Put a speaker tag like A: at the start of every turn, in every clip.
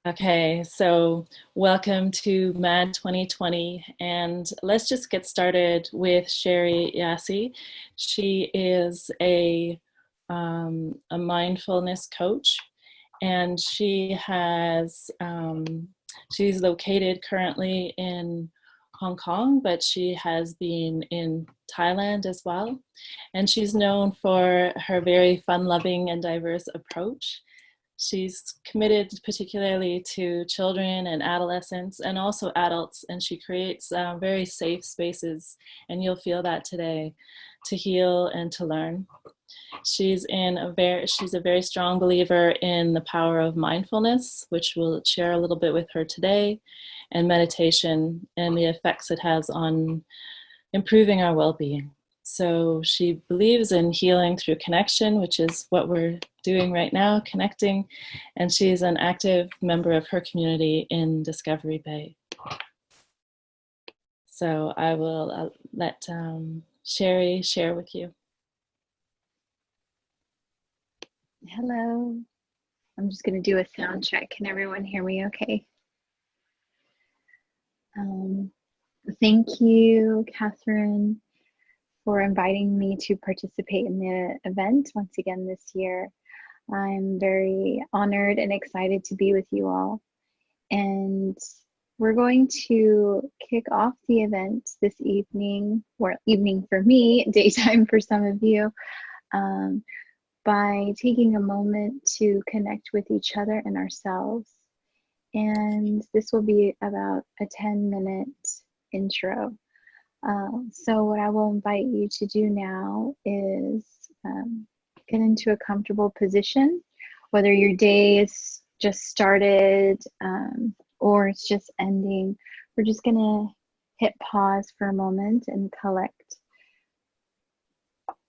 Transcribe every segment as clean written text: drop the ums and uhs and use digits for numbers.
A: Okay, so welcome to MAD 2020, and let's just get started with Sherry Yasay. She is a mindfulness coach, and she's located currently in Hong Kong, but she has been in Thailand as well, and she's known for her very fun-loving and diverse approach. She's committed particularly to children and adolescents and also adults, and she creates very safe spaces, and you'll feel that today, to heal and to learn. She's a very strong believer in the power of mindfulness, which we'll share a little bit with her today, and meditation and the effects it has on improving our well-being. So she believes in healing through connection, which is what we're doing right now, connecting. And she's an active member of her community in Discovery Bay. So I will let Sherry share with you.
B: Hello. I'm just going to do a sound check. Can everyone hear me okay? Thank you, Catherine, for inviting me to participate in the event once again this year. I'm very honored and excited to be with you all. And we're going to kick off the event this evening, or evening for me, daytime for some of you, by taking a moment to connect with each other and ourselves. And this will be about a 10-minute intro. So what I will invite you to do now is get into a comfortable position, whether your day is just started or it's just ending. We're just gonna hit pause for a moment and collect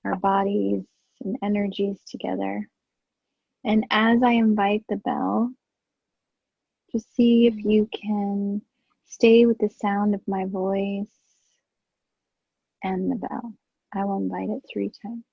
B: our bodies and energies together. And as I invite the bell, just see if you can stay with the sound of my voice and the bell. I will invite it 3 times.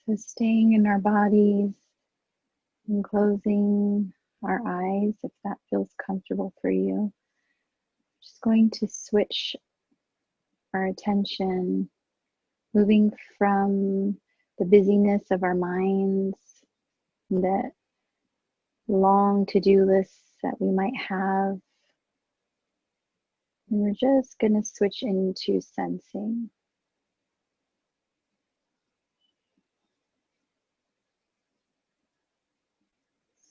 B: So staying in our bodies and closing our eyes if that feels comfortable for you. Just going to switch our attention, moving from the busyness of our minds, the long to-do lists that we might have. And we're just going to switch into sensing.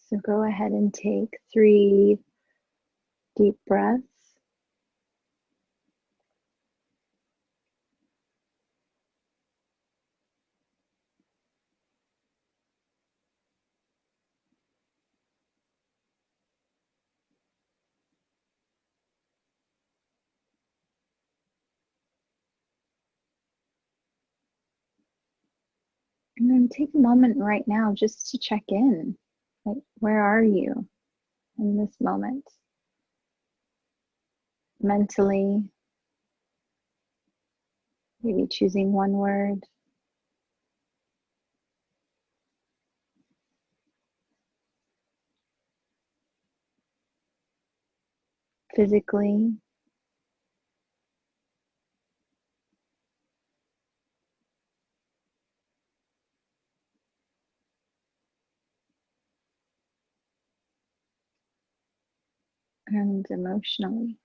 B: So go ahead and take 3 deep breaths. And then take a moment right now just to check in. Like, where are you in this moment? Mentally, maybe choosing one word. physically, and emotionally.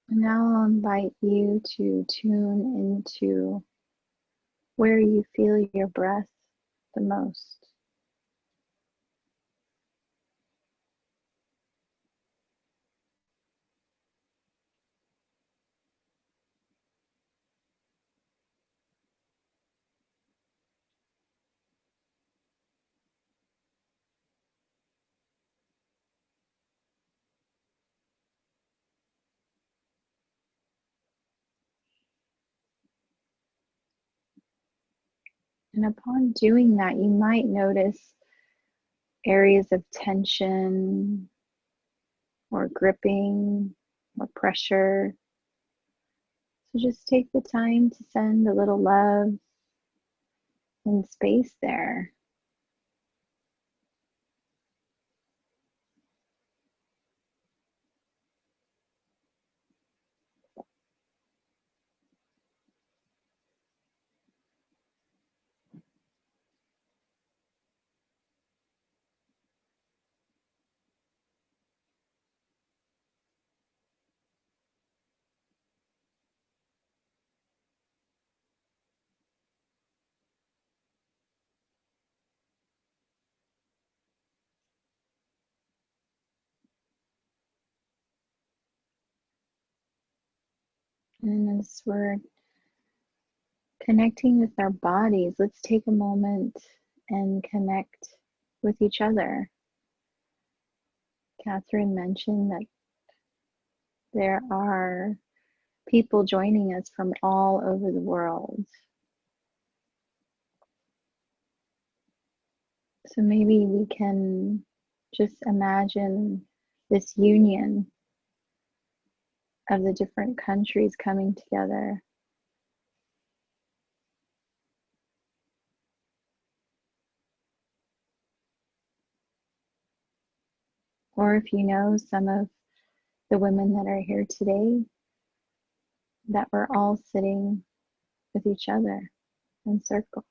B: And now I'll invite you to tune into where you feel your breath the most. And upon doing that, you might notice areas of tension or gripping or pressure. So just take the time to send a little love and space there. And as we're connecting with our bodies, let's take a moment and connect with each other. Catherine mentioned that there are people joining us from all over the world. So maybe we can just imagine this union of the different countries coming together. Or if you know some of the women that are here today, that we're all sitting with each other in circle.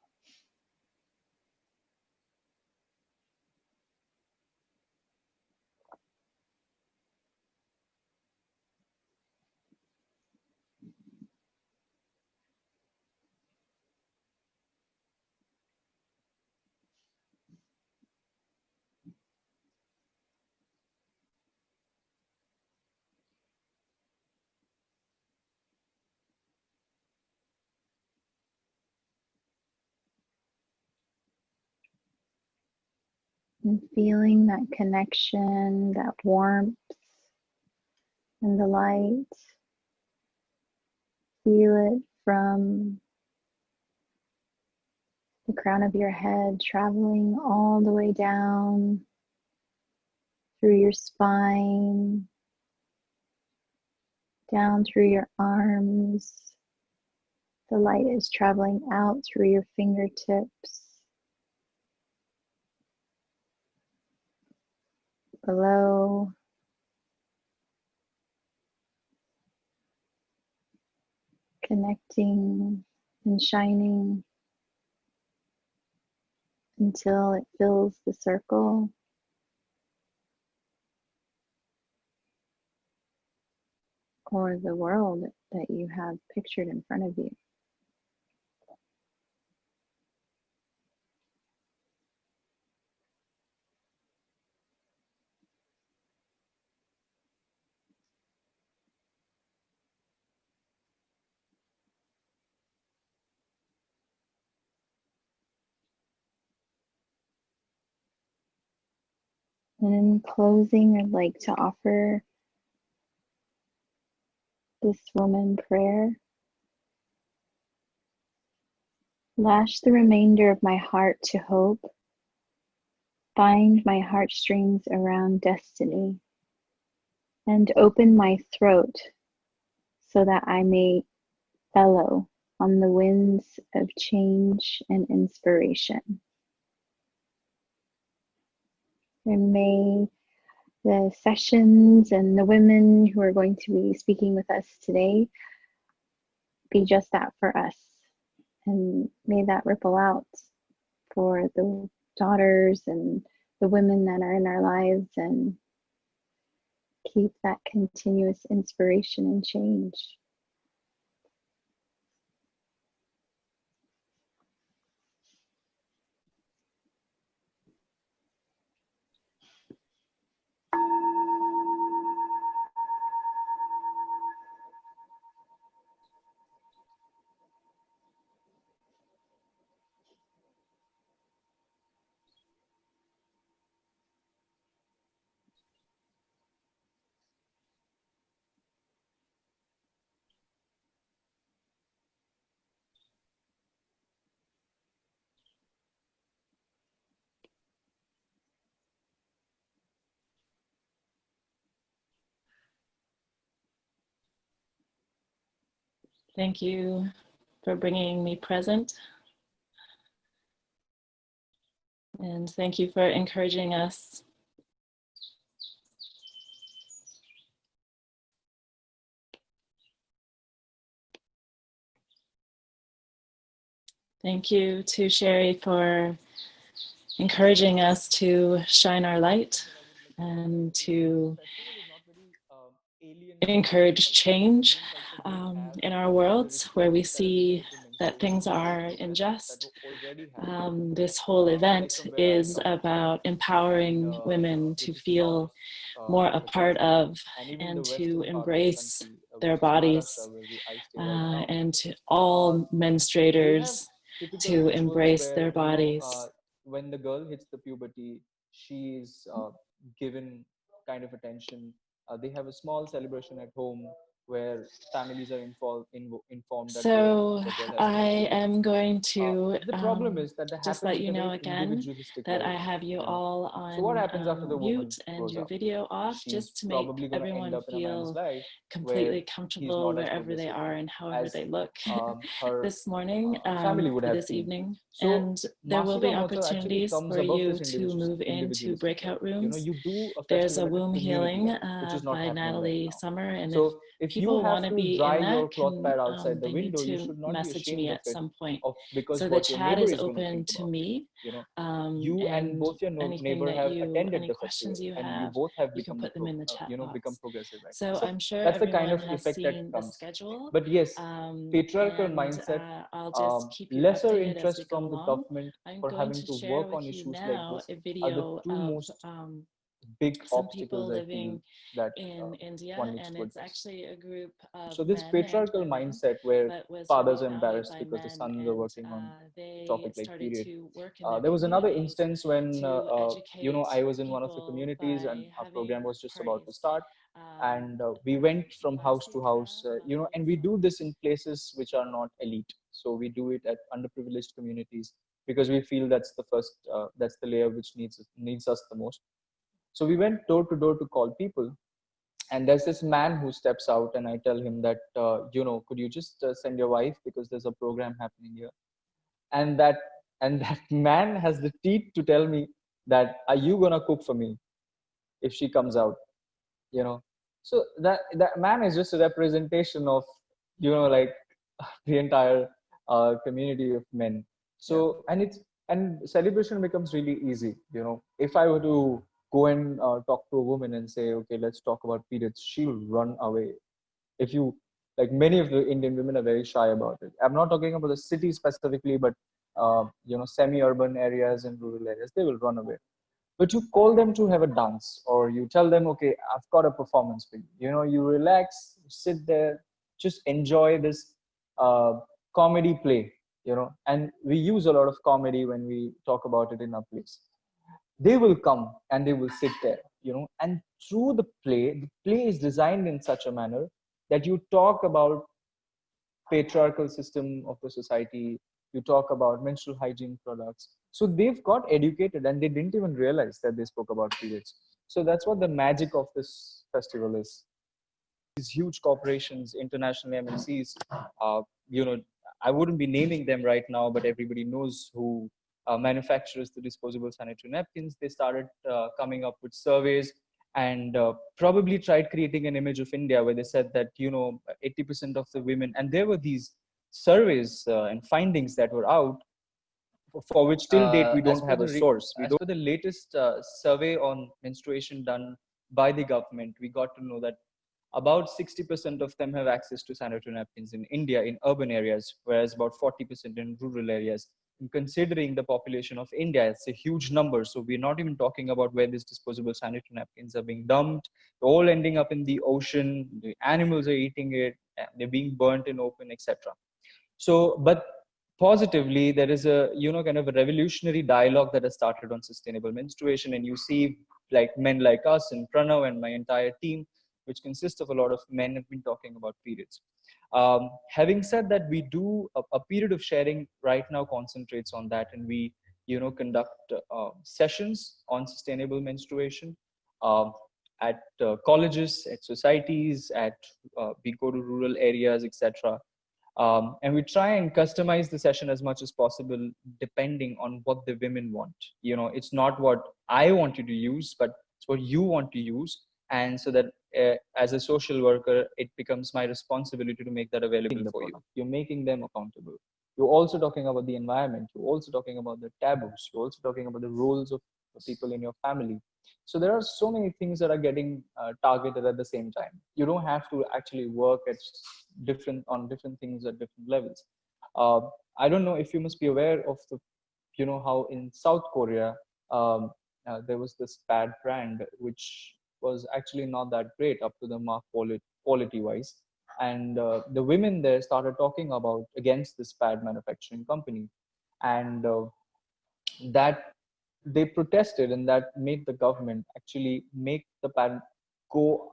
B: And feeling that connection, that warmth, and the light. Feel it from the crown of your head, traveling all the way down through your spine, down through your arms. The light is traveling out through your fingertips, below, connecting and shining until it fills the circle. Or the world that you have pictured in front of you. And in closing, I'd like to offer this woman prayer. Lash the remainder of my heart to hope. Bind my heartstrings around destiny. And open my throat so that I may bellow on the winds of change and inspiration. And may the sessions and the women who are going to be speaking with us today be just that for us. And may that ripple out for the daughters and the women that are in our lives and keep that continuous inspiration and change.
A: Thank you for bringing me present. And thank you for encouraging us. Thank you to Sherry for encouraging us to shine our light and to encourage change in our worlds where we see that things are unjust. This whole event is about empowering women to feel more a part of and to embrace their bodies, and to all menstruators to embrace their bodies.
C: When the girl hits the puberty, she is given kind of attention. They have a small celebration at home where families are informed that
A: So
C: the girl has
A: I
C: menstruated.
A: am going to
C: The problem is that
A: just
C: happens
A: let
C: in
A: you
C: a
A: know
C: very
A: again
C: individualistic
A: that
C: level.
A: I have you all
C: So what
A: on
C: happens after the woman
A: mute and
C: grows
A: your
C: up?
A: video off,
C: She's
A: just to make
C: probably going to end
A: everyone
C: up in a man's
A: feel
C: life where
A: completely
C: he's
A: comfortable
C: not as
A: wherever they
C: progressive
A: are and however
C: as
A: they look
C: her
A: this morning
C: family would
A: or
C: have
A: this
C: seen.
A: evening.
C: So
A: And there will
C: Masika
A: be
C: Mahotsav actually
A: opportunities
C: comes
A: for
C: above
A: you
C: this
A: to move into
C: individualistic
A: breakout
C: level.
A: rooms.
C: You do a
A: There's a
C: festival at
A: womb
C: a community
A: healing
C: level, which is not
A: by
C: happening right
A: Nathalie
C: now.
A: Sommer, and if
C: So if you
A: people want
C: have
A: to
C: to
A: be
C: dry
A: in
C: your
A: that,
C: cloth pad outside the
A: they need
C: window, you
A: to
C: should not be
A: message me
C: ashamed of
A: at
C: it,
A: some point.
C: because
A: So the
C: what your
A: chat
C: neighbor
A: is
C: is going to
A: open
C: think
A: to
C: about it.
A: me,
C: You and
A: and
C: both your
A: anything
C: neighbor
A: that
C: have attended
A: any
C: the festival,
A: questions you
C: and you
A: have,
C: both have
A: you can
C: become
A: put them in the chat
C: become
A: box.
C: progressive right now.
A: So
C: So
A: I'm sure
C: that's the kind
A: everyone
C: of
A: has
C: effect that
A: seen the
C: comes.
A: schedule,
C: But yes, patriarchal
A: and
C: mindset,
A: I'll just keep you
C: lesser
A: updated as we
C: interest
A: go
C: from the
A: along.
C: government
A: I'm
C: for
A: going
C: having
A: to
C: to
A: share
C: work on
A: with you
C: issues like
A: now
C: this
A: a
C: are the
A: video
C: two
A: of
C: most big
A: some
C: obstacles
A: people
C: I feel
A: living
C: that
A: in
C: one
A: India,
C: needs
A: and
C: to
A: it's
C: address.
A: actually a group of
C: So this
A: men and
C: patriarchal
A: women,
C: mindset where
A: but was
C: fathers
A: really
C: are
A: founded
C: embarrassed
A: by
C: because the
A: men,
C: sons are
A: and
C: working on
A: they
C: topic like
A: started
C: period.
A: to work in their
C: There was another
A: communities
C: instance when
A: to educate
C: I was in one of the
A: people
C: communities and
A: by
C: our program
A: having
C: was just about to
A: parties.
C: start, and we went from house to
A: Masika,
C: house, and we do
A: Mahotsav.
C: this in places which are not elite. So we do it at underprivileged communities because we feel that's the first, that's the layer which needs us the most. So we went door to door to call people, and there's this man who steps out, and I tell him that could you just send your wife because there's a program happening here. And that and that man has the teeth to tell me that, are you gonna cook for me if she comes out? you know so that man is just a representation of, like, the entire community of men. So and celebration becomes really easy. If I were to go and talk to a woman and say, okay, let's talk about periods, she'll run away. If you Like, many of the Indian women are very shy about it. I'm not talking about the city specifically, but semi-urban areas and rural areas, they will run away. But you call them to have a dance, or you tell them, okay, I've got a performance for you. You relax, sit there, just enjoy this uh, comedy play. And we use a lot of comedy when we talk about it in our place. They will come and they will sit there, and through the play is designed in such a manner that you talk about patriarchal system of the society, you talk about menstrual hygiene products. So they've got educated and they didn't even realize that they spoke about periods. So that's what the magic of this festival is. These huge corporations, international MNCs, you know, I wouldn't be naming them right now, but everybody knows who manufactures the disposable sanitary napkins. They started coming up with surveys and probably tried creating an image of India where they said that, 80% of the women, and there were these surveys and findings that were out for which till date we don't have a source. As per the latest survey on menstruation done by the government, we got to know that about 60% of them have access to sanitary napkins in India in urban areas, whereas about 40% in rural areas. And considering the population of India, it's a huge number. So we're not even talking about where these disposable sanitary napkins are being dumped, they're all ending up in the ocean, the animals are eating it, they're being burnt in open, etc. So, but positively, there is a, kind of a revolutionary dialogue that has started on sustainable menstruation. And you see like men like us and Pranav and my entire team, which consists of a lot of men, have been talking about periods. Having said that, we do a period of sharing right now concentrates on that. And we, conduct sessions on sustainable menstruation at colleges, at societies, we go to rural areas, etc. And we try and customize the session as much as possible depending on what the women want. It's not what I want you to use, but it's what you want to use. And so that as a social worker, it becomes my responsibility to make that available for you. You're making them accountable. You're also talking about the environment. You're also talking about the taboos. You're also talking about the roles of the people in your family. So there are so many things that are getting targeted at the same time. You don't have to actually work at different things at different levels. Uh, I don't know if you must be aware of how in South Korea there was this pad brand which was actually not that great up to the mark quality wise, and the women there started talking about against this pad manufacturing company, and that they protested, and that made the government actually make the patent go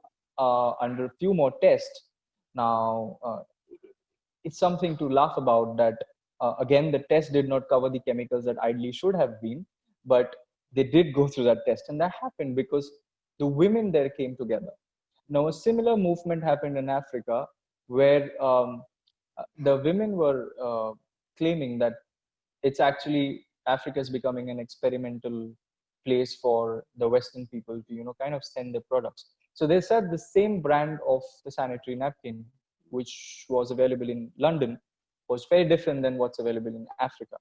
C: under a few more tests. Now, it's something to laugh about that, again, the test did not cover the chemicals that ideally should have been, but they did go through that test. And that happened because the women there came together. Now, a similar movement happened in Africa where the women were claiming that it's actually Africa is becoming an experimental place for the Western people to, kind of send their products. So they said the same brand of the sanitary napkin, which was available in London, was very different than what's available in Africa.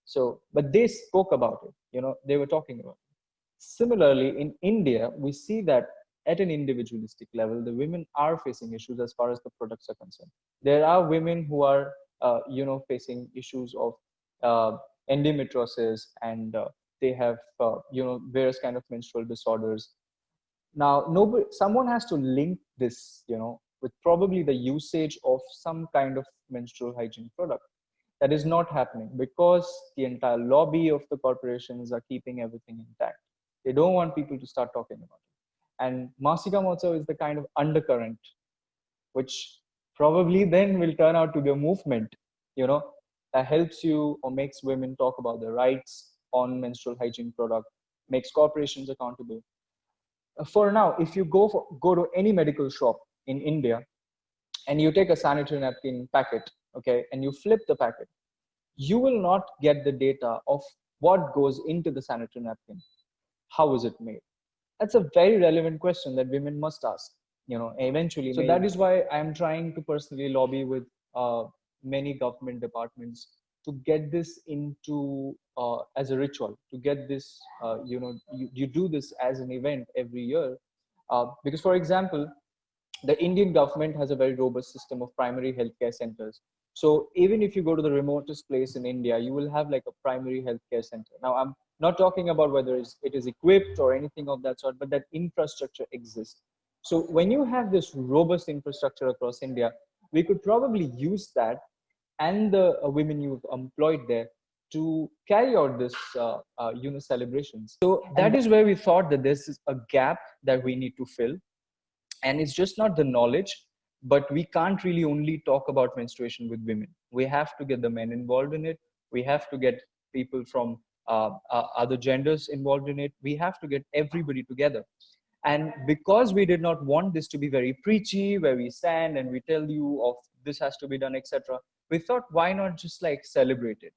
C: So, but they spoke about it, they were talking about it. Similarly, in India, we see that at an individualistic level, the women are facing issues as far as the products are concerned. There are women who are, facing issues of endometriosis, and they have, various kind of menstrual disorders. Now, someone has to link this, with probably the usage of some kind of menstrual hygiene product. That is not happening because the entire lobby of the corporations are keeping everything intact. They don't want people to start talking about it. And Masika Mahotsav is the kind of undercurrent, which probably then will turn out to be a movement, that helps you or makes women talk about their rights on menstrual hygiene product, makes corporations accountable. For now, if you go to any medical shop in India and you take a sanitary napkin packet, okay, and you flip the packet, you will not get the data of what goes into the sanitary napkin. How is it made? That's a very relevant question that women must ask, eventually. So that is why I'm trying to personally lobby with many government departments to get this into as a ritual, to get this, you do this as an event every year. Because, for example, the Indian government has a very robust system of primary healthcare centers. So even if you go to the remotest place in India, you will have like a primary healthcare center. Now, I'm not talking about whether it is equipped or anything of that sort, but that infrastructure exists. So when you have this robust infrastructure across India, we could probably use that and the women you've employed there to carry out this, celebrations. So that is where we thought that this is a gap that we need to fill. And it's just not the knowledge, but we can't really only talk about menstruation with women. We have to get the men involved in it. We have to get people from other genders involved in it. We have to get everybody together. And because we did not want this to be very preachy, where we stand and we tell you of this has to be done, etc., we thought, why not just like celebrate it?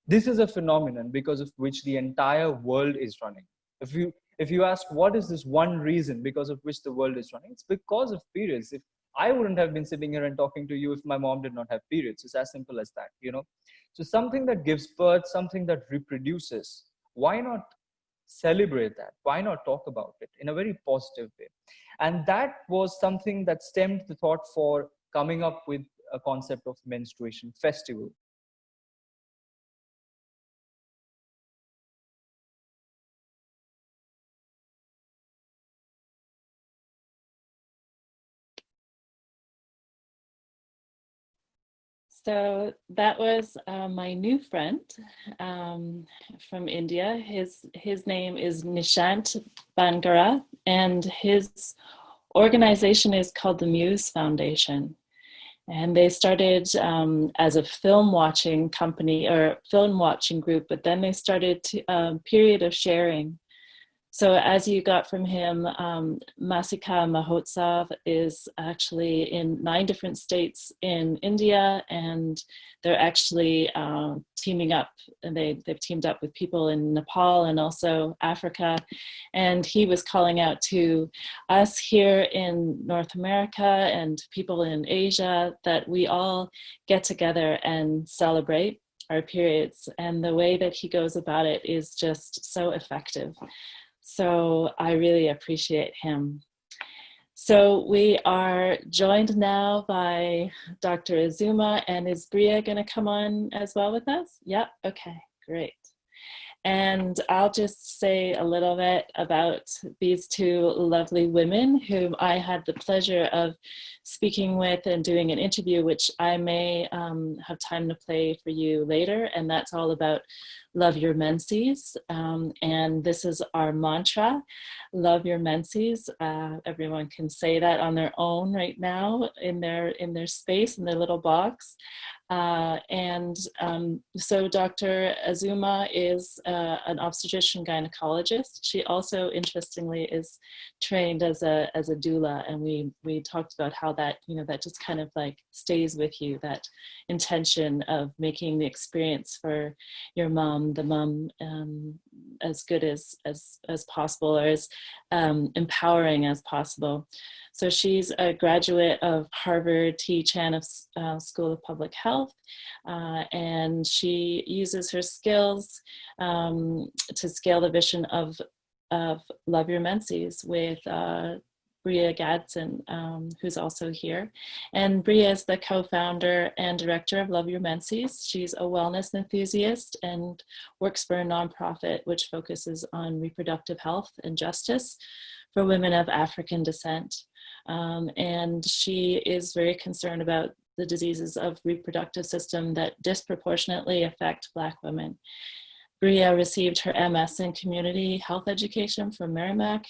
C: This is a phenomenon because of which the entire world is running. If you ask what is this one reason because of which the world is running, it's because of periods. If I wouldn't have been sitting here and talking to you if my mom did not have periods. It's as simple as that, you know. So something that gives birth, something that reproduces, why not celebrate that? Why not talk about it in a very positive way? And that was something that stemmed the thought for coming up with a concept of menstruation festival.
A: So that was my new friend from India. His name is Nishant Bangara, and his organization is called the Muse Foundation. And they started as a film watching company or film watching group, but then they started a period of sharing. So as you got from him, Masika Mahotsav is actually in 9 different states in India, and they're actually teaming up, and they've teamed up with people in Nepal and also Africa. And he was calling out to us here in North America and people in Asia that we all get together and celebrate our periods. And the way that he goes about it is just so effective. So I really appreciate him. So we are joined now by Dr. Azumah, and is Bria going to come on as well with us? Yeah, okay, great. And I'll just say a little bit about these 2 lovely women whom I had the pleasure of speaking with and doing an interview, which I may have time to play for you later. And that's all about love your menses. And this is our mantra, love your menses. Everyone can say that on their own right now in their space, in their little box. So Dr. Azumah is an obstetrician gynecologist. She also, interestingly, is trained as a doula, and we talked about how that, you know, that just kind of like stays with you, that intention of making the experience for your mom, the mom, as good as possible, or as empowering as possible. So she's a graduate of Harvard T. Chan School of Public Health, and she uses her skills to scale the vision of Love Your Menses with Bria Gadsen, who's also here. And Bria is the co-founder and director of Love Your Menses. She's a wellness enthusiast and works for a nonprofit which focuses on reproductive health and justice for women of African descent. And she is very concerned about the diseases of reproductive system that disproportionately affect Black women. Bria received her MS in community health education from Merrimack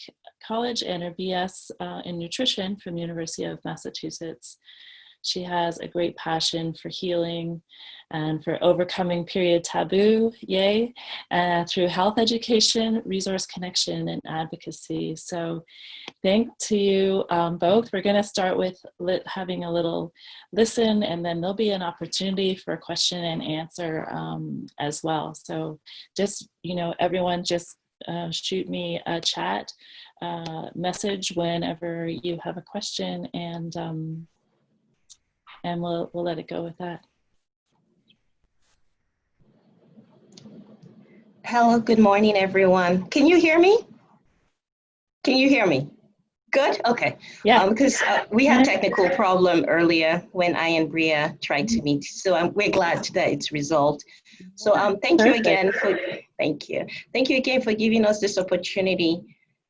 A: College and her BS in nutrition from University of Massachusetts. She has a great passion for healing and for overcoming period taboo, yay, through health education, resource connection, and advocacy. So thank to you both. We're gonna start with having a little listen, and then there'll be an opportunity for question and answer as well. So just, you know, everyone just shoot me a chat message whenever you have a question, and we'll let it go with that.
D: Hello, good morning, everyone. Can you hear me? Can you hear me? Good? Okay.
A: Yeah.
D: Because we had technical problem earlier when I and Bria tried to meet. So we're glad that it's resolved. So thank you again thank you again for giving us this opportunity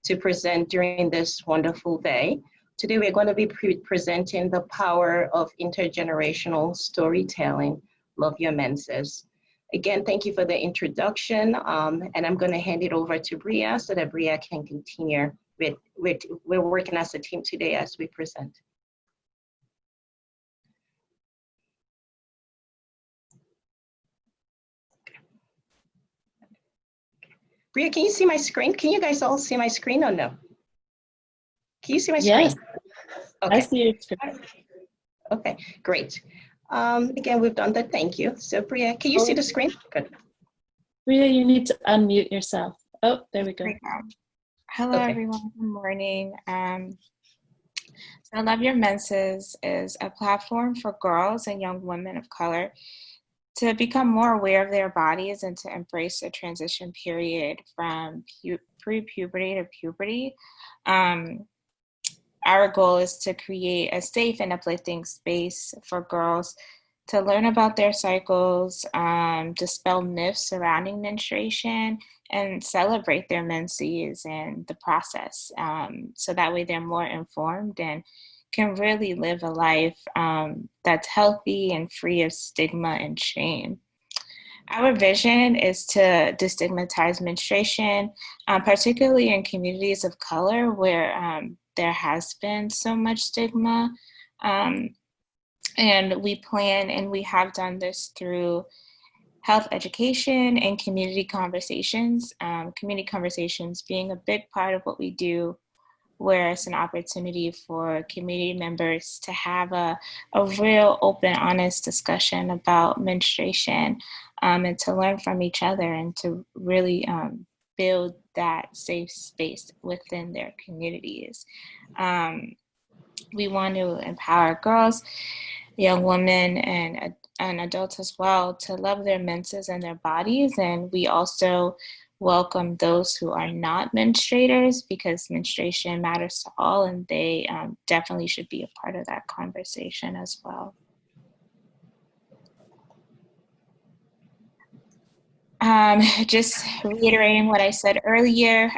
D: to present during this wonderful day. Today, we're going to be presenting the power of intergenerational storytelling, Love Your Menses. Again, thank you for the introduction, and I'm going to hand it over to Bria so that Bria can continue we're working as a team today as we present. Bria, can you see my screen? Can you guys all see my screen or no? Can you see my
A: Yes,
D: screen?
A: I
D: Okay.
A: see your screen.
D: Okay, great. Again, we've done that. Thank you. So Bria, can you see the screen? Good.
A: Bria, you need to unmute yourself. Oh, there we go.
E: Hello,
D: Okay.
E: everyone. Good morning. So Love Your Menses is a platform for girls and young women of color to become more aware of their bodies and to embrace a transition period from pre-puberty to puberty. Our goal is to create a safe and uplifting space for girls to learn about their cycles, dispel myths surrounding menstruation, and celebrate their menses and the process. So that way they're more informed and can really live a life that's healthy and free of stigma and shame. Our vision is to destigmatize menstruation, particularly in communities of color where there has been so much stigma. And we plan and we have done this through health education and community conversations. Community conversations being a big part of what we do, where it's an opportunity for community members to have a real open, honest discussion about menstruation and to learn from each other and to really build that safe space within their communities. We want to empower girls, young women, and adults as well to love their menses and their bodies. And we also welcome those who are not menstruators, because menstruation matters to all, and they definitely should be a part of that conversation as well. Just reiterating what I said earlier,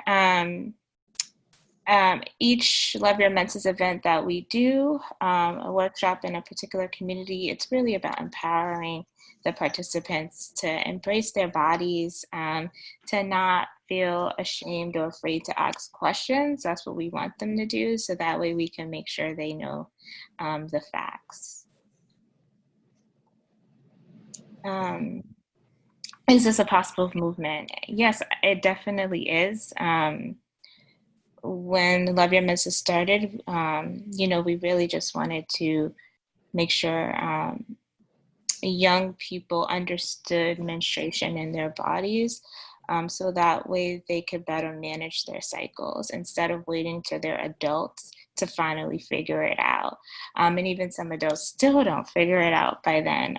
E: each Love Your Menses event that we do, a workshop in a particular community, it's really about empowering the participants to embrace their bodies, to not feel ashamed or afraid to ask questions. That's what we want them to do, so that way we can make sure they know the facts. Is this a possible movement? Yes, it definitely is. When Love Your Menses started, we really just wanted to make sure young people understood menstruation in their bodies, so that way they could better manage their cycles instead of waiting till they're adults to finally figure it out. And even some adults still don't figure it out by then.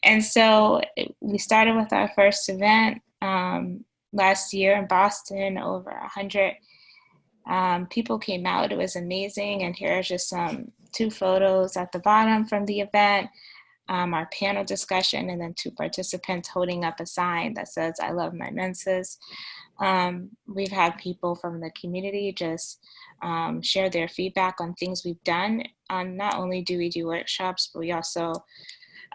E: And so we started with our first event last year in Boston. Over 100 people came out. It was amazing. And here are just two photos at the bottom from the event. Our panel discussion, and then two participants holding up a sign that says, "I love my menses." We've had people from the community just share their feedback on things we've done. Not only do we do workshops, but we also,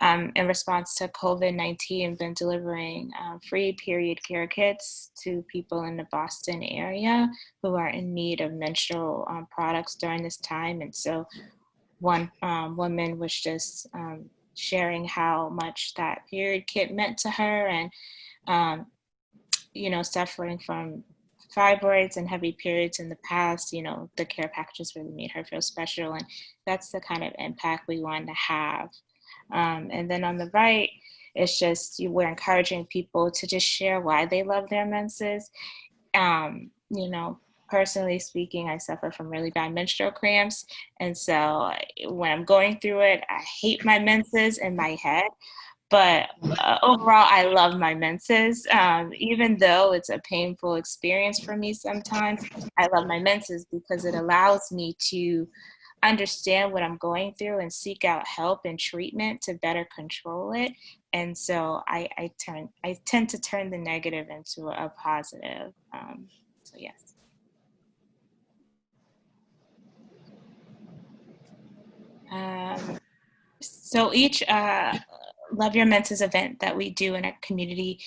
E: in response to COVID-19, been delivering free period care kits to people in the Boston area who are in need of menstrual products during this time. And so one woman was just sharing how much that period kit meant to her, and suffering from fibroids and heavy periods in the past, the care packages really made her feel special, and that's the kind of impact we want to have. And then on the right, it's just we're encouraging people to just share why they love their menses. Personally speaking, I suffer from really bad menstrual cramps. And so when I'm going through it, I hate my menses in my head. But overall, I love my menses. Even though it's a painful experience for me sometimes, I love my menses because it allows me to understand what I'm going through and seek out help and treatment to better control it. And so I tend to turn the negative into a positive. So yes. So each Love Your Menses event that we do in a community,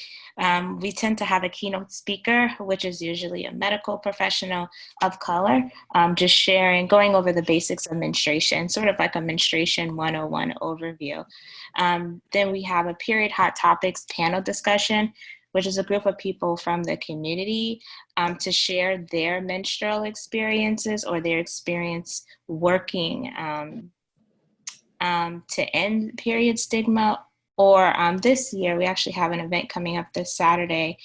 E: we tend to have a keynote speaker, which is usually a medical professional of color, just going over the basics of menstruation, sort of like a menstruation 101 overview. Then we have a period hot topics panel discussion which is a group of people from the community to share their menstrual experiences or their experience working to end period stigma. Or this year, we actually have an event coming up this Saturday.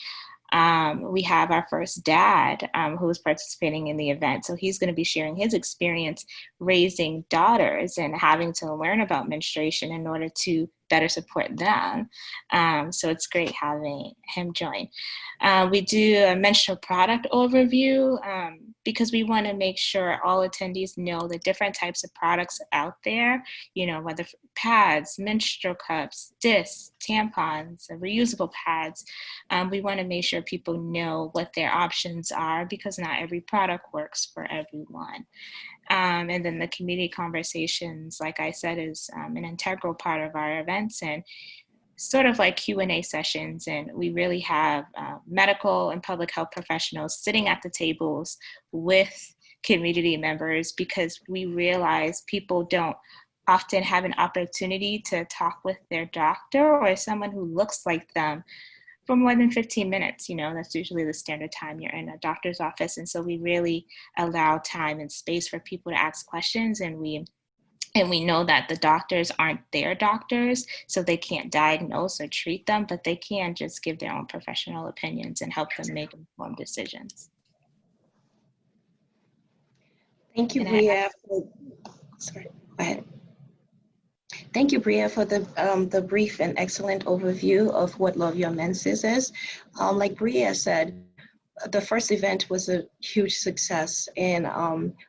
E: We have our first dad who is participating in the event. So he's going to be sharing his experience raising daughters and having to learn about menstruation in order to better support them. So it's great having him join. We do a menstrual product overview because we want to make sure all attendees know the different types of products out there, whether pads, menstrual cups, discs, tampons, reusable pads. We want to make sure people know what their options are because not every product works for everyone. And then the community conversations, like I said, is an integral part of our events and sort of like Q&A sessions. And we really have medical and public health professionals sitting at the tables with community members because we realize people don't often have an opportunity to talk with their doctor or someone who looks like them for more than 15 minutes. That's usually the standard time you're in a doctor's office. And so we really allow time and space for people to ask questions. And we know that the doctors aren't their doctors, so they can't diagnose or treat them, but they can just give their own professional opinions and help them make informed decisions.
D: Thank you, Bria. Sorry, go ahead. Thank you, Bria, for the brief and excellent overview of what Love Your Menses is. Like Bria said, the first event was a huge success, and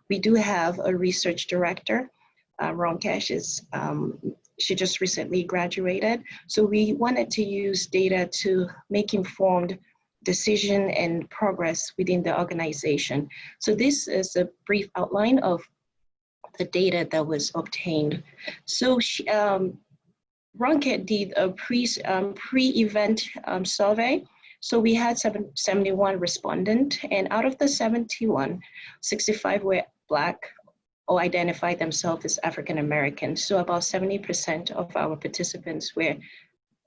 D: we do have a research director. Ronkesh she just recently graduated. So we wanted to use data to make informed decision and progress within the organization. So this is a brief outline of the data that was obtained. So Ronkesh did a pre-event survey. So we had 71 respondents, and out of the 71, 65 were Black or identified themselves as African American. So about 70% of our participants were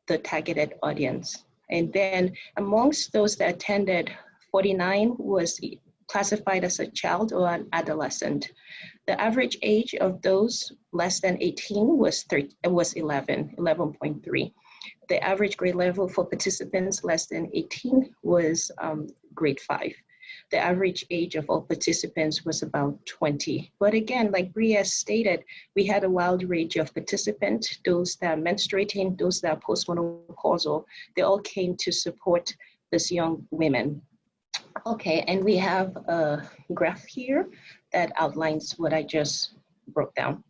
D: the targeted audience. And then amongst those that attended, 49 was classified as a child or an adolescent. The average age of those less than 18 was 11.3. The average grade level for participants less than 18 was grade 5. The average age of all participants was about 20. But again, like Bria stated, we had a wide range of participants, those that are menstruating, those that are postmenopausal, they all came to support these young women. Okay, and we have a graph here that outlines what I just broke down.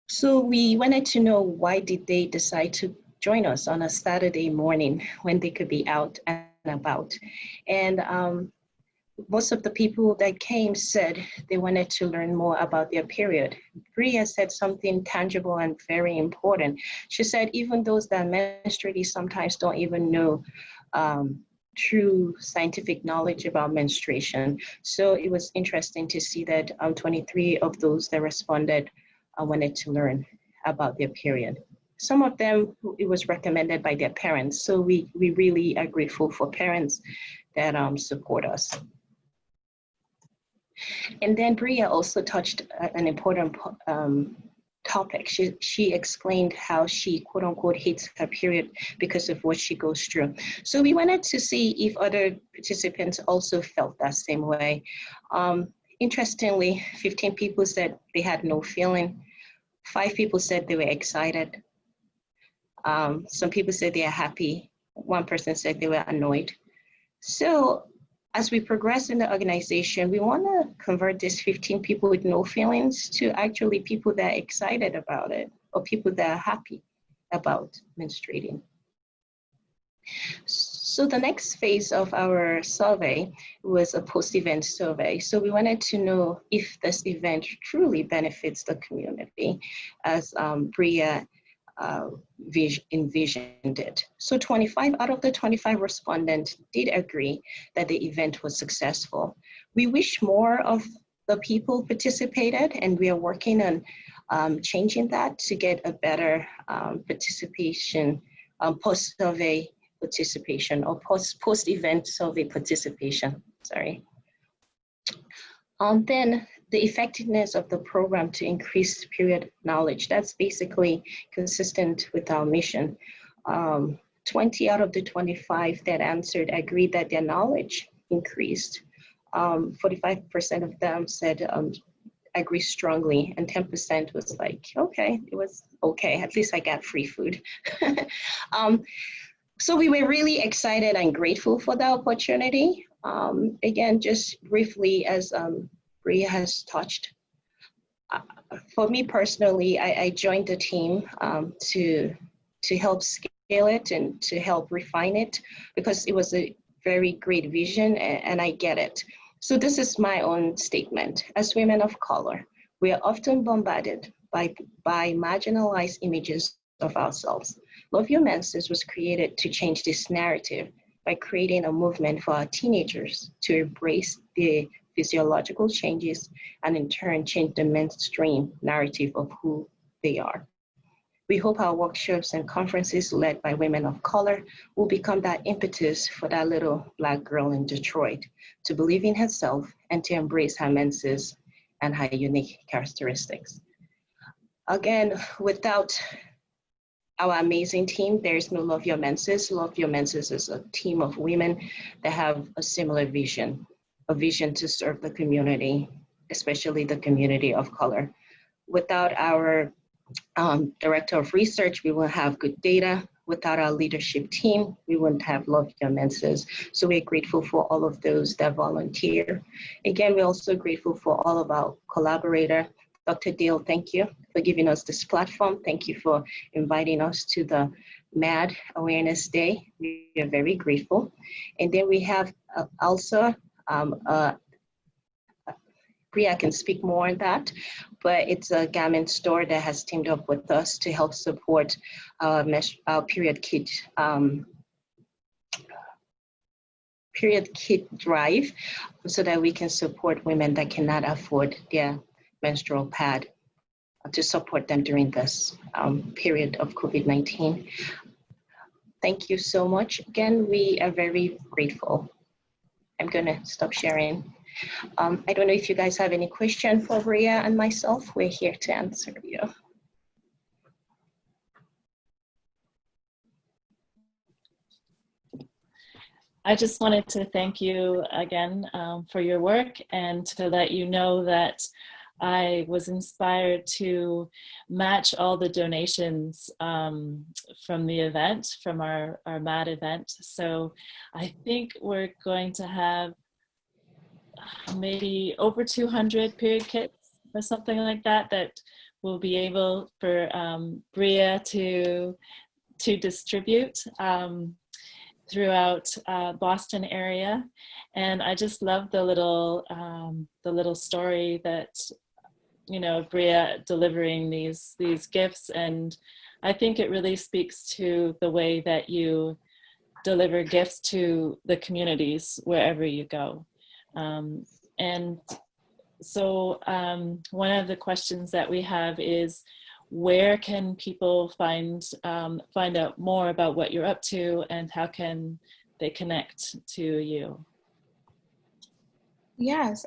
D: So we wanted to know, why did they decide to join us on a Saturday morning when they could be out and about? And most of the people that came said they wanted to learn more about their period. Bria said something tangible and very important. She said even those that menstruate sometimes don't even know true scientific knowledge about menstruation. So it was interesting to see that 23 of those that responded wanted to learn about their period. Some of them, it was recommended by their parents. So we really are grateful for parents that support us. And then Bria also touched an important topic. She explained how she, quote unquote, hates her period because of what she goes through. So we wanted to see if other participants also felt that same way. Interestingly, 15 people said they had no feeling. 5 people said they were excited. Some people said they are happy. 1 person said they were annoyed. So as we progress in the organization, we want to convert these 15 people with no feelings to actually people that are excited about it, or people that are happy about menstruating. So the next phase of our survey was a post-event survey. So we wanted to know if this event truly benefits the community, as Bria envisioned it. So 25 out of the 25 respondents did agree that the event was successful. We wish more of the people participated, and we are working on changing that to get a better participation post-survey participation, or post-event survey participation, sorry. Then the effectiveness of the program to increase period knowledge, that's basically consistent with our mission. 20 out of the 25 that answered agreed that their knowledge increased. 45% of them said agree strongly, and 10% was like, okay, it was okay, at least I got free food. So we were really excited and grateful for the opportunity. Again, just briefly, as Bria has touched, for me personally, I joined the team to help scale it and to help refine it, because it was a very great vision, and I get it. So this is my own statement. As women of color, we are often bombarded by marginalized images of ourselves. Love Your Menses was created to change this narrative by creating a movement for our teenagers to embrace the physiological changes and in turn change the mainstream narrative of who they are. We hope our workshops and conferences led by women of color will become that impetus for that little Black girl in Detroit to believe in herself and to embrace her menses and her unique characteristics. Again, without our amazing team, there's no Love Your Menses. Love Your Menses is a team of women that have a similar vision, a vision to serve the community, especially the community of color. Without our director of research, we won't have good data. Without our leadership team, we wouldn't have Love Your Menses. So we're grateful for all of those that volunteer. Again, we're also grateful for all of our collaborators. Dr. Dale, thank you for giving us this platform. Thank you for inviting us to the MAD Awareness Day. We are very grateful. And then we have also, Bria can speak more on that, but it's a garment store that has teamed up with us to help support our period kit drive, so that we can support women that cannot afford their menstrual pad, to support them during this period of COVID-19. Thank you so much. Again, we are very grateful. I'm gonna stop sharing. I don't know if you guys have any question for Bria and myself. We're here to answer you.
A: I just wanted to thank you again for your work, and to let you know that I was inspired to match all the donations from the event, from our MAD event. So I think we're going to have maybe over 200 period kits or something like that, that will be able for Bria to distribute throughout Boston area. And I just love the little story that, you know, Bria delivering these gifts. And I think it really speaks to the way that you deliver gifts to the communities wherever you go. And so one of the questions that we have is, where can people find out more about what you're up to, and how can they connect to you?
E: Yes,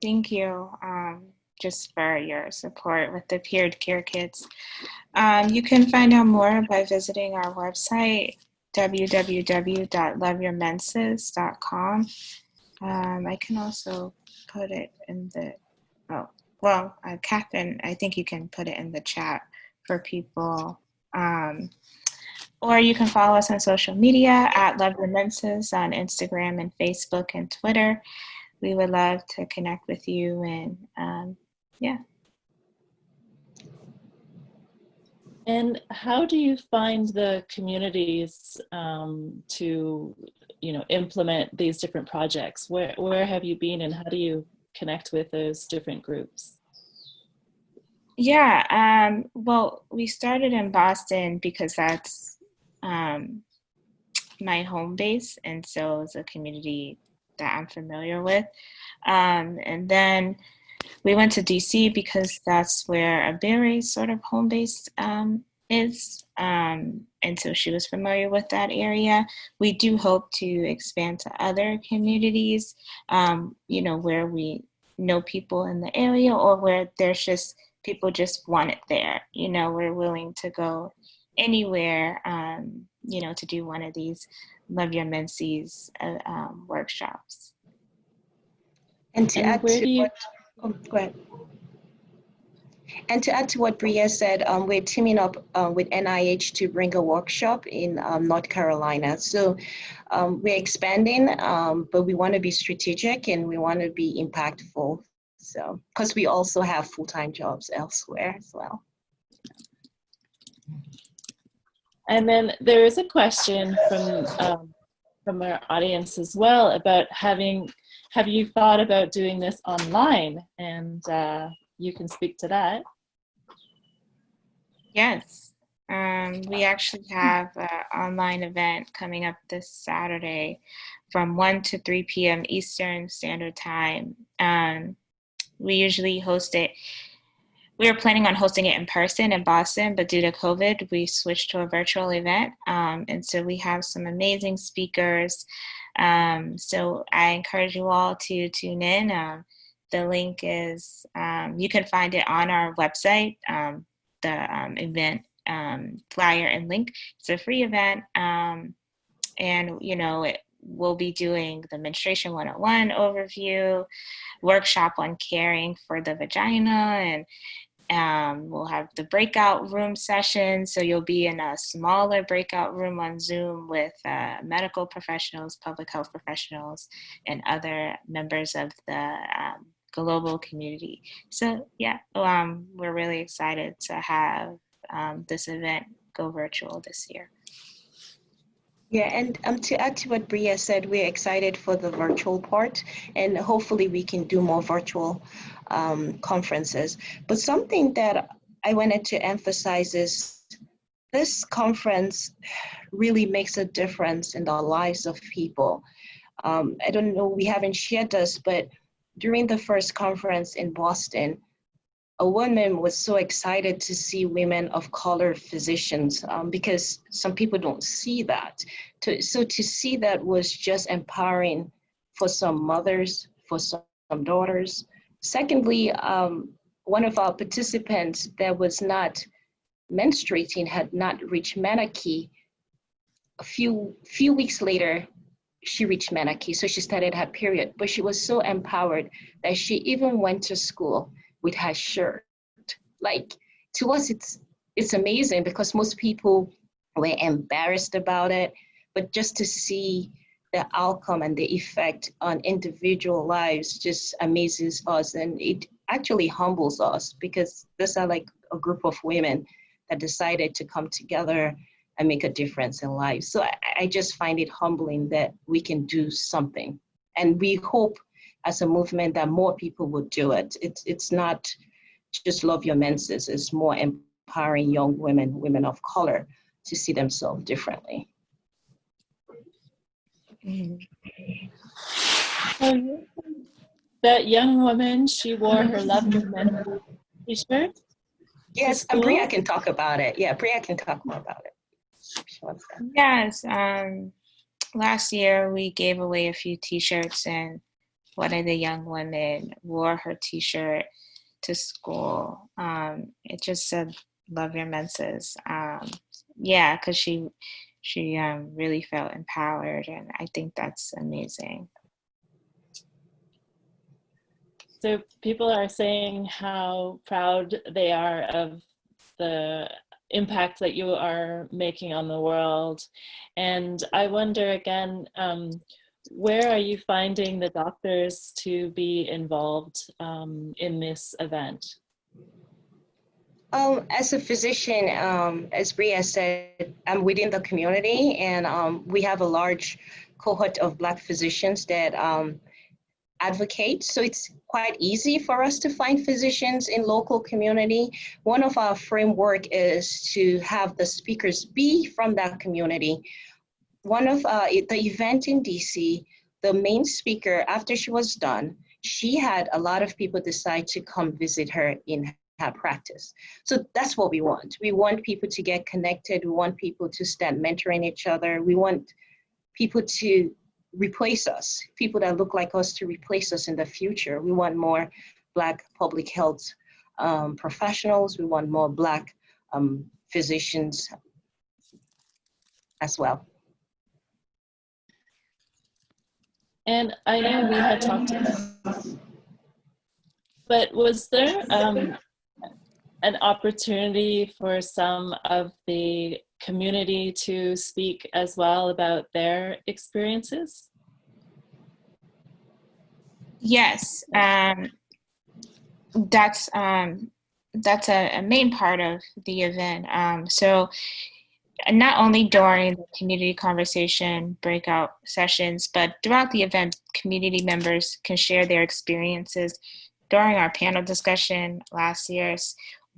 E: thank you just for your support with the period care kits. You can find out more by visiting our website, www.loveyourmenses.com. I can also put it in the, Catherine, I think you can put it in the chat for people. Or you can follow us on social media at Love Your Menses on Instagram and Facebook and Twitter. We would love to connect with you, and yeah.
A: And how do you find the communities to, you know, implement these different projects? Where have you been, and how do you connect with those different groups?
E: Yeah, well, we started in Boston because that's my home base, and so it's a community that I'm familiar with. And then we went to DC because that's where Ebere is sort of home-based is. And so she was familiar with that area. We do hope to expand to other communities, where we know people in the area, or where there's just people just want it there. We're willing to go anywhere, to do one of these Love Your Menses workshops.
D: And to add
A: where
D: to
A: do you?
D: go ahead. And to add to what Bria said, we're teaming up with NIH to bring a workshop in North Carolina. So we're expanding, but we want to be strategic and we want to be impactful. So, because we also have full-time jobs elsewhere as well.
A: And then there is a question from our audience as well about have you thought about doing this online? And you can speak to that.
E: Yes, we actually have an online event coming up this Saturday from 1 to 3 p.m. Eastern Standard Time. We usually host it. We were planning on hosting it in person in Boston, but due to COVID, we switched to a virtual event. And so we have some amazing speakers. So I encourage you all to tune in. The link is, you can find it on our website, the event flyer and link. It's a free event. And, we'll be doing the Menstruation 101 overview, workshop on caring for the vagina, and we'll have the breakout room session. So you'll be in a smaller breakout room on Zoom with medical professionals, public health professionals, and other members of the global community. So yeah, we're really excited to have this event go virtual this year.
D: Yeah, and to add to what Bria said, we're excited for the virtual part, and hopefully we can do more virtual conferences. But something that I wanted to emphasize is this conference really makes a difference in the lives of people. I don't know, we haven't shared this, but during the first conference in Boston, a woman was so excited to see women of color physicians because some people don't see that. So to see that was just empowering for some mothers, for some daughters. Secondly, one of our participants that was not menstruating had not reached menarche. A few weeks later, she reached menarche, so she started her period, but she was so empowered that she even went to school with her shirt. Like, to us, it's amazing because most people were embarrassed about it, but just to see the outcome and the effect on individual lives just amazes us, and it actually humbles us because these are like a group of women that decided to come together and make a difference in life. So I just find it humbling that we can do something, and we hope as a movement that more people will do it. It's not just Love Your Menses, it's more empowering young women of color to see themselves differently.
A: So that young woman, she wore her Love Your Menses t-shirt.
D: Yes, and Bria can talk about it. Yeah, Bria can talk more about it.
E: Yes, last year we gave away a few t-shirts, and one of the young women wore her t-shirt to school. It just said Love Your Menses. Yeah, because she really felt empowered, and I think that's amazing.
A: So people are saying how proud they are of the impact that you are making on the world. And I wonder again, where are you finding the doctors to be involved in this event?
D: As a physician, as Bria said, I'm within the community, and we have a large cohort of Black physicians that advocate. So it's quite easy for us to find physicians in local community. One of our framework is to have the speakers be from that community. One of the event in DC, the main speaker, after she was done, she had a lot of people decide to come visit her in have practice. So that's what we want. We want people to get connected. We want people to start mentoring each other. We want people to replace us, people that look like us to replace us in the future. We want more Black public health professionals. We want more Black physicians as well.
A: And I know we had talked about, but was there an opportunity for some of the community to speak as well about their experiences?
E: Yes, that's a main part of the event. So not only during the community conversation breakout sessions, but throughout the event, community members can share their experiences. During our panel discussion last year,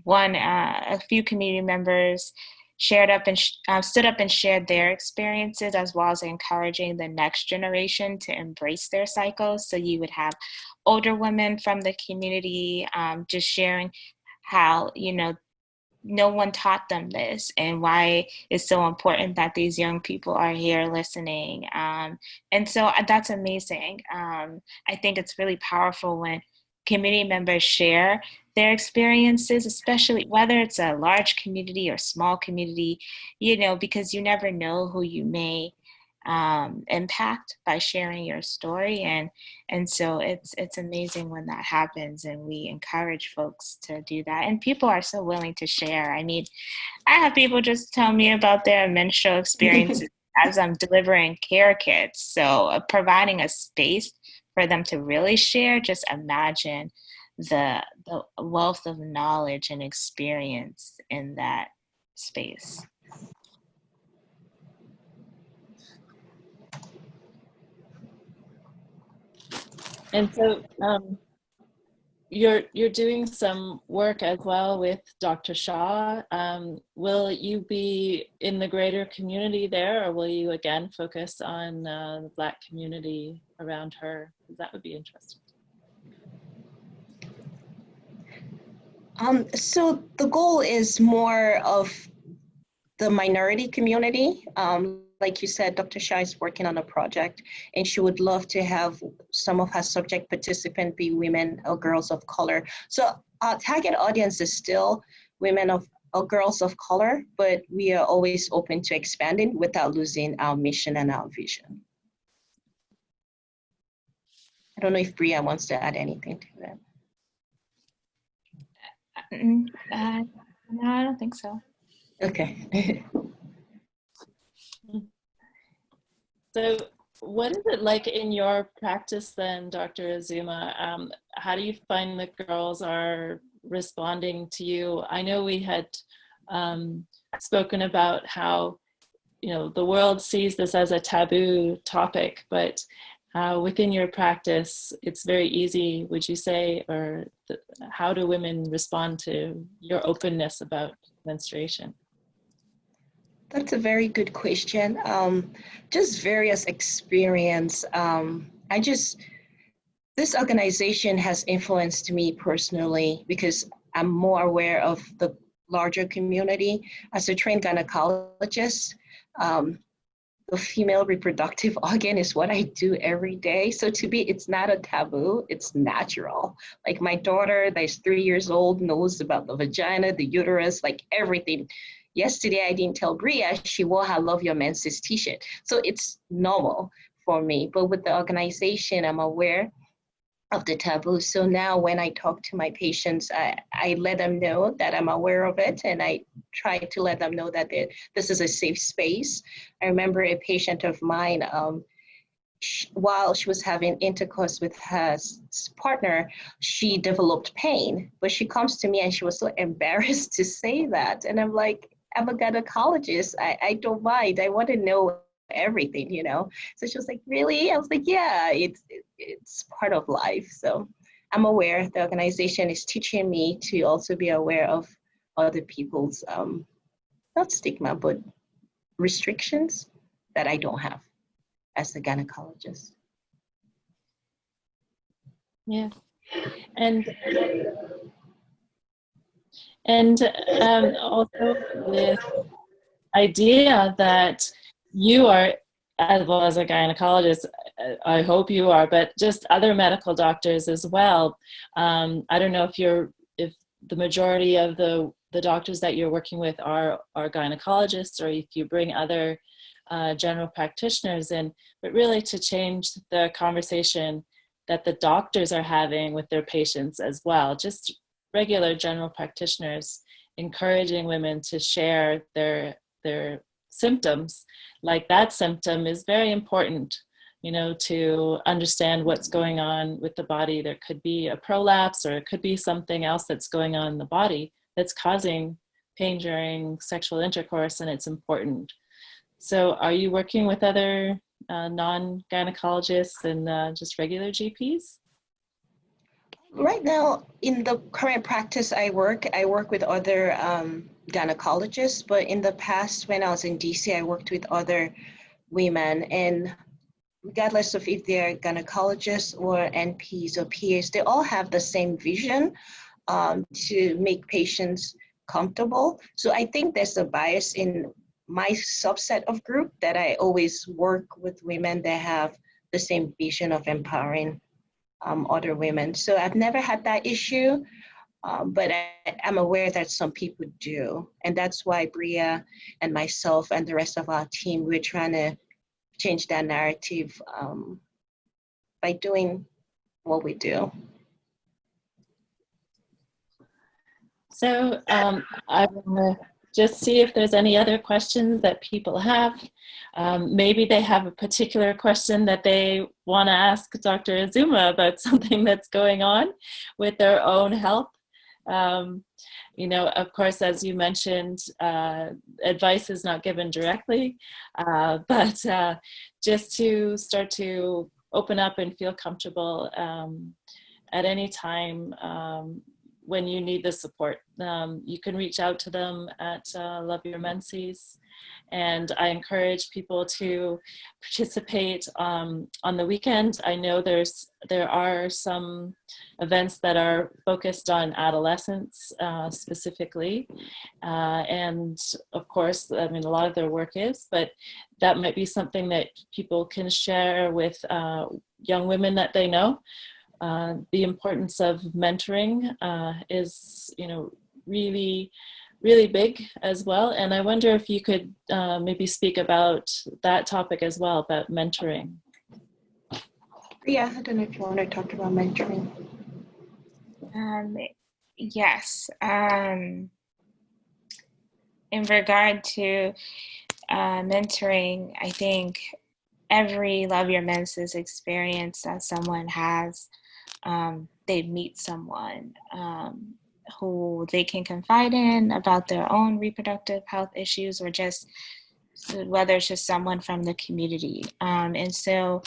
E: a few community members stood up and shared their experiences, as well as encouraging the next generation to embrace their cycles. So you would have older women from the community just sharing how, no one taught them this and why it's so important that these young people are here listening. And so that's amazing. I think it's really powerful when community members share their experiences, especially whether it's a large community or small community, because you never know who you may impact by sharing your story. And so it's amazing when that happens, and we encourage folks to do that. And people are so willing to share. I mean, I have people just tell me about their menstrual experiences as I'm delivering care kits. So providing a space for them to really share, just imagine the wealth of knowledge and experience in that space.
A: And so you're doing some work as well with Dr. Shaw. Will you be in the greater community there, or will you again focus on the Black community around her? That would be interesting.
D: So the goal is more of the minority community. Like you said, Dr. Shah is working on a project, and she would love to have some of her subject participants be women or girls of color. So our target audience is still women or girls of color, but we are always open to expanding without losing our mission and our vision. I don't know if Bria wants to add anything to that.
E: No, I don't think so.
D: Okay.
A: So what is it like in your practice then, Dr. Azumah? How do you find that girls are responding to you? I know we had spoken about how, the world sees this as a taboo topic, but within your practice, it's very easy, would you say, or how do women respond to your openness about menstruation?
D: That's a very good question. Just various experience. This organization has influenced me personally because I'm more aware of the larger community. As a trained gynecologist, the female reproductive organ is what I do every day. So to me, it's not a taboo, it's natural. Like my daughter that's 3 years old knows about the vagina, the uterus, like everything. Yesterday, I didn't tell Bria, she wore her Love Your Menses t-shirt. So it's normal for me. But with the organization, I'm aware of the taboo. So now when I talk to my patients, I let them know that I'm aware of it, and I try to let them know that this is a safe space. I remember a patient of mine, while she was having intercourse with her partner, she developed pain, but she comes to me and she was so embarrassed to say that. And I'm like, I'm a gynecologist. I don't mind. I want to know everything, So she was like, really? I was like, yeah, it's part of life. So I'm aware the organization is teaching me to also be aware of other people's, not stigma, but restrictions that I don't have as a gynecologist.
A: Yeah. And And also with idea that you are, as well as a gynecologist, I hope you are, but just other medical doctors as well. I don't know if the majority of the doctors that you're working with are gynecologists, or if you bring other general practitioners in, but really to change the conversation that the doctors are having with their patients as well. Just regular general practitioners encouraging women to share their symptoms. Like, that symptom is very important, to understand what's going on with the body. There could be a prolapse, or it could be something else that's going on in the body that's causing pain during sexual intercourse, and it's important. So are you working with other non-gynecologists and just regular GPs?
D: Right now, in the current practice I work with other gynecologists, but in the past, when I was in DC, I worked with other women, and regardless of if they're gynecologists or NPs or PAs, they all have the same vision to make patients comfortable. So I think there's a bias in my subset of group that I always work with women that have the same vision of empowering other women. So I've never had that issue, but I'm aware that some people do. And that's why Bria and myself and the rest of our team, we're trying to change that narrative by doing what we do.
A: So I want to just see if there's any other questions that people have. Maybe they have a particular question that they want to ask Dr. Azumah about something that's going on with their own health. Of course, as you mentioned, advice is not given directly, but just to start to open up and feel comfortable at any time when you need the support. You can reach out to them at Love Your Menses, and I encourage people to participate on the weekend. I know there are some events that are focused on adolescents specifically, and of course, I mean, a lot of their work is, but that might be something that people can share with young women that they know. The importance of mentoring is, really, really big as well. And I wonder if you could maybe speak about that topic as well, about mentoring.
D: Yeah, I don't know if you want to talk about mentoring.
E: Yes. In regard to mentoring, I think every Love Your Menses experience that someone has, they meet someone who they can confide in about their own reproductive health issues, or just whether it's just someone from the community. And so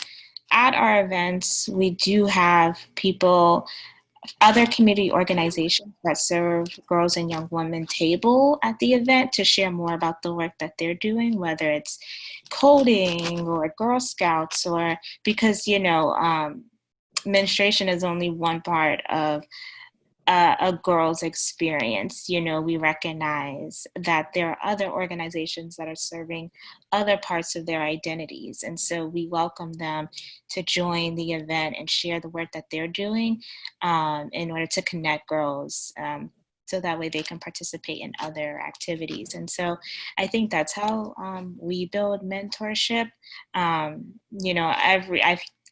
E: at our events, we do have people, other community organizations that serve girls and young women table at the event to share more about the work that they're doing, whether it's coding or Girl Scouts, or because, menstruation is only one part of a girl's experience. We recognize that there are other organizations that are serving other parts of their identities. And so we welcome them to join the event and share the work that they're doing in order to connect girls. So that way they can participate in other activities. And so I think that's how we build mentorship.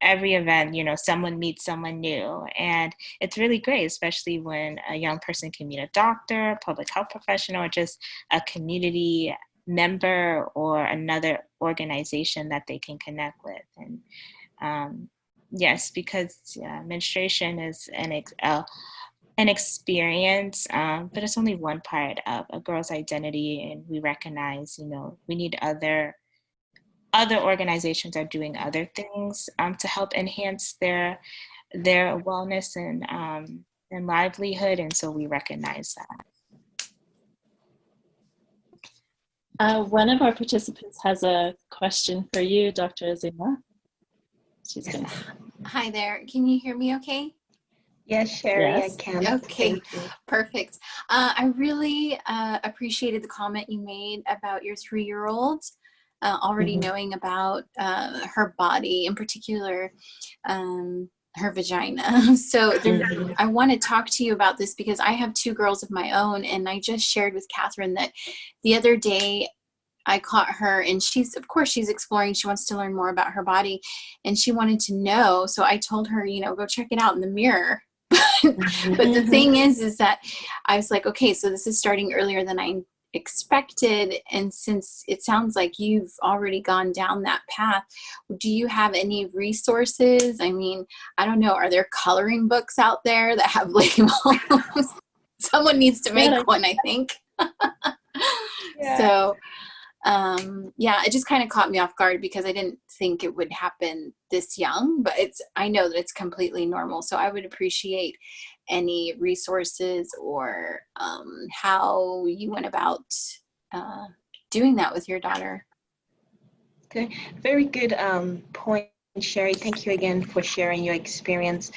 E: Every event, someone meets someone new, and it's really great, especially when a young person can meet a doctor, public health professional, or just a community member or another organization that they can connect with. And yes, because menstruation is an experience, but it's only one part of a girl's identity, and we recognize, we need other organizations are doing other things to help enhance their wellness and livelihood, and so we recognize
A: that. One of our participants has a question for you, Dr. Azumah. She's going to...
F: Hi there. Can you hear me okay?
D: Yes, Sherry, I
A: Yes.
D: can.
F: Okay,
D: Thank you.
F: perfect. I really appreciated the comment you made about your 3-year-old, already knowing about her body, in particular, her vagina. So I want to talk to you about this because I have 2 girls of my own, and I just shared with Catherine that the other day I caught her, and she's exploring. She wants to learn more about her body, and she wanted to know. So I told her, go check it out in the mirror. But the thing is that I was like, okay, so this is starting earlier than I expected. And since it sounds like you've already gone down that path, do you have any resources? I mean, I don't know. Are there coloring books out there that have labels? Someone needs to make one, I think. So it just kind of caught me off guard because I didn't think it would happen this young, but I know that it's completely normal. So I would appreciate any resources or how you went about doing that with your daughter.
D: Okay, very good point, Sherry. Thank you again for sharing your experience.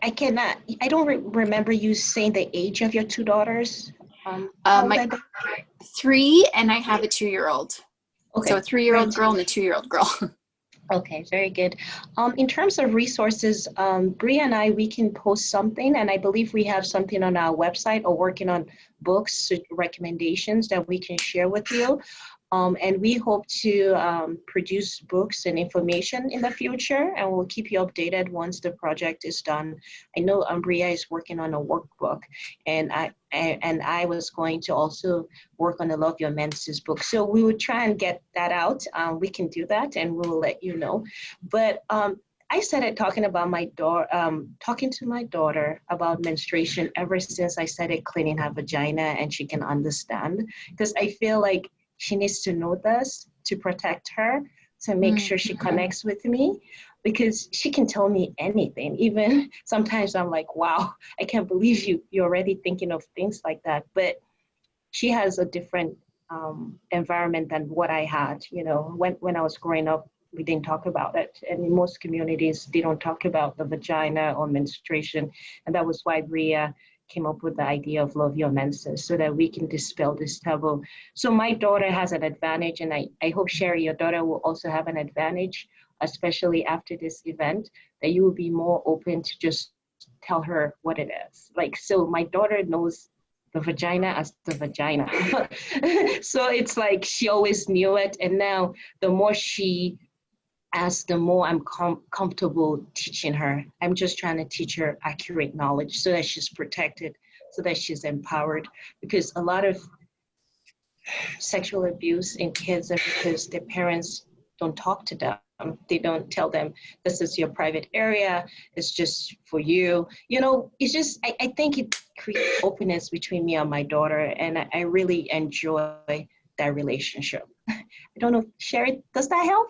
D: I don't remember you saying the age of your 2 daughters.
F: My 3, and I have a 2-year-old.
D: Okay.
F: So a 3-year-old girl and a 2-year-old girl.
D: Okay, very good. In terms of resources, Bria and we can post something, and I believe we have something on our website or working on books, recommendations that we can share with you. And we hope to produce books and information in the future, and we'll keep you updated once the project is done. I know Bria is working on a workbook, and I was going to also work on the Love Your Menses book. So we would try and get that out. We can do that, and we will let you know. But I started talking to my daughter about menstruation ever since I started cleaning her vagina, and she can understand, because I feel like she needs to know this to protect her, to make sure she connects with me, because she can tell me anything. Even sometimes I'm like, wow, I can't believe you're already thinking of things like that. But she has a different environment than what I had. When I was growing up, we didn't talk about it. And in most communities, they don't talk about the vagina or menstruation. And that was why Bria came up with the idea of Love Your Menses, so that we can dispel this taboo. So my daughter has an advantage, and I hope, Sherry, your daughter will also have an advantage, especially after this event, that you will be more open to just tell her what it is. So my daughter knows the vagina as the vagina. So it's like she always knew it, and now the more she as the more I'm comfortable teaching her. I'm just trying to teach her accurate knowledge so that she's protected, so that she's empowered. Because a lot of sexual abuse in kids are because their parents don't talk to them. They don't tell them, this is your private area, it's just for you. It's just, I think it creates openness between me and my daughter, and I really enjoy that relationship. I don't know, Sherry, does that help?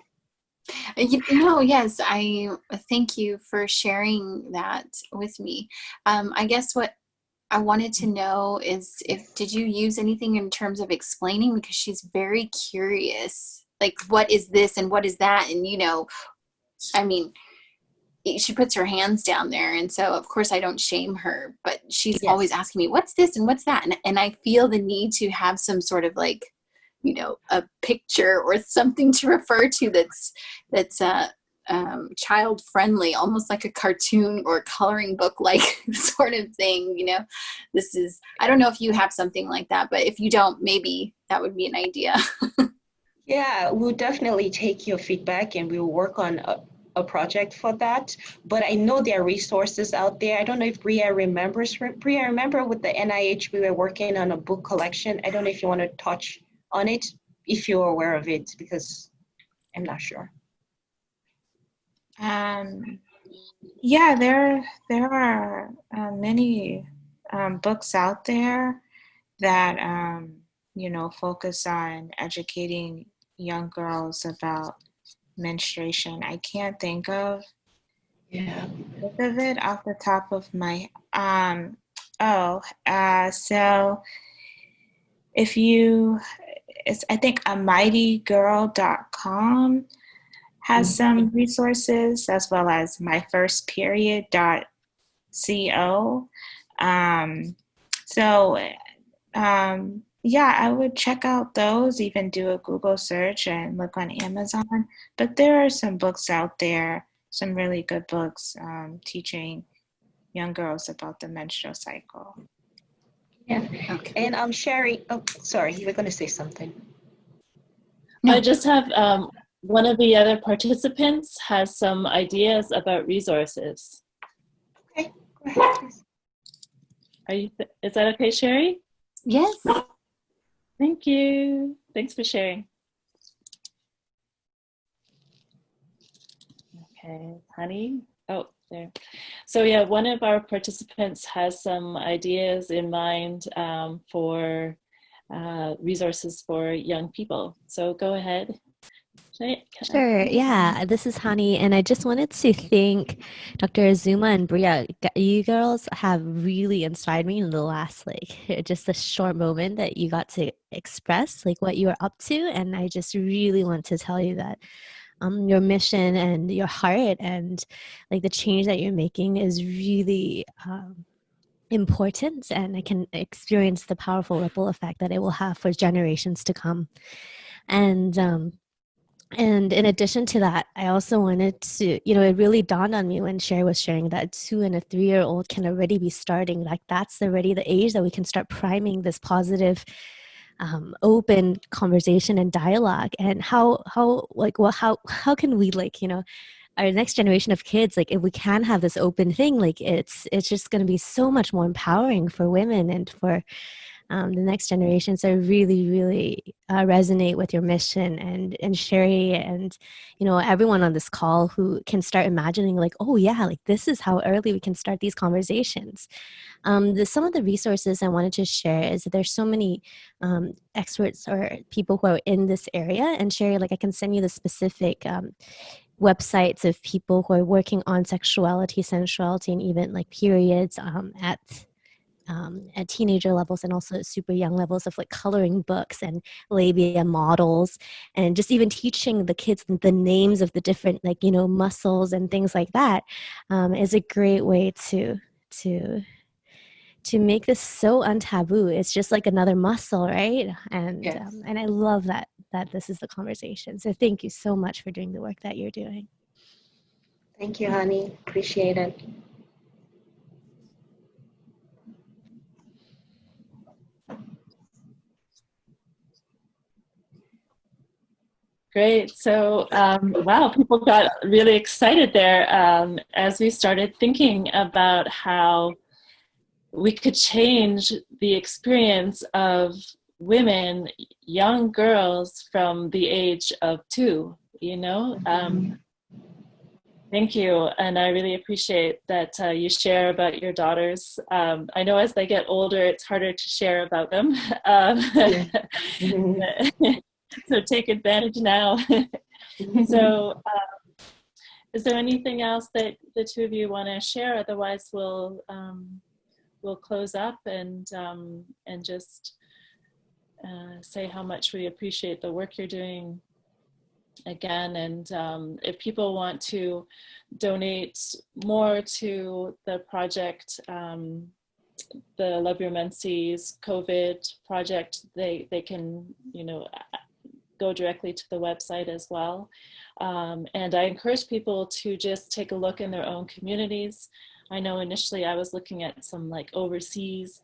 F: Yes, I thank you for sharing that with me. I guess what I wanted to know is did you use anything in terms of explaining, because she's very curious, like what is this and what is that, and I mean, she puts her hands down there, and so of course I don't shame her, but she's always asking me what's this and what's that, and I feel the need to have some sort of like a picture or something to refer to that's child friendly, almost like a cartoon or coloring book like sort of thing. This is, I don't know if you have something like that, but if you don't, maybe that would be an idea.
D: Yeah, we'll definitely take your feedback, and we'll work on a project for that. But I know there are resources out there. I don't know if Bria remembers. Bria, remember with the NIH, we were working on a book collection. I don't know if you want to touch on it, if you're aware of it, because I'm not sure.
E: Yeah, there are many books out there that focus on educating young girls about menstruation. I can't think of it off the top of my so if I think amightygirl.com has some resources, as well as myfirstperiod.org. Yeah, I would check out those, even do a Google search and look on Amazon. But there are some books out there, some really good books teaching young girls about the menstrual cycle.
D: Yeah.
F: Okay.
D: And Sherry, oh, sorry, you were going to say something.
F: No.
A: I just have one of the other participants has some ideas about resources.
D: Okay, go ahead, please.
A: Is that okay, Sherry?
F: Yes.
A: Thank you. Thanks for sharing. Okay, Hani. Oh, there. So yeah, one of our participants has some ideas in mind for resources for young people. So go ahead.
G: Sure. Yeah, this is Hani, and I just wanted to thank Dr. Azumah and Bria. You girls have really inspired me in the last, just a short moment that you got to express, what you are up to. And I just really want to tell you that your mission and your heart and the change that you're making is really important, and I can experience the powerful ripple effect that it will have for generations to come. And in addition to that, I also wanted to, it really dawned on me when Sherry was sharing that 2 and a 3-year-old can already be starting. That's already the age that we can start priming this positive, open conversation and dialogue. And how can we, our next generation of kids, if we can have this open thing, it's just going to be so much more empowering for women and for the next generation. So I really, really resonate with your mission, and Sherry and, everyone on this call who can start imagining oh yeah, this is how early we can start these conversations. Some of the resources I wanted to share is that there's so many experts or people who are in this area, and Sherry, I can send you the specific websites of people who are working on sexuality, sensuality, and even periods at teenager levels, and also at super young levels, of coloring books and labia models, and just even teaching the kids the names of the different muscles and things like that, is a great way to make this so untaboo. It's just like another muscle, right? And
D: Yes.
G: And I love that this is the conversation. So thank you so much for doing the work that you're doing.
D: Thank you, Hani. Appreciate it.
A: Great. So, wow, people got really excited there as we started thinking about how we could change the experience of women, young girls from the age of 2, Thank you. And I really appreciate that you share about your daughters. I know as they get older, it's harder to share about them. So take advantage now. So is there anything else that the two of you want to share? Otherwise, we'll close up and just say how much we appreciate the work you're doing again. And if people want to donate more to the project, the Love Your Menses COVID project, they can, go directly to the website as well. And I encourage people to just take a look in their own communities. I know initially I was looking at some overseas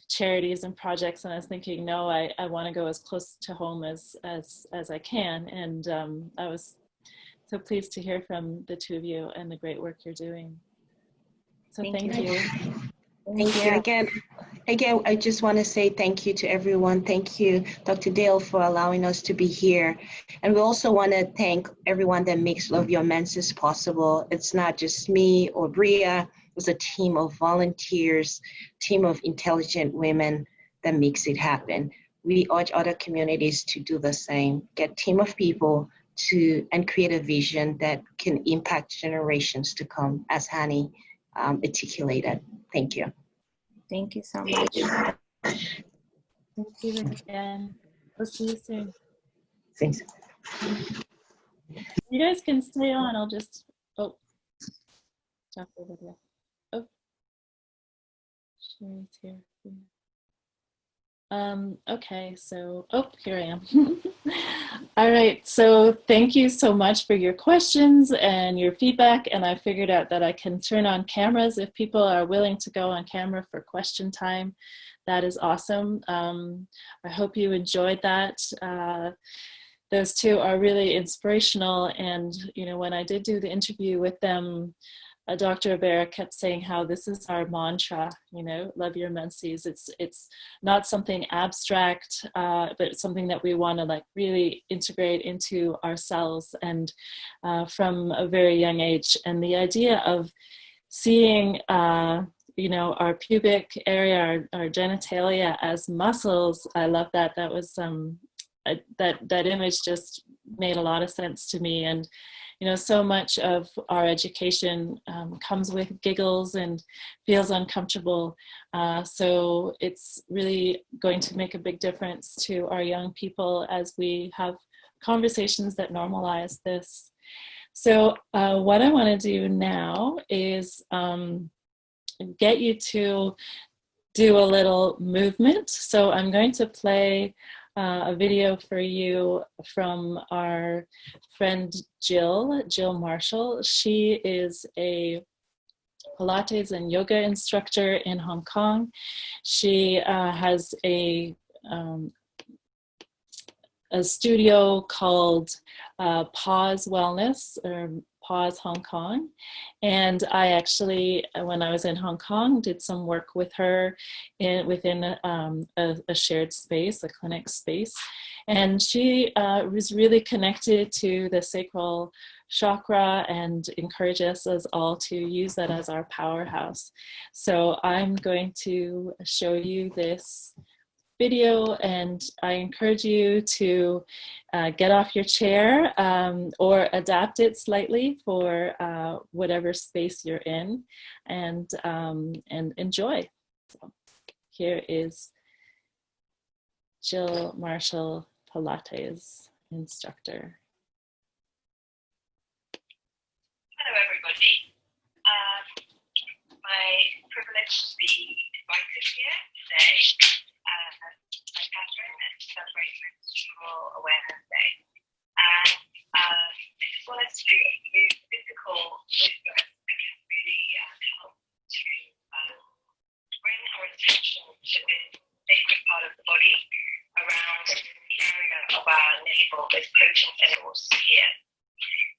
A: charities and projects, and I was thinking, no, I want to go as close to home as I can. And I was so pleased to hear from the two of you and the great work you're doing. So thank you.
D: Thank you again. Again, I just want to say thank you to everyone. Thank you, Dr. Dale, for allowing us to be here. And we also want to thank everyone that makes Love Your Menses possible. It's not just me or Bria. It's a team of volunteers, team of intelligent women that makes it happen. We urge other communities to do the same. Get a team of people and create a vision that can impact generations to come, as Hani articulated. Thank you.
E: Thank you so much.
A: Thank you again. We'll see you soon.
D: Thanks.
A: You guys can stay on. I'll just, stop the video. Sherry's here. Okay, so, oh, here I am. All right, so thank you so much for your questions and your feedback, and I figured out that I can turn on cameras if people are willing to go on camera for question time. That is awesome. I hope you enjoyed that. Those two are really inspirational, and you know, when I did do the interview with them, Dr. Ebere kept saying how this is our mantra, you know, love your menses. It's not something abstract, but it's something that we want to like really integrate into ourselves and from a very young age. And the idea of seeing, you know, our pubic area, our genitalia as muscles, I love that. That was that image just made a lot of sense to me. And you know, so much of our education comes with giggles and feels uncomfortable. So it's really going to make a big difference to our young people as we have conversations that normalize this. So what I want to do now is get you to do a little movement. So I'm going to play a video for you from our friend Jill Marshall. She is a Pilates and yoga instructor in Hong Kong. She has a studio called Pause Wellness, or Pause Hong Kong. And I actually, when I was in Hong Kong, did some work with her within a shared space, a clinic space. And she was really connected to the sacral chakra and encourages us all to use that as our powerhouse. So I'm going to show you this video, and I encourage you to get off your chair or adapt it slightly for whatever space you're in, and enjoy. So here is Jill Marshall, Pilates instructor.
H: Hello everybody. My privilege to be invited here today. Like Catherine, and to celebrate Menstrual Awareness Day. And I just wanted to move physical movement that can really help to bring our attention to this sacred part of the body around the area of our navel, those potent minerals here.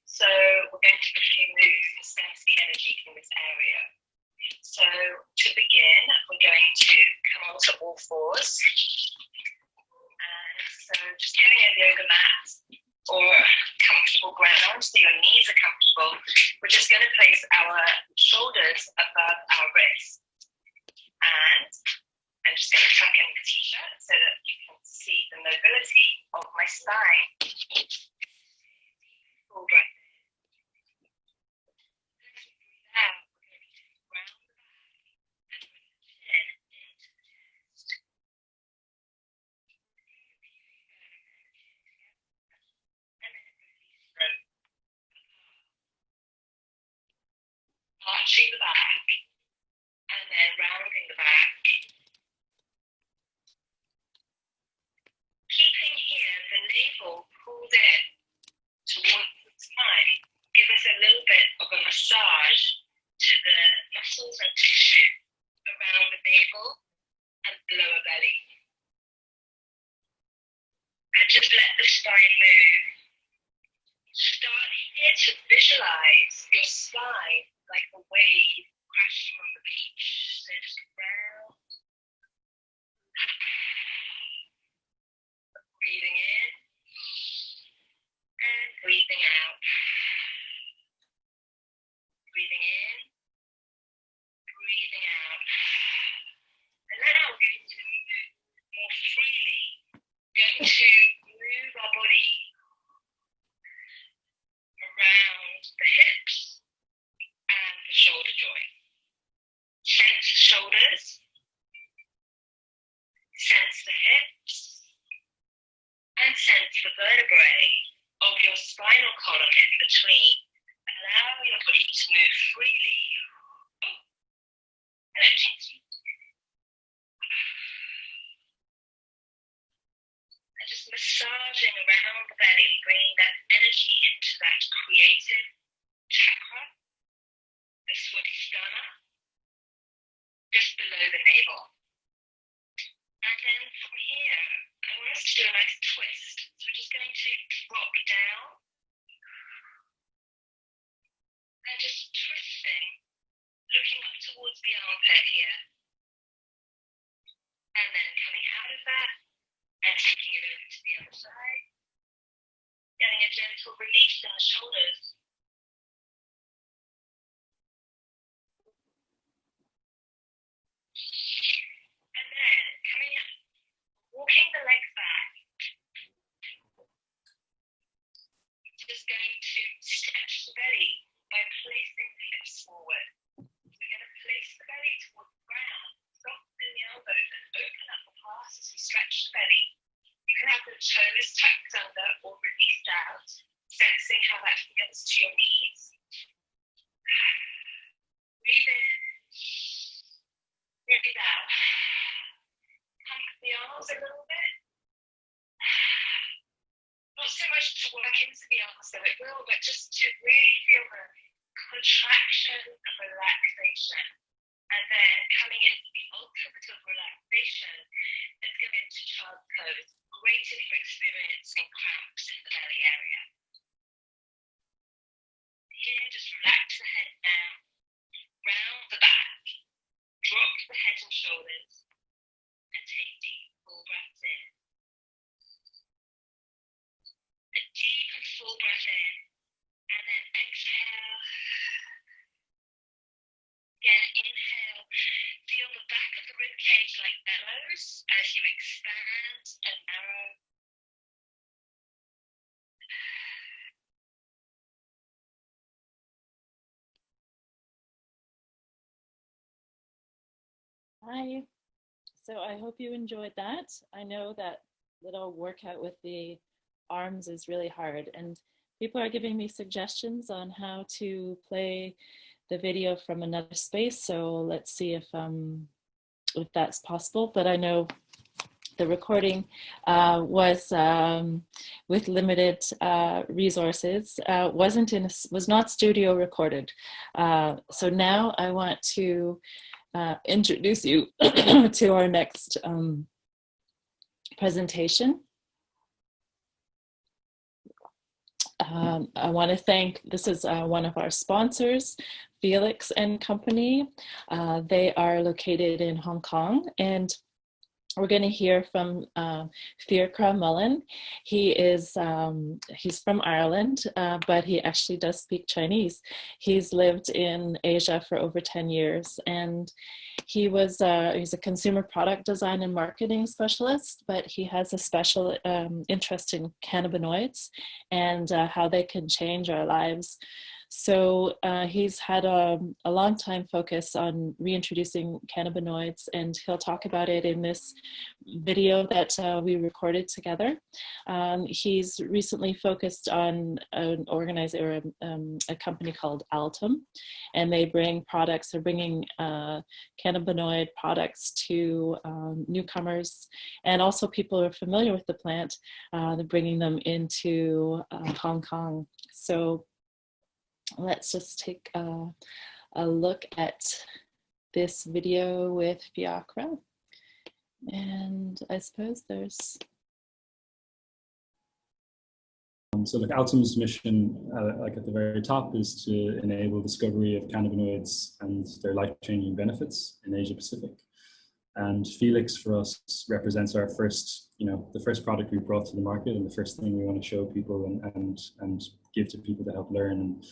H: So we're going to quickly move and sense the energy in this area. So to begin, we're going to come onto all fours. And so just getting a yoga mat or comfortable ground so your knees are comfortable, we're just going to place our shoulders above our wrists. And I'm just going to tuck in the t-shirt so that you can see the mobility of my spine. Full breath. Arching the back and then rounding the back. Keeping here the navel pulled in towards the spine. Give us a little bit of a massage to the muscles and tissue around the navel and the lower belly. And just let the spine move. Start here to visualize your spine like a wave crashing on the beach. So just round. Breathing in and breathing out. Breathing in, breathing out. And then I'm going to move more freely. Going to move our body around the hips and the shoulder joint. Sense the shoulders, sense the hips, and sense the vertebrae of your spinal column in between. Allow your body to move freely. massaging around the belly, bringing that energy into that creative chakra, the Swadhisthana, just below the navel. And then from here, I want us to do a nice twist. So we're just going to drop down and just twisting, looking up towards the armpit here. And then coming out of that and taking it over to the other side. Getting a gentle release in the shoulders. And then coming up, walking the legs back. Just going to stretch the belly by placing the hips forward. We're going to place the belly towards the ground, soften the elbows and open up the palms as we stretch the belly. You can have the toes tucked under or released out, sensing how that feels to your knees. Breathe in, breathe out. Pump the arms a little bit. Not so much to work into the arms, though it will, but just to really feel the contraction of relaxation. And then coming into the ultimate of relaxation, let's go into child's pose. Great if you're experiencing cramps in the belly area. Here, just relax the head down, round the back, drop the head and shoulders, and take deep, full breaths in. A deep and full breath in, and then exhale. Again, inhale, feel the back of the rib cage like bellows as you expand and narrow.
A: Hi. So I hope you enjoyed that. I know that little workout with the arms is really hard, and people are giving me suggestions on how to play the video from another space. So let's see if that's possible. But I know the recording was with limited resources, was not studio recorded. So now I want to introduce you to our next presentation. I want to thank, this is one of our sponsors, Felix and Company. They are located in Hong Kong, and we're going to hear from Fiacre Mullen. He's from Ireland, but he actually does speak Chinese. He's lived in Asia for over 10 years, and he's a consumer product design and marketing specialist, but he has a special interest in cannabinoids and how they can change our lives. So he's had a long time focus on reintroducing cannabinoids, and he'll talk about it in this video that we recorded together. He's recently focused on an organizer, a company called Altum, and they bring products, they're bringing cannabinoid products to newcomers and also people who are familiar with the plant. They're bringing them into Hong Kong. So let's just take a look at this video with Fiacre. And I suppose there's...
I: So like Altum's mission, like at the very top, is to enable discovery of cannabinoids and their life-changing benefits in Asia Pacific. And Felix for us represents our first, the first product we brought to the market and the first thing we want to show people and give to people to help learn.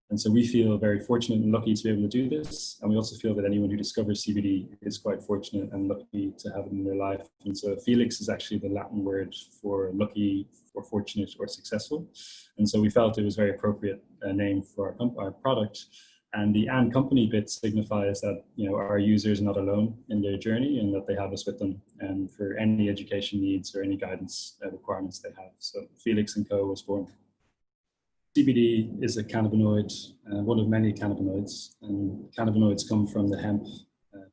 I: And so we feel very fortunate and lucky to be able to do this. And we also feel that anyone who discovers CBD is quite fortunate and lucky to have it in their life. And so Felix is actually the Latin word for lucky, or fortunate, or successful. And so we felt it was a very appropriate name for our product. And the "and company" bit signifies that our users are not alone in their journey and that they have us with them and for any education needs or any guidance requirements they have. So Felix & Co. was born. CBD is a cannabinoid, one of many cannabinoids, and cannabinoids come from the hemp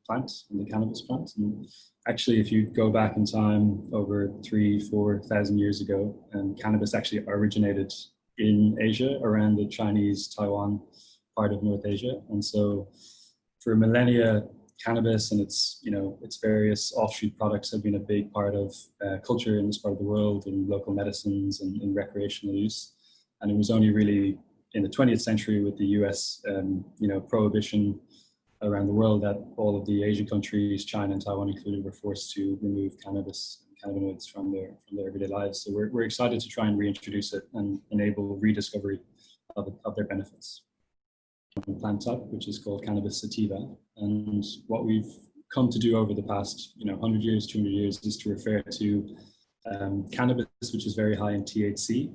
I: plant, in the cannabis plant. And actually, if you go back in time over 3,000-4,000 years ago, cannabis actually originated in Asia, around the Chinese Taiwan part of North Asia. And so for millennia, cannabis and its various offshoot products have been a big part of culture in this part of the world, in local medicines and in recreational use. And it was only really in the 20th century with the US, prohibition around the world that all of the Asian countries, China and Taiwan included, were forced to remove cannabis and cannabinoids from their everyday lives. So we're excited to try and reintroduce it and enable rediscovery of their benefits. Plant type, which is called cannabis sativa. And what we've come to do over the past 100 years, 200 years, is to refer to cannabis, which is very high in THC,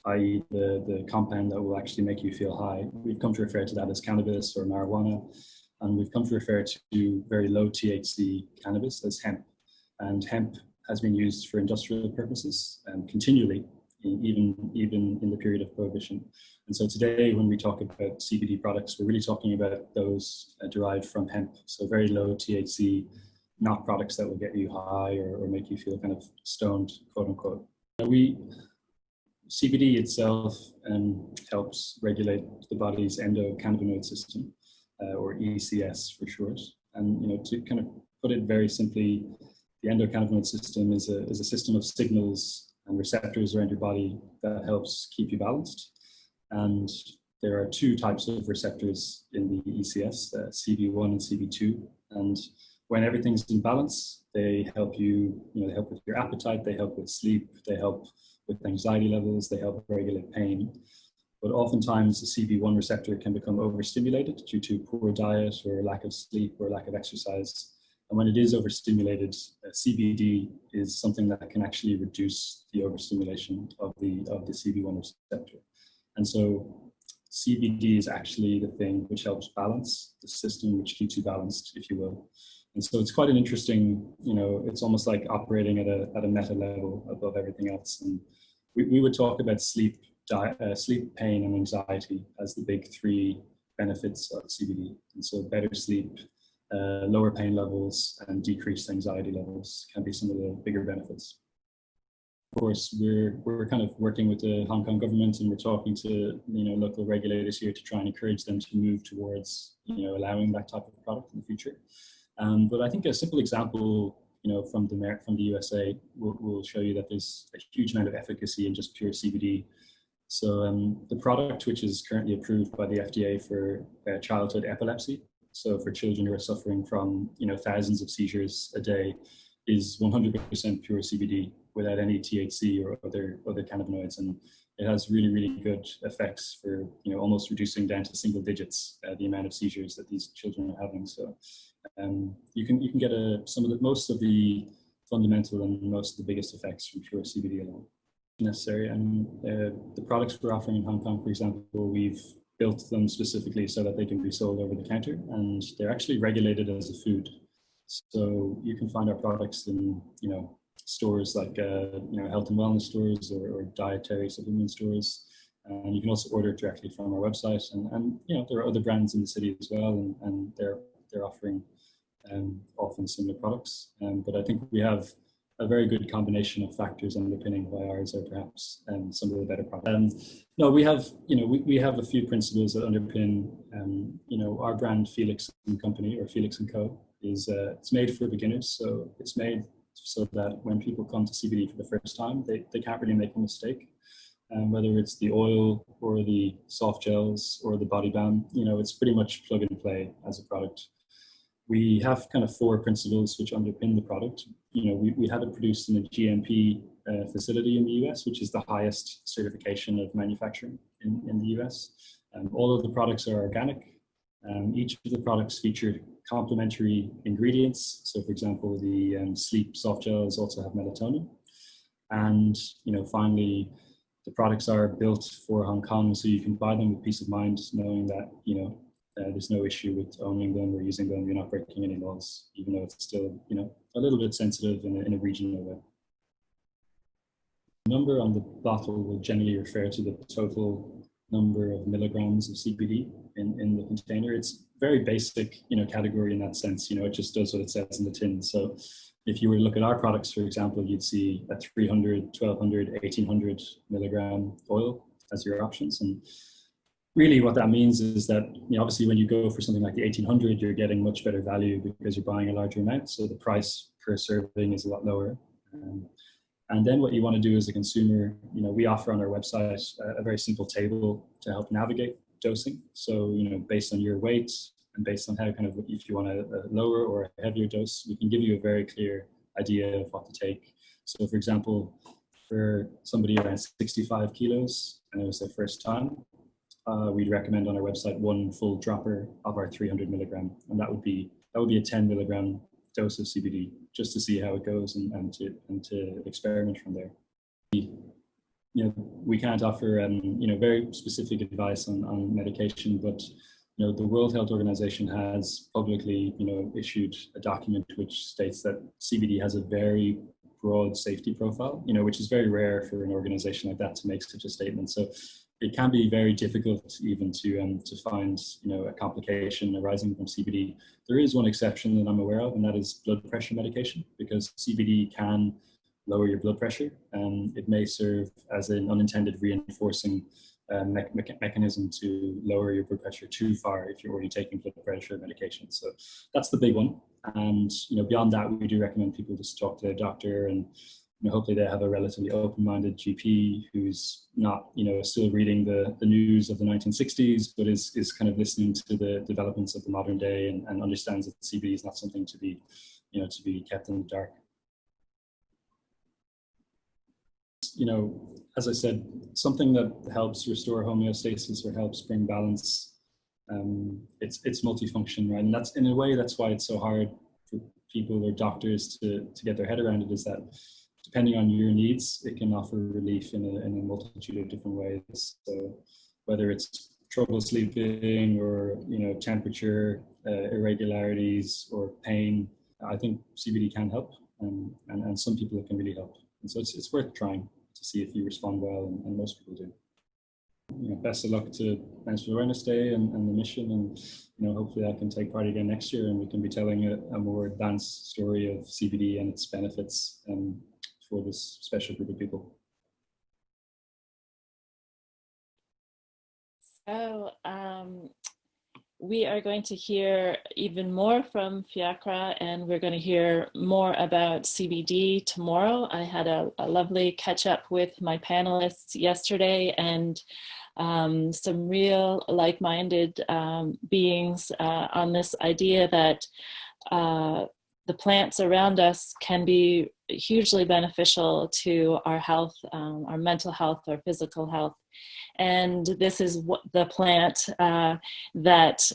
I: i.e. the compound that will actually make you feel high. We've come to refer to that as cannabis or marijuana. And we've come to refer to very low THC cannabis as hemp. And hemp has been used for industrial purposes continually, even in the period of prohibition. And so today, when we talk about CBD products, we're really talking about those derived from hemp. So very low THC, not products that will get you high or make you feel kind of stoned, quote unquote. CBD itself helps regulate the body's endocannabinoid system, or ECS for short. And to kind of put it very simply, the endocannabinoid system is a system of signals and receptors around your body that helps keep you balanced. And there are two types of receptors in the ECS, CB1 and CB2. And when everything's in balance, they help you, they help with your appetite, they help with sleep, they help with anxiety levels, they help regulate pain. But oftentimes the CB1 receptor can become overstimulated due to poor diet or lack of sleep or lack of exercise. And when it is overstimulated, CBD is something that can actually reduce the overstimulation of the CB1 receptor. And so CBD is actually the thing which helps balance the system, which keeps you balanced, if you will. And so it's quite an interesting, it's almost like operating at a meta level above everything else. And we would talk about sleep, pain, and anxiety as the big three benefits of CBD. And so better sleep, lower pain levels, and decreased anxiety levels can be some of the bigger benefits. Of course, we're kind of working with the Hong Kong government, and we're talking to local regulators here to try and encourage them to move towards allowing that type of product in the future. But I think a simple example from the USA will show you that there's a huge amount of efficacy in just pure CBD. So the product, which is currently approved by the FDA for childhood epilepsy, so for children who are suffering from thousands of seizures a day, is 100% pure CBD without any THC or other cannabinoids, and it has really, really good effects for almost reducing down to single digits the amount of seizures that these children are having. So you can get most of the fundamental and most of the biggest effects from pure CBD alone. Necessary, and the products we're offering in Hong Kong, for example, we've built them specifically so that they can be sold over the counter, and they're actually regulated as a food. So you can find our products in stores like health and wellness stores or dietary supplement stores, and you can also order it directly from our website. And there are other brands in the city as well, and they're offering often similar products. But I think we have a very good combination of factors underpinning why ours are perhaps some of the better products. No, we have a few principles that underpin our brand Felix and Company, or Felix and Co. is it's made for beginners, so it's made so that when people come to CBD for the first time, they can't really make a mistake. Whether it's the oil or the soft gels or the body balm, it's pretty much plug and play as a product. We have kind of four principles which underpin the product. We have it produced in a GMP facility in the US, which is the highest certification of manufacturing in the US. All of the products are organic. Each of the products feature complementary ingredients. So for example, the sleep soft gels also have melatonin. And finally, the products are built for Hong Kong, so you can buy them with peace of mind, knowing that there's no issue with owning them or using them. You're not breaking any laws, even though it's still a little bit sensitive in a regional way. The number on the bottle will generally refer to the total number of milligrams of CBD in the container. It's very basic, category in that sense. It just does what it says in the tin. So if you were to look at our products, for example, you'd see a 300, 1200, 1800 milligram oil as your options. And really what that means is that, obviously when you go for something like the 1800, you're getting much better value because you're buying a larger amount. So the price per serving is a lot lower. And then what you want to do as a consumer, we offer on our website a very simple table to help navigate dosing. So, based on your weight and based on how if you want a lower or a heavier dose, we can give you a very clear idea of what to take. So for example, for somebody around 65 kilos and it was their first time, we'd recommend on our website one full dropper of our 300 milligram. And that would be a 10 milligram dose of CBD, just to see how it goes and to experiment from there. We can't offer very specific advice on medication, but the World Health Organization has publicly issued a document which states that CBD has a very broad safety profile, which is very rare for an organization like that to make such a statement. So it can be very difficult even to find a complication arising from CBD. There is one exception that I'm aware of, and that is blood pressure medication, because CBD can lower your blood pressure, and it may serve as an unintended reinforcing mechanism to lower your blood pressure too far if you're already taking blood pressure medication. So that's the big one. And beyond that, we do recommend people just talk to their doctor, and hopefully they have a relatively open-minded GP who's not, still reading the news of the 1960s, but is kind of listening to the developments of the modern day and understands that CBD is not something to be, to be kept in the dark. As I said, something that helps restore homeostasis or helps bring balance, it's multifunction, right? And that's, in a way, that's why it's so hard for people or doctors to get their head around it, is that depending on your needs, it can offer relief in a multitude of different ways. So whether it's trouble sleeping or, temperature irregularities or pain, I think CBD can help, and some people it can really help. And so it's worth trying to see if you respond well, and most people do. Best of luck to Menstrual Awareness Day and the mission, and hopefully I can take part again next year, and we can be telling a more advanced story of CBD and its benefits for this special group of people.
A: So we are going to hear even more from Fiacra, and we're going to hear more about CBD tomorrow. I had a lovely catch up with my panelists yesterday, and some real like-minded beings on this idea that the plants around us can be hugely beneficial to our health, our mental health, our physical health. And this is what the plant that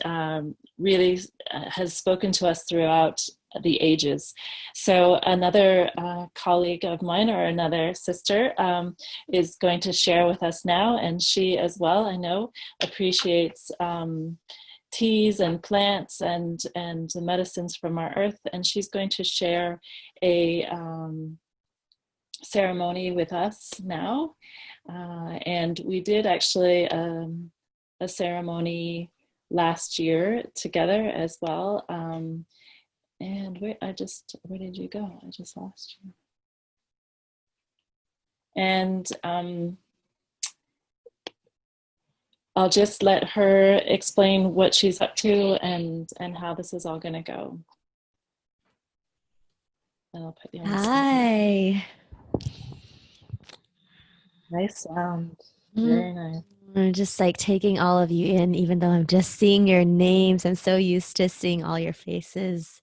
A: really has spoken to us throughout the ages. So another colleague of mine, or another sister, is going to share with us now, and she as well, I know, appreciates teas and plants and the medicines from our earth, and she's going to share a ceremony with us now. And we did actually a ceremony last year together as well. And where did you go? I just lost you. And I'll just let her explain what she's up to and how this is all going to go. And I'll put you on the screen.
G: Hi.
A: Nice sound. Very nice.
G: I'm just like taking all of you in, even though I'm just seeing your names. I'm so used to seeing all your faces.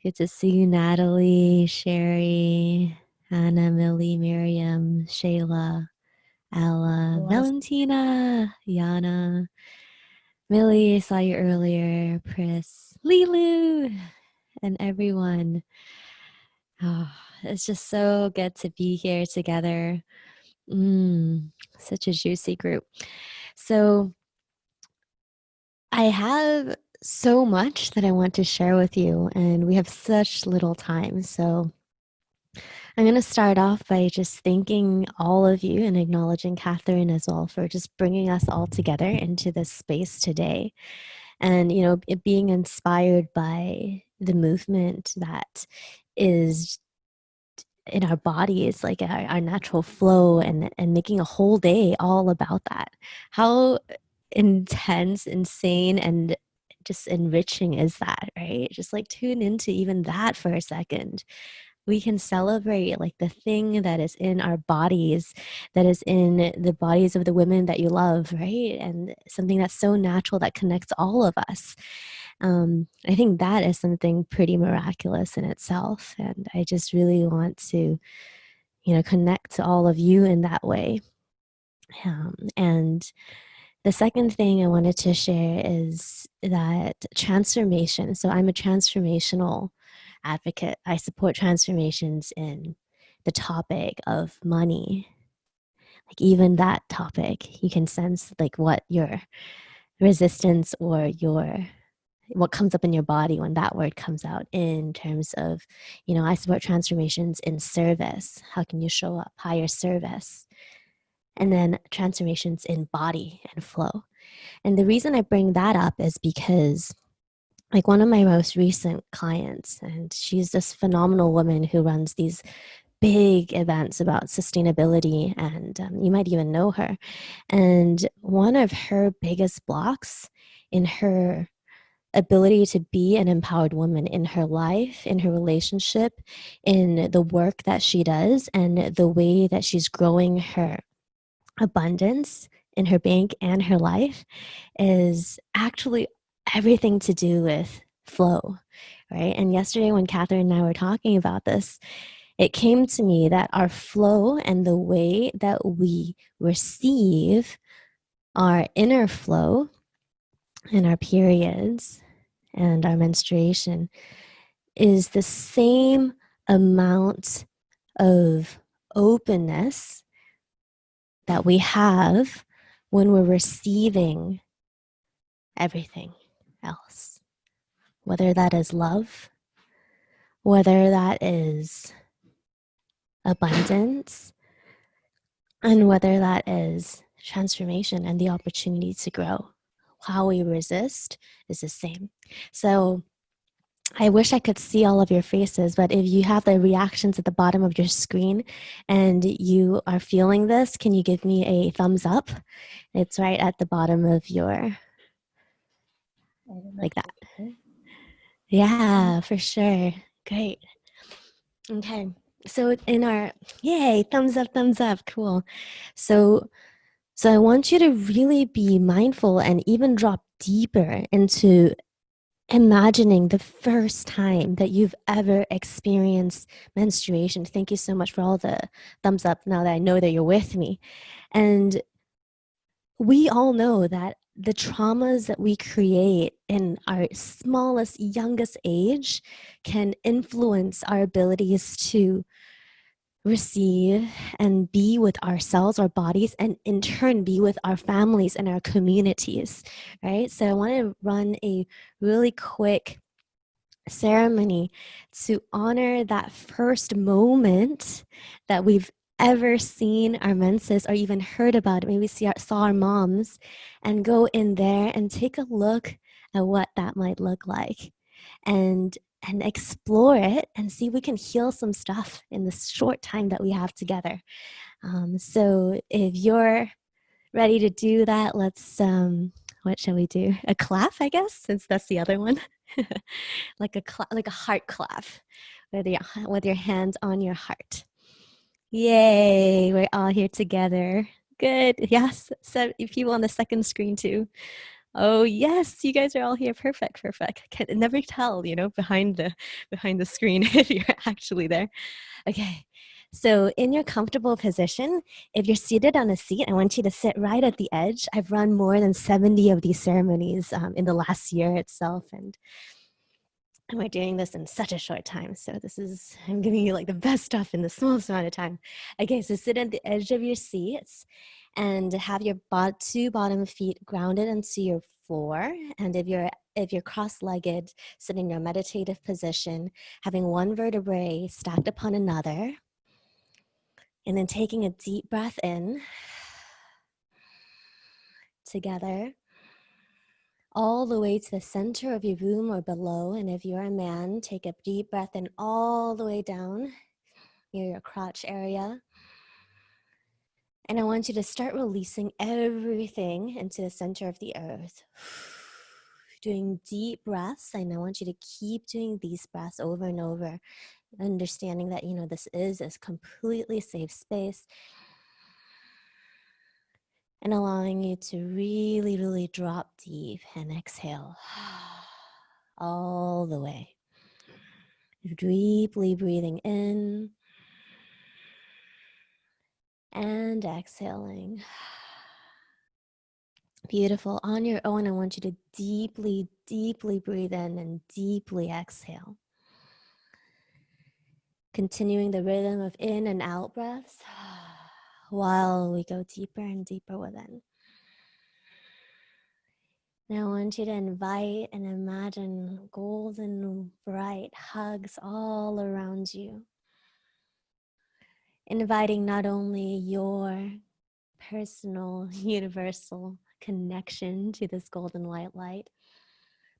G: Good to see you, Nathalie, Sherry, Hannah, Millie, Miriam, Shayla, Ella, Valentina, Yana, Millie, I saw you earlier, Pris, Lilu, and everyone. Oh, it's just so good to be here together. Such a juicy group. So I have so much that I want to share with you, and we have such little time. So I'm going to start off by just thanking all of you and acknowledging Catherine as well for just bringing us all together into this space today. And, you know, it being inspired by the movement that is in our bodies, like our natural flow, and making a whole day all about that. How intense, insane, and just enriching is that, right? Just like tune into even that for a second. We can celebrate like the thing that is in our bodies, that is in the bodies of the women that you love, right? And something that's so natural that connects all of us. I think that is something pretty miraculous in itself. And I just really want to, you know, connect to all of you in that way. And the second thing I wanted to share is that transformation. So I'm a transformational advocate. I support transformations in the topic of money. Like even that topic, you can sense like what your resistance or your what comes up in your body when that word comes out, in terms of, you know, I support transformations in service. How can you show up higher service? And then transformations in body and flow. And the reason I bring that up is because, like, one of my most recent clients, and she's this phenomenal woman who runs these big events about sustainability, and you might even know her. And one of her biggest blocks in her ability to be an empowered woman in her life, in her relationship, in the work that she does, and the way that she's growing her abundance in her bank and her life, is actually everything to do with flow, right? And yesterday when Catherine and I were talking about this, it came to me that our flow and the way that we receive our inner flow in our periods and our menstruation is the same amount of openness that we have when we're receiving everything else, whether that is love, whether that is abundance, and whether that is transformation and the opportunity to grow. How we resist is the same. So I wish I could see all of your faces, but if you have the reactions at the bottom of your screen and you are feeling this, can you give me a thumbs up? It's right at the bottom of your, like that. Yeah, for sure. Great. Okay. So in our, yay, thumbs up, cool. So I want you to really be mindful and even drop deeper into imagining the first time that you've ever experienced menstruation. Thank you so much for all the thumbs up now that I know that you're with me. And we all know that the traumas that we create in our smallest, youngest age can influence our abilities to receive and be with ourselves, our bodies, and in turn be with our families and our communities, right? So I want to run a really quick ceremony to honor that first moment that we've ever seen our menses or even heard about it. Maybe saw our moms, and go in there and take a look at what that might look like, and explore it and see if we can heal some stuff in the short time that we have together. So if you're ready to do that, let's what shall we do? A clap, I guess, since that's the other one. like a heart clap with your hands on your heart. Yay, we're all here together. Good. Yes, so people on the second screen too. Oh yes, you guys are all here. Perfect. Can never tell, you know, behind the screen if you're actually there. Okay. So in your comfortable position, if you're seated on a seat, I want you to sit right at the edge. I've run more than 70 of these ceremonies in the last year itself, and we're doing this in such a short time. So I'm giving you like the best stuff in the smallest amount of time. Okay, so sit at the edge of your seats and have your two bottom feet grounded into your floor. And if you're cross-legged, sit in your meditative position, having one vertebrae stacked upon another. And then taking a deep breath in together, all the way to the center of your room or below. And if you're a man, take a deep breath in all the way down near your crotch area. And I want you to start releasing everything into the center of the earth. Doing deep breaths, and I want you to keep doing these breaths over and over, understanding that, this is a completely safe space, and allowing you to really, really drop deep and exhale all the way. Deeply breathing in and exhaling. Beautiful. On your own, I want you to deeply, deeply breathe in and deeply exhale. Continuing the rhythm of in and out breaths while we go deeper and deeper within. Now I want you to invite and imagine golden, bright hugs all around you. Inviting not only your personal, universal connection to this golden white light,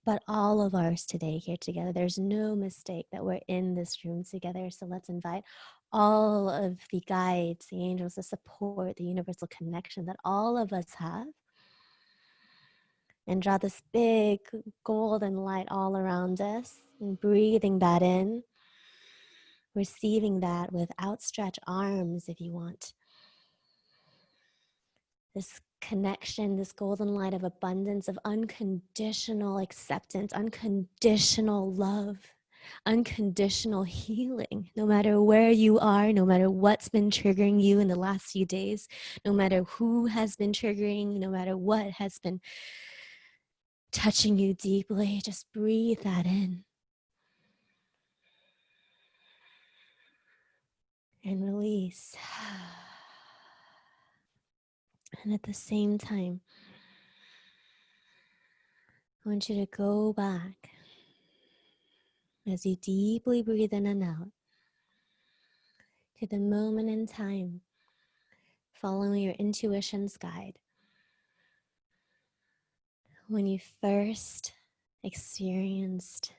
G: but all of ours today here together. There's no mistake that we're in this room together. So let's invite all of the guides, the angels, the support, the universal connection that all of us have. And draw this big golden light all around us and breathing that in. Receiving that with outstretched arms if you want. This connection, this golden light of abundance, of unconditional acceptance, unconditional love, unconditional healing, no matter where you are, no matter what's been triggering you in the last few days, no matter who has been triggering, no matter what has been touching you deeply, just breathe that in. And release. And at the same time, I want you to go back as you deeply breathe in and out to the moment in time, following your intuition's guide. When you first experienced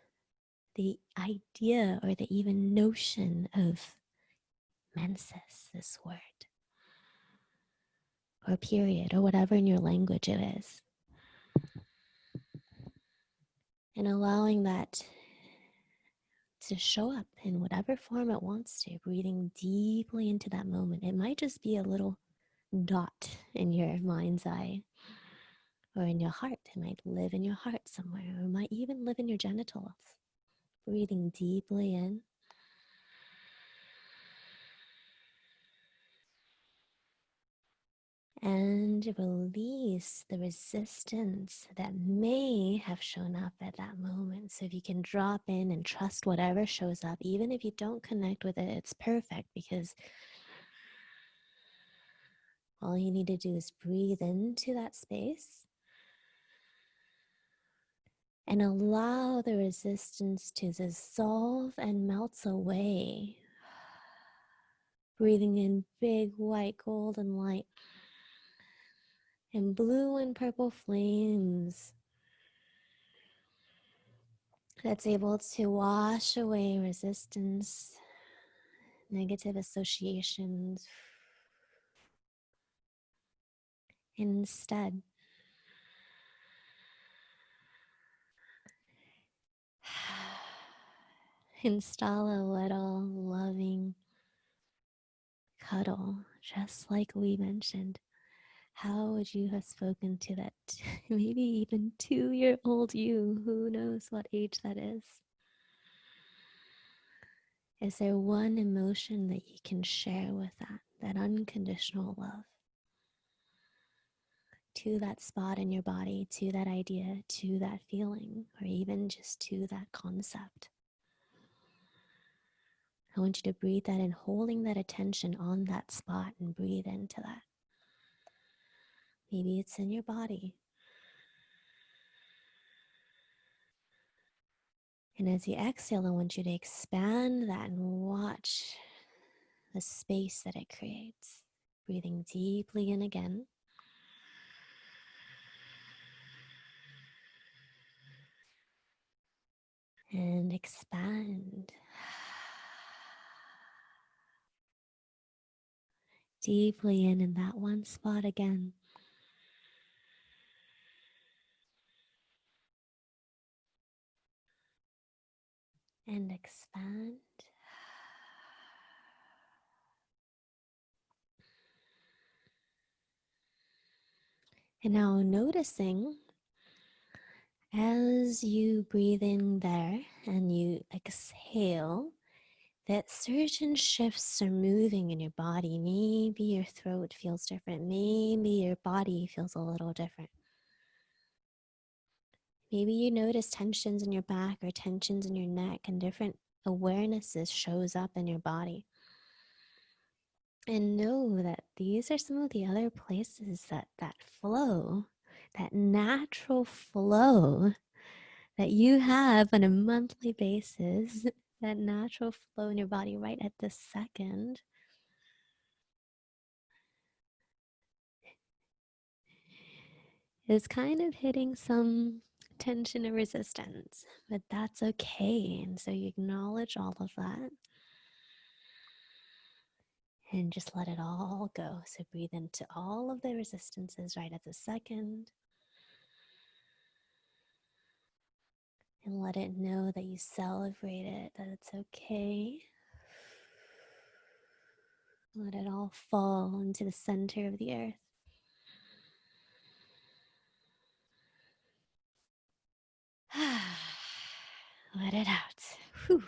G: the idea or the even notion of menses, this word, or period, or whatever in your language it is. And allowing that to show up in whatever form it wants to, breathing deeply into that moment. It might just be a little dot in your mind's eye or in your heart. It might live in your heart somewhere, or it might even live in your genitals. Breathing deeply in. And release the resistance that may have shown up at that moment. So if you can drop in and trust whatever shows up, even if you don't connect with it, it's perfect, because all you need to do is breathe into that space and allow the resistance to dissolve and melt away. Breathing in big white golden light and blue and purple flames that's able to wash away resistance, negative associations. Instead, install a little loving cuddle, just like we mentioned. How would you have spoken to that maybe even 2-year-old you? Who knows what age that is? Is there one emotion that you can share with that unconditional love? To that spot in your body, to that idea, to that feeling, or even just to that concept. I want you to breathe that in, holding that attention on that spot, and breathe into that. Maybe it's in your body. And as you exhale, I want you to expand that and watch the space that it creates. Breathing deeply in again. And expand. Deeply in that one spot again. And expand. And now noticing as you breathe in there and you exhale, that certain shifts are moving in your body. Maybe your throat feels different. Maybe your body feels a little different. Maybe you notice tensions in your back or tensions in your neck, and different awarenesses shows up in your body. And know that these are some of the other places that flow, that natural flow that you have on a monthly basis, that natural flow in your body right at this second. Is kind of hitting some tension or resistance, but that's okay. And so you acknowledge all of that and just let it all go. So breathe into all of the resistances right at the second and let it know that you celebrate it, that it's okay. Let it all fall into the center of the earth. Let it out. Whew.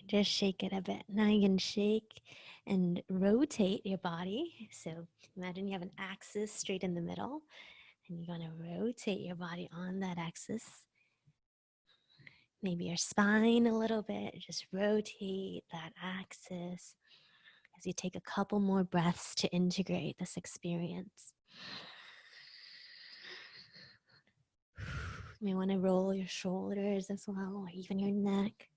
G: Just shake it a bit. Now you can shake and rotate your body. So imagine you have an axis straight in the middle, and you're going to rotate your body on that axis. Maybe your spine a little bit. Just rotate that axis as you take a couple more breaths to integrate this experience. You may want to roll your shoulders as well, or even your neck.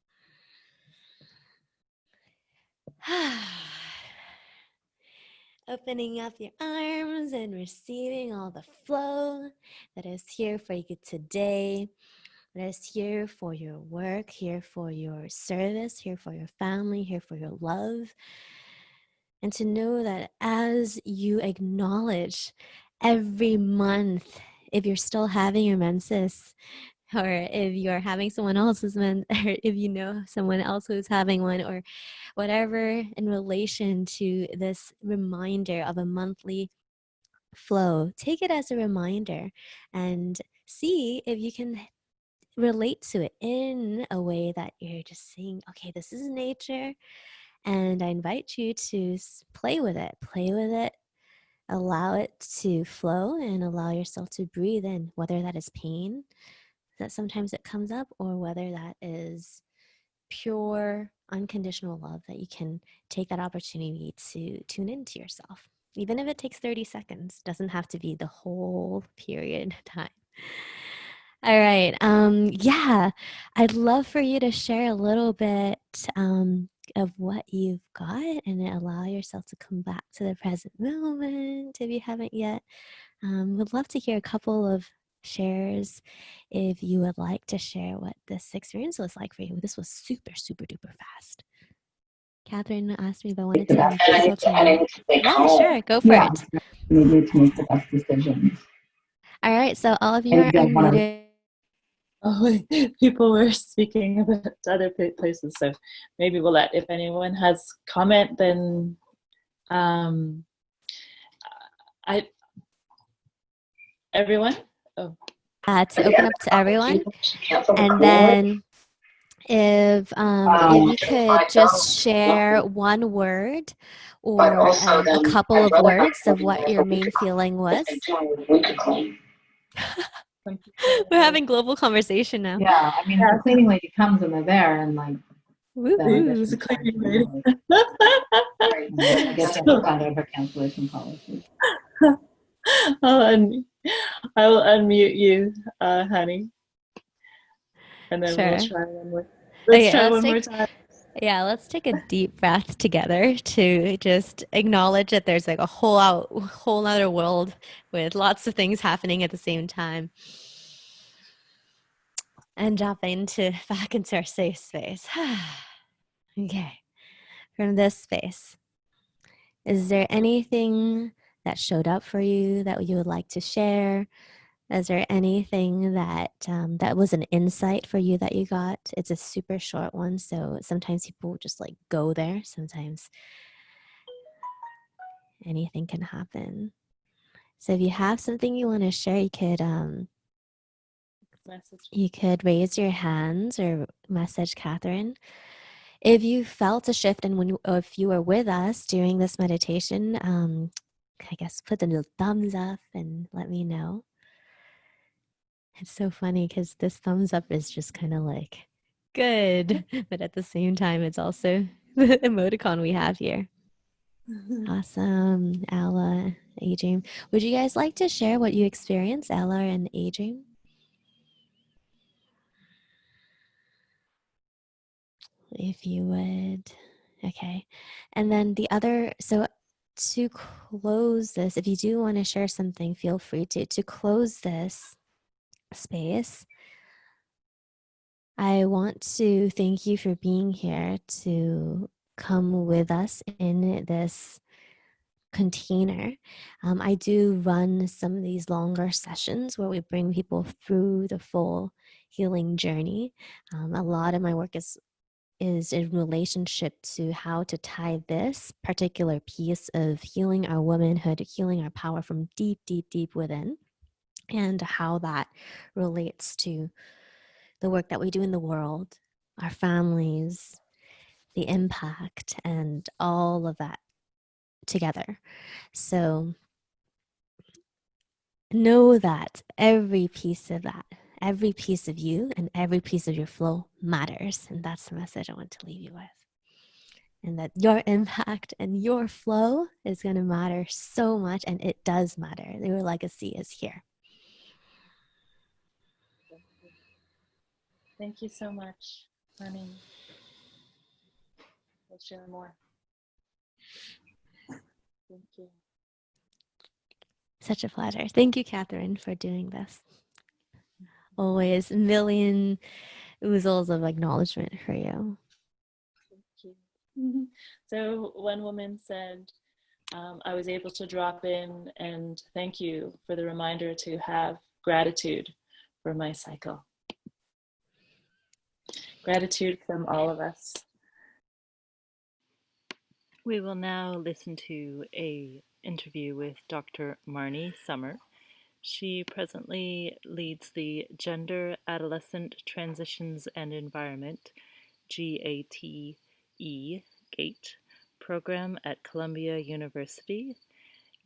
G: Opening up your arms and receiving all the flow that is here for you today, that is here for your work, here for your service, here for your family, here for your love. And to know that as you acknowledge every month, if you're still having your menses, or if you're having someone else's or if you know someone else who's having one, or whatever in relation to this reminder of a monthly flow, take it as a reminder and see if you can relate to it in a way that you're just saying, okay, this is nature, and I invite you to play with it, allow it to flow, and allow yourself to breathe in, whether that is pain that sometimes it comes up, or whether that is pure unconditional love, that you can take that opportunity to tune into yourself. Even if it takes 30 seconds, it doesn't have to be the whole period of time. All right. Yeah, I'd love for you to share a little bit of what you've got and allow yourself to come back to the present moment if you haven't yet. Would love to hear a couple of shares if you would like to share what this experience was like for you. This was super, super duper fast. Catherine asked me if I wanted to invite people to. Yeah, sure, go for it.
J: We need to make the best decisions.
G: All right, so all of you are unmuted.
A: Oh, people were speaking about other places, so maybe we'll let, if anyone has comment, then everyone? Oh.
G: To open up to everyone, and then if you could just share one word or a couple of words of what your main feeling was. We're having global conversation now.
J: Yeah, I mean, if the cleaning lady comes and they're there and like,
A: who's the cleaning lady?
J: I guess I have to find out her cancellation policy.
A: I will unmute you, Hani. and then
G: Sure.
A: we'll try one more. Let's try one more time.
G: Yeah, let's take a deep breath together to just acknowledge that there's like a whole other world with lots of things happening at the same time. And drop back into our safe space. Okay. From this space, is there anything that showed up for you that you would like to share? Is there anything that that was an insight for you that you got? It's a super short one, so sometimes people just like go there. Sometimes anything can happen. So if you have something you want to share, you could raise your hands or message Catherine. If you felt a shift and if you were with us during this meditation, I guess put the little thumbs up and let me know. It's so funny because this thumbs up is just kind of like good, but at the same time, it's also the emoticon we have here. Awesome, Ella, Adrian. Would you guys like to share what you experienced, Ella and Adrian? If you would. Okay. And then so to close this, if you do want to share something, feel free to close this space. I want to thank you for being here to come with us in this container. I do run some of these longer sessions where we bring people through the full healing journey. A lot of my work is in relationship to how to tie this particular piece of healing our womanhood, healing our power from deep, deep, deep within, and how that relates to the work that we do in the world, our families, the impact, and all of that together. So know that every piece of that, every piece of you and every piece of your flow matters. And that's the message I want to leave you with. And that your impact and your flow is going to matter so much. And it does matter. Your legacy is here.
A: Thank you so much, Hani. We'll share more. Thank you.
G: Such a pleasure. Thank you, Catherine, for doing this. Always a million oozles of acknowledgement for you.
A: Thank you. So one woman said, I was able to drop in and thank you for the reminder to have gratitude for my cycle. Gratitude from all of us.
K: We will now listen to an interview with Dr. Marni Sommer. She presently leads the Gender, Adolescent Transitions and Environment, GATE, GATE, program at Columbia University.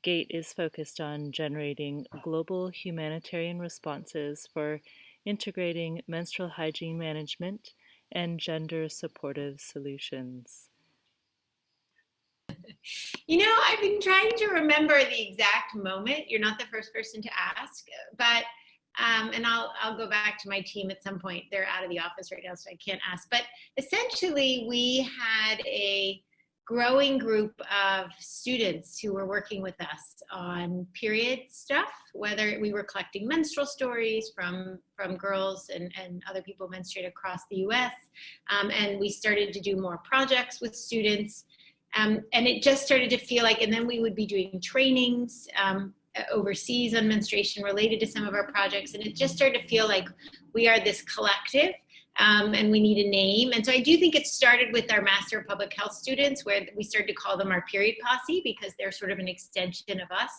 K: GATE is focused on generating global humanitarian responses for integrating menstrual hygiene management and gender supportive solutions.
L: You know, I've been trying to remember the exact moment. You're not the first person to ask, but and I'll go back to my team at some point. They're out of the office right now, so I can't ask. But essentially, we had a growing group of students who were working with us on period stuff, whether we were collecting menstrual stories from girls and other people menstruate across the US. And we started to do more projects with students. And it just started to feel like, and then we would be doing trainings overseas on menstruation related to some of our projects. And it just started to feel like we are this collective and we need a name. And so I do think it started with our Master of Public Health students, where we started to call them our period posse because they're sort of an extension of us.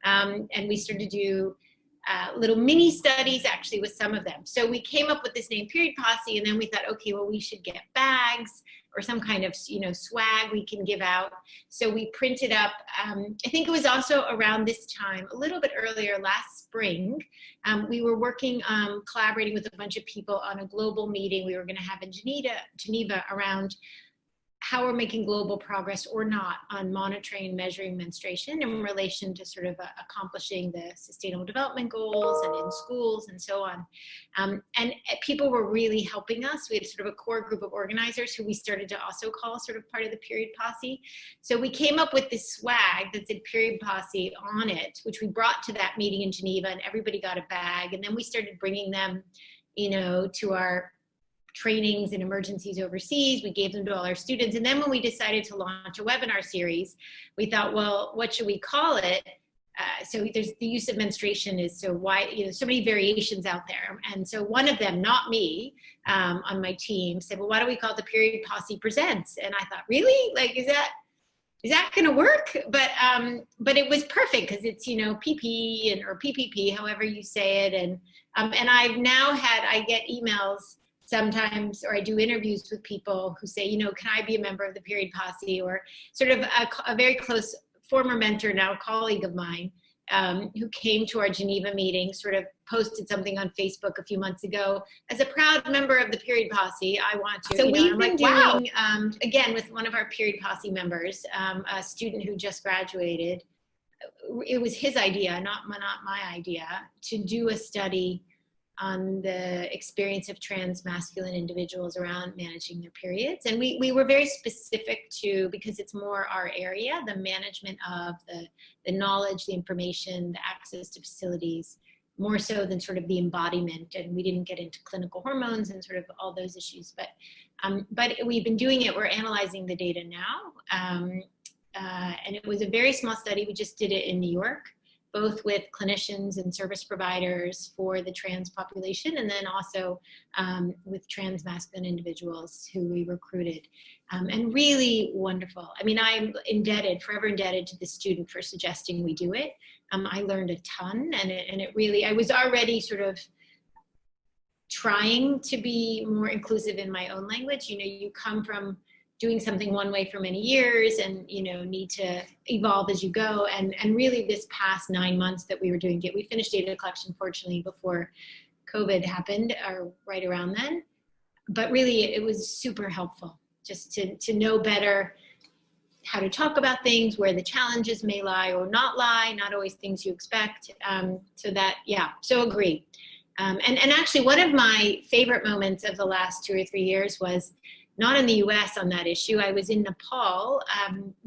L: And we started to do little mini studies actually with some of them. So we came up with this name period posse, and then we thought, okay, well, we should get bags or some kind of, swag we can give out. So we printed up, I think it was also around this time, a little bit earlier, last spring, we were working, collaborating with a bunch of people on a global meeting we were gonna have in Geneva around how we're making global progress or not on monitoring and measuring menstruation in relation to sort of accomplishing the Sustainable Development Goals and in schools and so on. And people were really helping us. We had sort of a core group of organizers who we started to also call sort of part of the period posse. So we came up with this swag that said period posse on it, which we brought to that meeting in Geneva, and everybody got a bag. And then we started bringing them, you know, to our trainings and emergencies overseas. We gave them to all our students. And then when we decided to launch a webinar series, we thought, well, what should we call it? So there's the use of menstruation is so wide, you know, so many variations out there. And so one of them, not me, on my team said, well, why don't we call it the Period Posse Presents? And I thought, really? Like, is that going to work? But it was perfect because it's, you know, PP or PPP, however you say it. And I've now I get emails sometimes, or I do interviews with people who say, you know, can I be a member of the Period Posse? Or sort of a very close former mentor, now colleague of mine, who came to our Geneva meeting, sort of posted something on Facebook a few months ago. As a proud member of the Period Posse, I want to. So we've been doing, again, with one of our Period Posse members, a student who just graduated. It was his idea, not my idea, to do a study on the experience of trans masculine individuals around managing their periods. And we were very specific to, because it's more our area, the management of the knowledge, the information, the access to facilities, more so than sort of the embodiment. And we didn't get into clinical hormones and sort of all those issues, but we've been doing it. We're analyzing the data now. And it was a very small study. We just did it in New York, both with clinicians and service providers for the trans population, and then also with trans masculine individuals who we recruited. And really wonderful. I mean, I'm forever indebted to the student for suggesting we do it. I learned a ton, and it really, I was already sort of trying to be more inclusive in my own language. You know, you come from doing something one way for many years and, you know, need to evolve as you go. And really this past 9 months that we were doing it, we finished data collection, fortunately, before COVID happened, or right around then. But really it was super helpful just to know better how to talk about things, where the challenges may lie or not lie, not always things you expect. So that, yeah, so agree. And actually one of my favorite moments of the last 2 or 3 years was not in the US on that issue. I was in Nepal.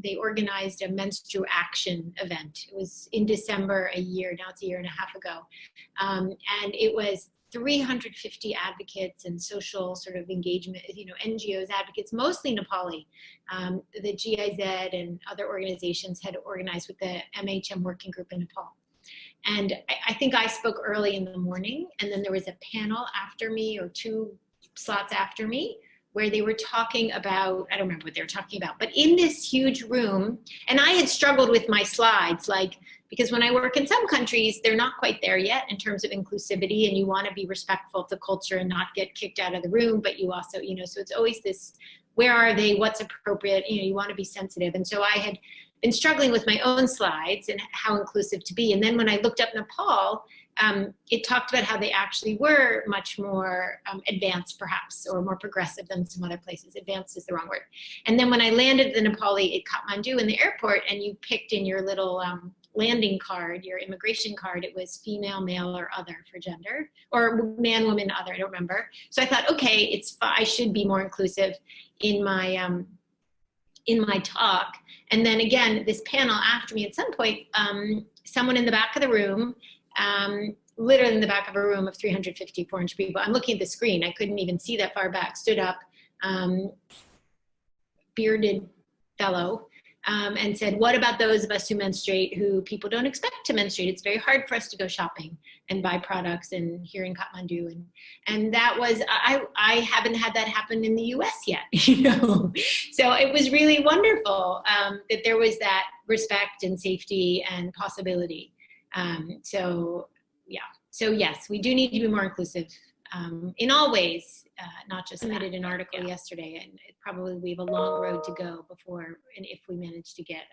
L: They organized a Menstruation event. It was in December now it's a year and a half ago. And it was 350 advocates and social sort of engagement, you know, NGOs, advocates, mostly Nepali. The GIZ and other organizations had organized with the MHM working group in Nepal. And I think I spoke early in the morning, and then there was a panel after me, or 2 slots after me, where they were talking about, I don't remember what they were talking about, but in this huge room, and I had struggled with my slides, like, because when I work in some countries, they're not quite there yet in terms of inclusivity, and you want to be respectful of the culture and not get kicked out of the room, but you also, you know, so it's always this, where are they, what's appropriate, you know, you want to be sensitive. And so I had been struggling with my own slides and how inclusive to be. And then when I looked up Nepal, it talked about how they actually were much more advanced, perhaps, or more progressive than some other places. Advanced is the wrong word. And then when I landed the Nepali at Kathmandu in the airport, and you picked in your little landing card, your immigration card, it was female, male, or other for gender, or man, woman, other, I don't remember. So I thought, okay, I should be more inclusive in my talk. And then again, this panel after me, at some point, someone in the back of the room, literally in the back of a room of 350, 400 people, I'm looking at the screen, I couldn't even see that far back, stood up, bearded fellow, and said, what about those of us who menstruate, who people don't expect to menstruate? It's very hard for us to go shopping and buy products, and here in Kathmandu. And that was, I haven't had that happen in the US yet, you know? So it was really wonderful that there was that respect and safety and possibility. So yeah, so yes, we do need to be more inclusive in all ways, not just submitted an article yesterday, and probably we have a long road to go before, and if we manage to get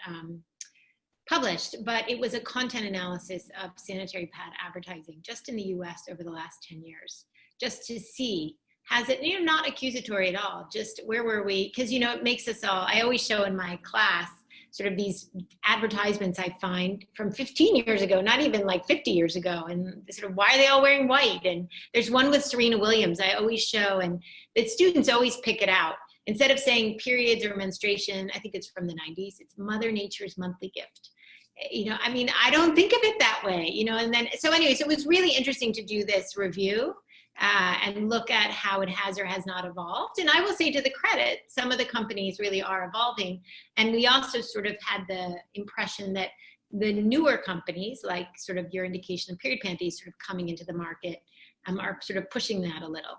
L: published, but it was a content analysis of sanitary pad advertising just in the US over the last 10 years, just to see has it, not accusatory at all, just where were we? Because, it makes us all, I always show in my class sort of these advertisements I find from 15 years ago, not even like 50 years ago, and sort of, why are they all wearing white? And there's one with Serena Williams I always show, and the students always pick it out. Instead of saying periods or menstruation, I think it's from the 90s, it's Mother Nature's monthly gift. I don't think of it that way, and then, so anyways, it was really interesting to do this review and look at how it has or has not evolved. And I will say, to the credit, some of the companies really are evolving. And we also sort of had the impression that the newer companies, like sort of your indication of period panties sort of coming into the market, are sort of pushing that a little.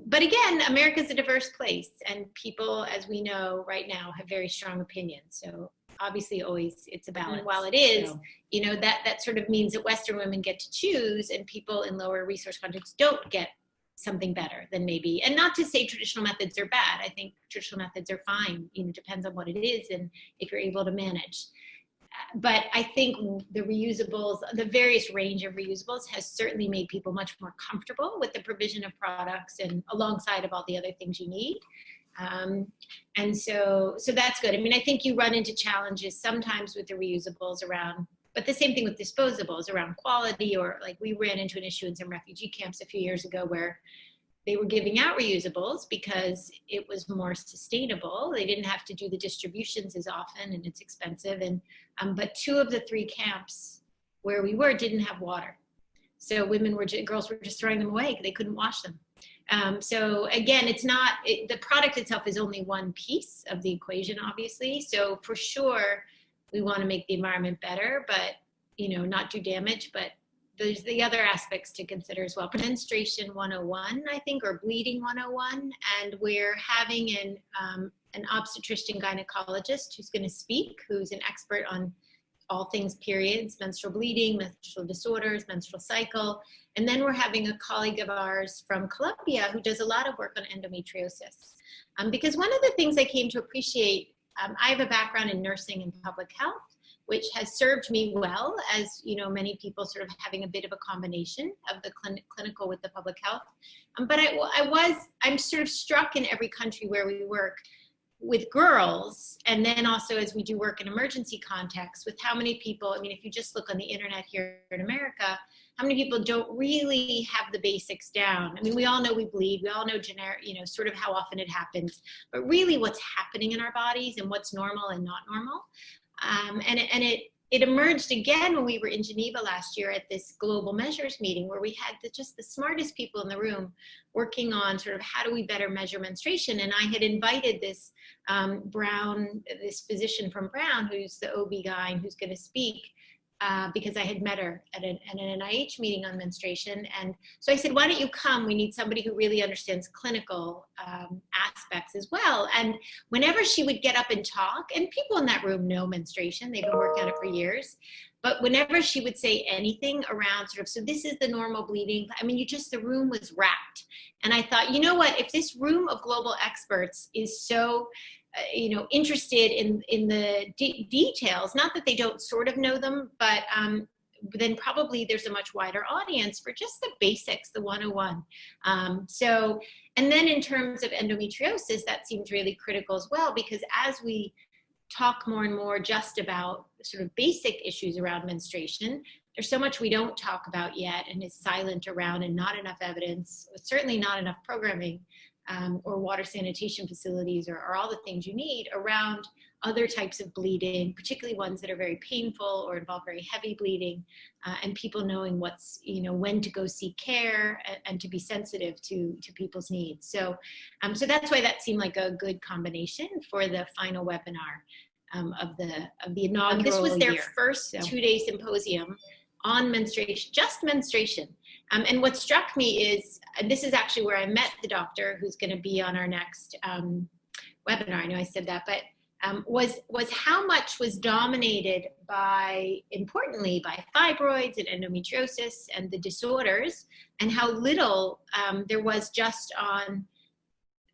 L: But again, America's a diverse place, and people, as we know right now, have very strong opinions. So obviously always it's a balance. And while it is, that sort of means that Western women get to choose, and people in lower resource contexts don't get something better than maybe. And not to say traditional methods are bad. I think traditional methods are fine. Depends on what it is and if you're able to manage. But I think the reusables, the various range of reusables, has certainly made people much more comfortable with the provision of products and alongside of all the other things you need. And so that's good. I think you run into challenges sometimes with the reusables around, but the same thing with disposables around quality, or like we ran into an issue in some refugee camps a few years ago where they were giving out reusables because it was more sustainable. They didn't have to do the distributions as often, and it's expensive. And but 2 of the 3 camps where we were didn't have water, so girls were just throwing them away because they couldn't wash them. So again, it's not the product itself is only one piece of the equation, obviously. So for sure, we want to make the environment better, but not do damage. But there's the other aspects to consider as well. Menstruation 101, I think, or bleeding 101, and we're having an obstetrician gynecologist who's going to speak, who's an expert on all things periods, menstrual bleeding, menstrual disorders, menstrual cycle. And then we're having a colleague of ours from Colombia who does a lot of work on endometriosis. Because one of the things I came to appreciate, I have a background in nursing and public health, which has served me well, as many people sort of having a bit of a combination of the clinical with the public health. But I'm sort of struck in every country where we work with girls, and then also as we do work in emergency contexts, with how many people, if you just look on the internet here in America, how many people don't really have the basics down. We all know we bleed, we all know sort of how often it happens, but really what's happening in our bodies and what's normal and not normal. And it emerged again when we were in Geneva last year at this global measures meeting, where we had just the smartest people in the room working on sort of how do we better measure menstruation. And I had invited this this physician from Brown, who's the OB-GYN, who's going to speak, because I had met her at an NIH meeting on menstruation. And so I said, why don't you come? We need somebody who really understands clinical aspects as well. And whenever she would get up and talk, and people in that room know menstruation, they've been working on it for years, but whenever she would say anything around sort of, so this is the normal bleeding, the room was wrapped. And I thought, you know what, if this room of global experts is so interested in the details, not that they don't sort of know them, but then probably there's a much wider audience for just the basics, the 101. And then in terms of endometriosis, that seems really critical as well, because as we talk more and more just about sort of basic issues around menstruation, there's so much we don't talk about yet and is silent around, and not enough evidence, certainly not enough programming, or water sanitation facilities, or all the things you need around other types of bleeding, particularly ones that are very painful or involve very heavy bleeding, and people knowing what's, when to go seek care and to be sensitive to people's needs. So that's why that seemed like a good combination for the final webinar of the inaugural. This was their first 2-day symposium on menstruation, just menstruation. And what struck me is, and this is actually where I met the doctor who's going to be on our next webinar. I know I said that, but was how much was dominated by, importantly, by fibroids and endometriosis and the disorders, and how little there was just on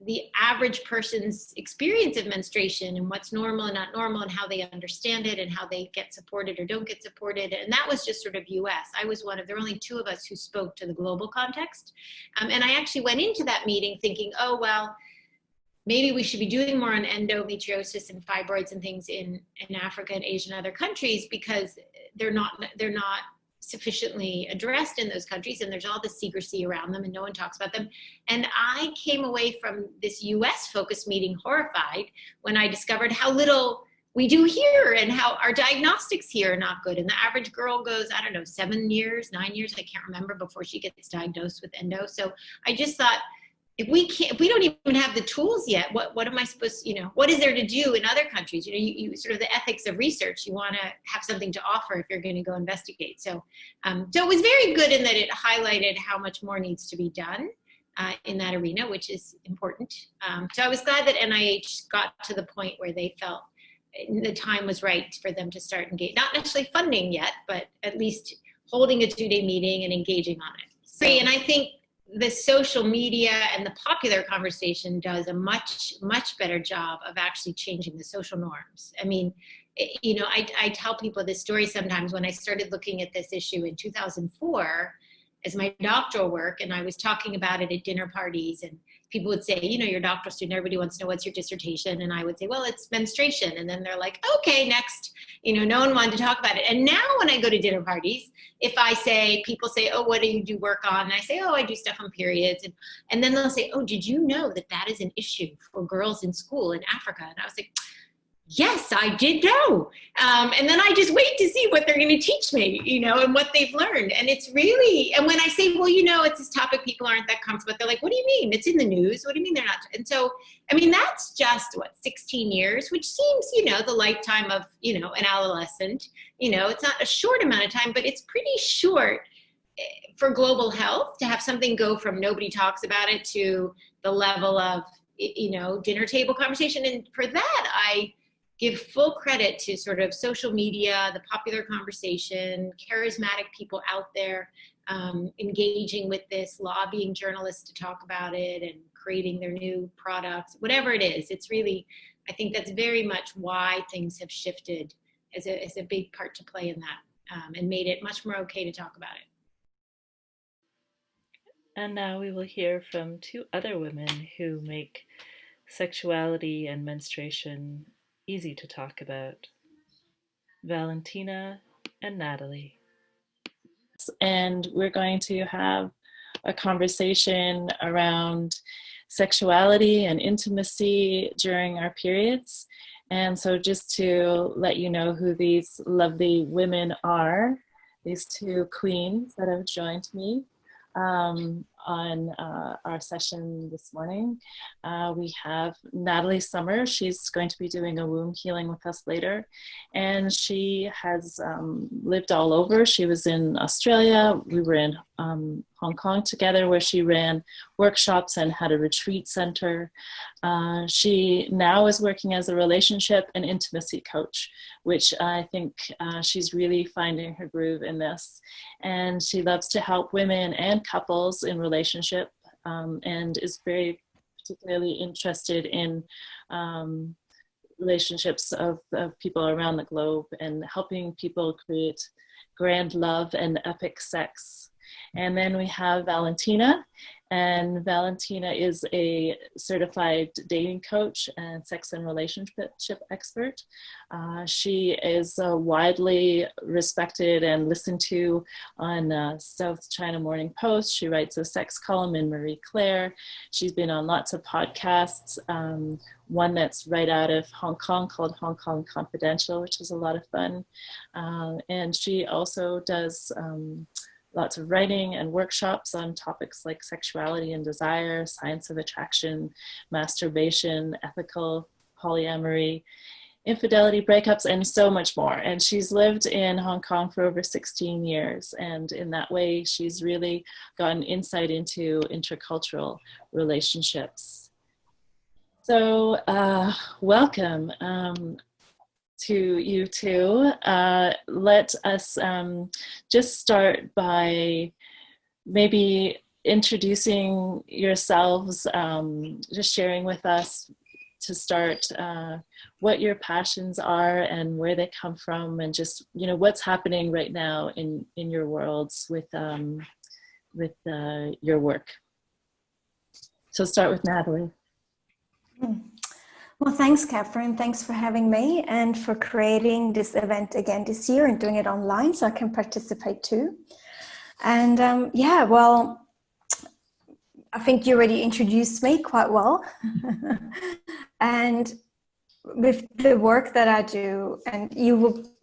L: the average person's experience of menstruation and what's normal and not normal and how they understand it and how they get supported or don't get supported. And that was just sort of US. I was there were only 2 of us who spoke to the global context. And I actually went into that meeting thinking, oh, well, maybe we should be doing more on endometriosis and fibroids and things in Africa and Asia and other countries, because they're not sufficiently addressed in those countries, and there's all the secrecy around them and no one talks about them. And I came away from this US focused meeting horrified when I discovered how little we do here and how our diagnostics here are not good. And the average girl goes, I don't know, 7 years, 9 years, I can't remember, before she gets diagnosed with endo. So I just thought, if we don't even have the tools yet, what am I supposed to, what is there to do in other countries? You sort of the ethics of research, you want to have something to offer if you're going to go investigate. So it was very good in that it highlighted how much more needs to be done in that arena, which is important. So I was glad that NIH got to the point where they felt the time was right for them to start engaging, not necessarily funding yet, but at least holding a 2-day meeting and engaging on it. So, and I think the social media and the popular conversation does a much, much better job of actually changing the social norms. I mean, I tell people this story sometimes. When I started looking at this issue in 2004 as my doctoral work, and I was talking about it at dinner parties, and people would say, you're a doctoral student, everybody wants to know what's your dissertation. And I would say, well, it's menstruation. And then they're like, okay, next. No one wanted to talk about it. And now when I go to dinner parties, if people say, oh, what do you do work on? And I say, oh, I do stuff on periods. And then they'll say, oh, did you know that is an issue for girls in school in Africa? And I was like, yes, I did know. And then I just wait to see what they're going to teach me, and what they've learned. And it's really, and when I say, well, it's this topic people aren't that comfortable with, they're like, what do you mean? It's in the news. What do you mean they're not? And so, I mean, that's just 16 years, which seems, the lifetime of, an adolescent. It's not a short amount of time, but it's pretty short for global health to have something go from nobody talks about it to the level of, dinner table conversation. And for that, I give full credit to sort of social media, the popular conversation, charismatic people out there engaging with this, lobbying journalists to talk about it and creating their new products, whatever it is. It's really, I think that's very much why things have shifted as a big part to play in that, and made it much more okay to talk about it.
K: And now we will hear from 2 other women who make sexuality and menstruation easy to talk about, Valentina and Nathalie.
A: And we're going to have a conversation around sexuality and intimacy during our periods. And so just to let you know who these lovely women are, these 2 queens that have joined me on our session this morning. We have Nathalie Sommer. She's going to be doing a womb healing with us later. And she has lived all over. She was in Australia. We were in Hong Kong together, where she ran workshops and had a retreat center. She now is working as a relationship and intimacy coach, which I think she's really finding her groove in this. And she loves to help women and couples in relationship, and is very particularly interested in relationships of people around the globe and helping people create grand love and epic sex. And then we have Valentina, and Valentina is a certified dating coach and sex and relationship expert. She is widely respected and listened to on South China Morning Post. She writes a sex column in Marie Claire. She's been on lots of podcasts, one that's right out of Hong Kong called Hong Kong Confidential, which is a lot of fun. And she also does lots of writing and workshops on topics like sexuality and desire, science of attraction, masturbation, ethical polyamory, infidelity, breakups, and so much more. And she's lived in Hong Kong for over 16 years. And in that way, she's really gotten insight into intercultural relationships. So welcome. To you 2. Let us just start by maybe introducing yourselves, just sharing with us to start what your passions are and where they come from, and just, you know, what's happening right now in your worlds with your work. So start with Nathalie.
M: Well, thanks, Catherine. Thanks for having me and for creating this event again this year and doing it online so I can participate too. And yeah, well, I think you already introduced me quite well. And with the work that I do, and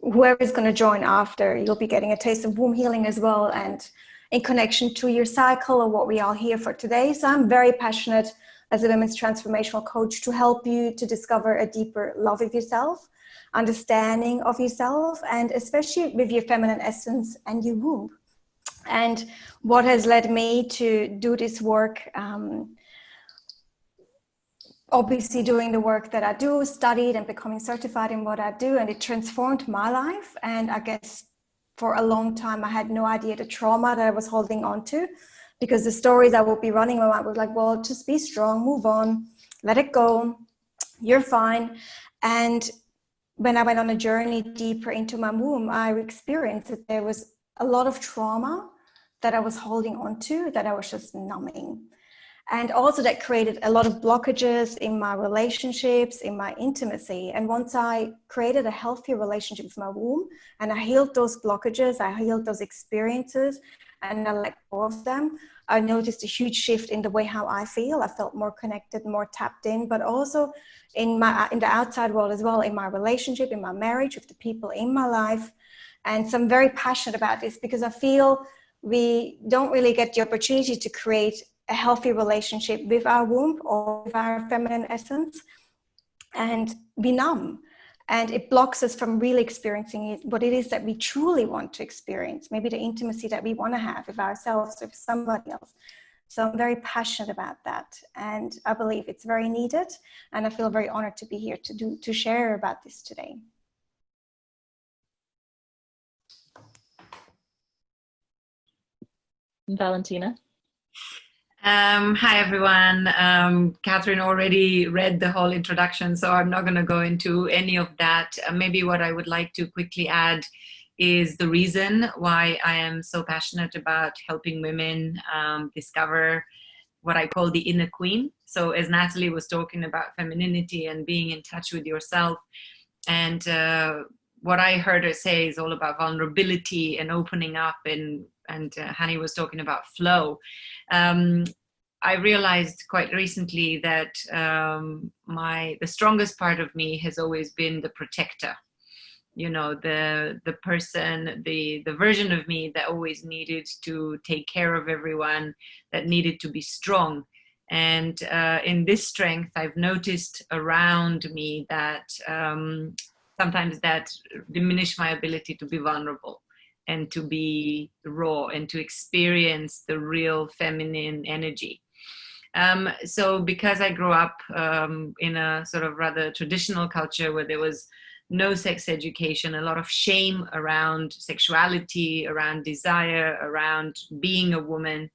M: whoever's going to join after, you'll be getting a taste of womb healing as well, and in connection to your cycle or what we are here for today. So I'm very passionate as a women's transformational coach to help you to discover a deeper love of yourself, understanding of yourself, and especially with your feminine essence and your womb. And what has led me to do this work, obviously doing the work that I do, studied and becoming certified in what I do, and it transformed my life. And I guess for a long time, I had no idea the trauma that I was holding on to, because the stories I would be running around was like, well, just be strong, move on, let it go, you're fine. And when I went on a journey deeper into my womb, I experienced that there was a lot of trauma that I was holding on to, that I was just numbing. And also that created a lot of blockages in my relationships, in my intimacy. And once I created a healthier relationship with my womb and I healed those blockages, I healed those experiences, and I let go of them, I noticed a huge shift in the way how I feel. I felt more connected, more tapped in, but also in the outside world as well, in my relationship, in my marriage, with the people in my life. And so I'm very passionate about this because I feel we don't really get the opportunity to create a healthy relationship with our womb or with our feminine essence, and we numb. And it blocks us from really experiencing it, what it is that we truly want to experience, maybe the intimacy that we want to have with ourselves, with somebody else. So I'm very passionate about that. And I believe it's very needed. And I feel very honored to be here to share about this today.
A: Valentina.
N: Hi, everyone. Catherine already read the whole introduction, so I'm not going to go into any of that. Maybe what I would like to quickly add is the reason why I am so passionate about helping women discover what I call the inner queen. So as Nathalie was talking about femininity and being in touch with yourself, and what I heard her say is all about vulnerability and opening up, and Hani was talking about flow. I realized quite recently that the strongest part of me has always been the protector. You know, the person, the version of me that always needed to take care of everyone, that needed to be strong. And in this strength, I've noticed around me that sometimes that diminished my ability to be vulnerable and to be raw and to experience the real feminine energy. So because I grew up in a sort of rather traditional culture where there was no sex education, a lot of shame around sexuality, around desire, around being a woman,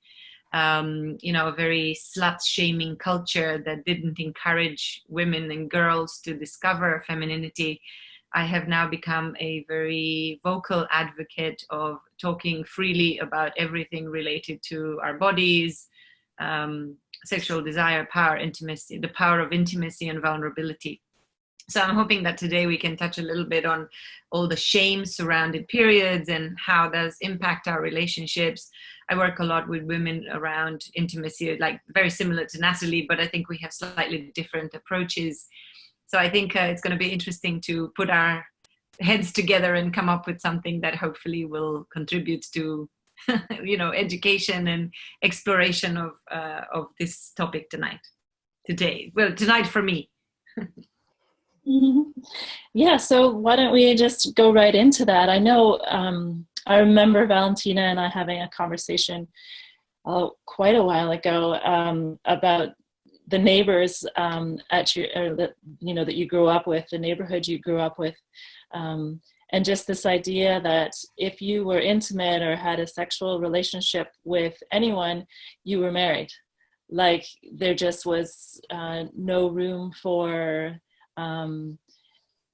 N: you know, a very slut-shaming culture that didn't encourage women and girls to discover femininity, I have now become a very vocal advocate of talking freely about everything related to our bodies, sexual desire, power, intimacy, the power of intimacy and vulnerability. So I'm hoping that today we can touch a little bit on all the shame surrounded periods and how those impact our relationships. I work a lot with women around intimacy, like very similar to Nathalie, but I think we have slightly different approaches. So I think it's going to be interesting to put our heads together and come up with something that hopefully will contribute to, you know, education and exploration of this topic today. Well, tonight for me.
A: Yeah, so why don't we just go right into that? I know I remember Valentina and I having a conversation quite a while ago about the neighbors at your, or that, you know, that you grew up with, the neighborhood you grew up with, and And just this idea that if you were intimate or had a sexual relationship with anyone, you were married. Like there just was no room for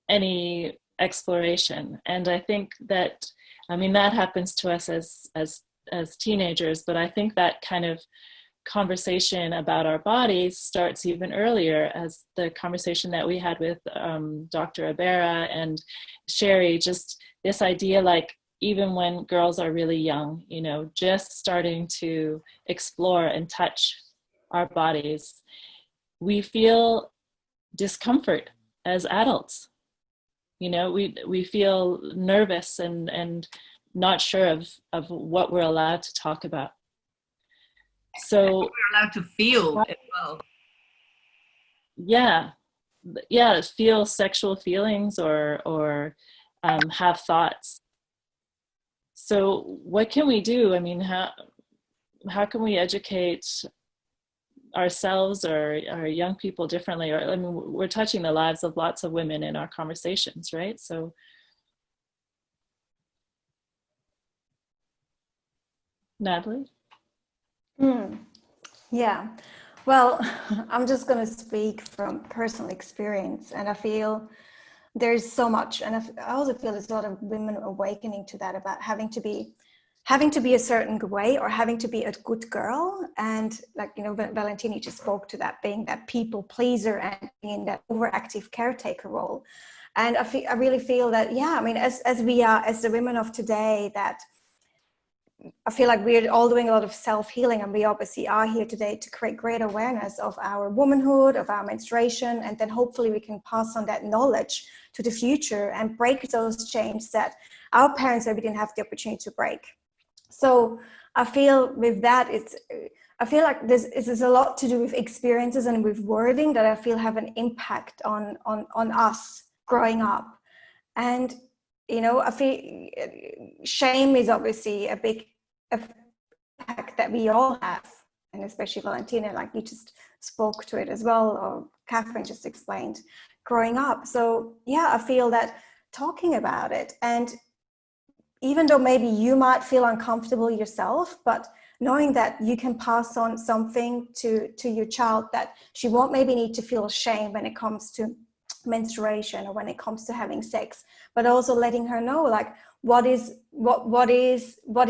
A: any exploration. And I think that, I mean, that happens to us as teenagers, but I think that kind of conversation about our bodies starts even earlier, as the conversation that we had with Dr. Ebere and Sherry, just this idea, like even when girls are really young, you know, just starting to explore and touch our bodies, we feel discomfort as adults. You know, we feel nervous and not sure of what we're allowed to talk about. So
N: we're allowed to feel as well.
A: Yeah, feel sexual feelings or have thoughts. So what can we do? I mean, how can we educate ourselves or our young people differently? Or I mean, we're touching the lives of lots of women in our conversations, right? So Nathalie?
M: Yeah, well, I'm just going to speak from personal experience, and I feel there's so much, and I also feel there's a lot of women awakening to that, about having to be a certain way or having to be a good girl. And like, you know, Valentina just spoke to that, being that people pleaser and being that overactive caretaker role. And I really feel that, yeah, I mean, as we are, as the women of today, that I feel like we're all doing a lot of self-healing, and we obviously are here today to create great awareness of our womanhood, of our menstruation, and then hopefully we can pass on that knowledge to the future and break those chains that our parents maybe didn't have the opportunity to break. So I feel with that, I feel like this is a lot to do with experiences and with wording that I feel have an impact on us growing up. And you know, I feel shame is obviously a big impact that we all have, and especially Valentina, like you just spoke to it as well, or Catherine just explained, growing up. So yeah, I feel that talking about it, and even though maybe you might feel uncomfortable yourself, but knowing that you can pass on something to your child, that she won't maybe need to feel shame when it comes to menstruation or when it comes to having sex, but also letting her know like what is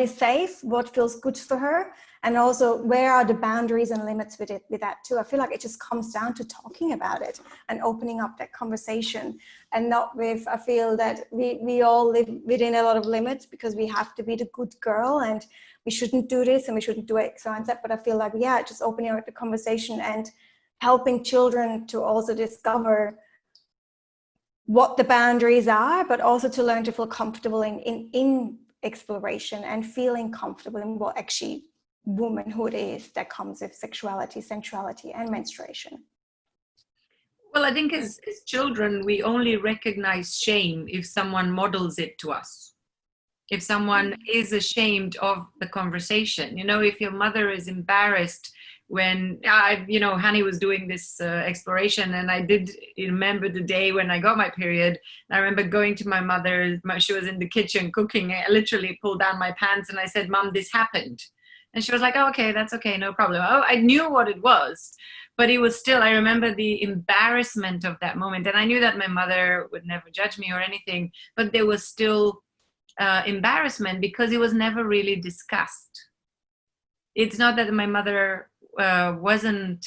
M: safe, what feels good for her, and also where are the boundaries and limits with that too. I feel like it just comes down to talking about it and opening up that conversation, and not with, I feel that we all live within a lot of limits because we have to be the good girl and we shouldn't do this and we shouldn't do X, Y, and Z. But I feel like, yeah, just opening up the conversation and helping children to also discover what the boundaries are, but also to learn to feel comfortable in exploration and feeling comfortable in what actually womanhood is that comes with sexuality, sensuality, and menstruation.
N: Well, I think as children, we only recognize shame if someone models it to us. If someone is ashamed of the conversation, you know, if your mother is embarrassed when Hani was doing this exploration, and I did remember the day when I got my period. I remember going to my mother, she was in the kitchen cooking. I literally pulled down my pants and I said, "Mom, this happened." And she was like, "Oh, okay, that's okay, no problem." Oh, I knew what it was, but it was still, I remember the embarrassment of that moment. And I knew that my mother would never judge me or anything, but there was still embarrassment because it was never really discussed. It's not that my mother wasn't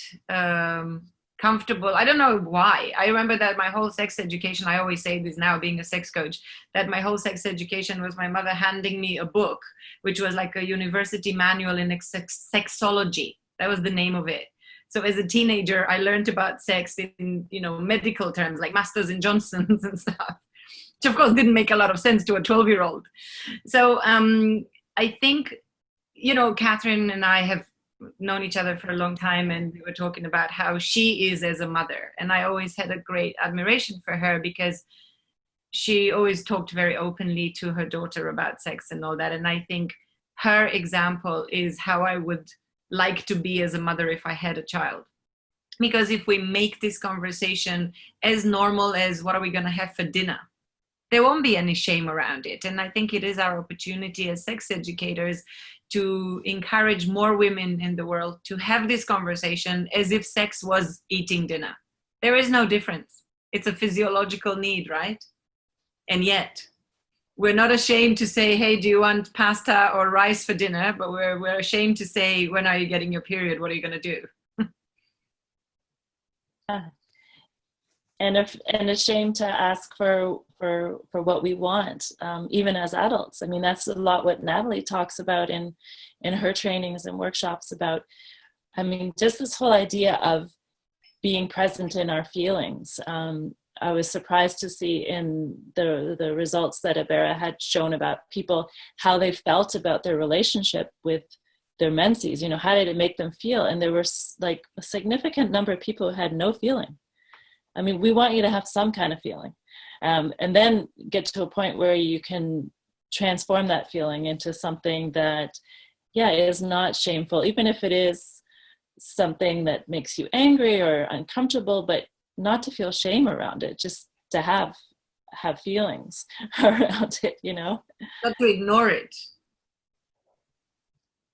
N: comfortable. I don't know why. I remember that my whole sex education, I always say this now being a sex coach, that my whole sex education was my mother handing me a book, which was like a university manual in sexology. That was the name of it. So as a teenager, I learned about sex in, medical terms like Masters and Johnsons and stuff, which of course didn't make a lot of sense to a 12-year-old. So I think, Catherine and I have known each other for a long time, and we were talking about how she is as a mother. And I always had a great admiration for her because she always talked very openly to her daughter about sex and all that. And I think her example is how I would like to be as a mother if I had a child. Because if we make this conversation as normal as what are we going to have for dinner, there won't be any shame around it. And I think it is our opportunity as sex educators to encourage more women in the world to have this conversation as if sex was eating dinner. There is no difference. It's a physiological need, right? And yet, we're not ashamed to say, hey, do you want pasta or rice for dinner? But we're ashamed to say, when are you getting your period? What are you going to do?
A: And ashamed to ask for what we want, even as adults. I mean, that's a lot what Nathalie talks about in her trainings and workshops about, I mean, just this whole idea of being present in our feelings. I was surprised to see in the results that Ebere had shown about people, how they felt about their relationship with their menses, you know, how did it make them feel? And there were like a significant number of people who had no feeling. I mean, we want you to have some kind of feeling, and then get to a point where you can transform that feeling into something that, yeah, is not shameful, even if it is something that makes you angry or uncomfortable, but not to feel shame around it, just to have feelings around it, you know?
N: Not to ignore it.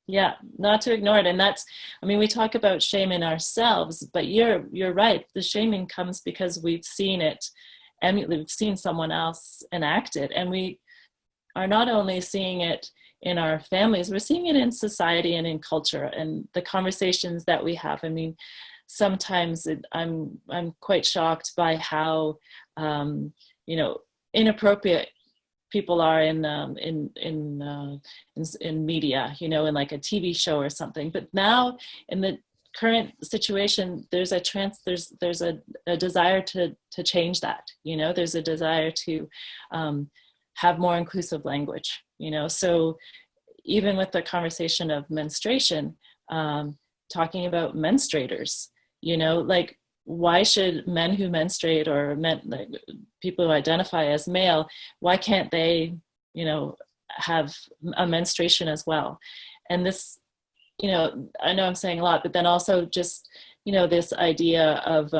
A: Yeah, not to ignore it. And that's, I mean, we talk about shame in ourselves, but you're right. The shaming comes because we've seen it, and we've seen someone else enact it. And we are not only seeing it in our families, we're seeing it in society and in culture and the conversations that we have. I mean, sometimes I'm quite shocked by how, you know, inappropriate people are in media, you know, in like a TV show or something. But now in the current situation, there's a desire to change that, you know, there's a desire to have more inclusive language, you know. So even with the conversation of menstruation, talking about menstruators, you know, like, why should men who menstruate or like people who identify as male, why can't they, you know, have a menstruation as well? And this, you know, I know I'm saying a lot, but then also just, you know, this idea of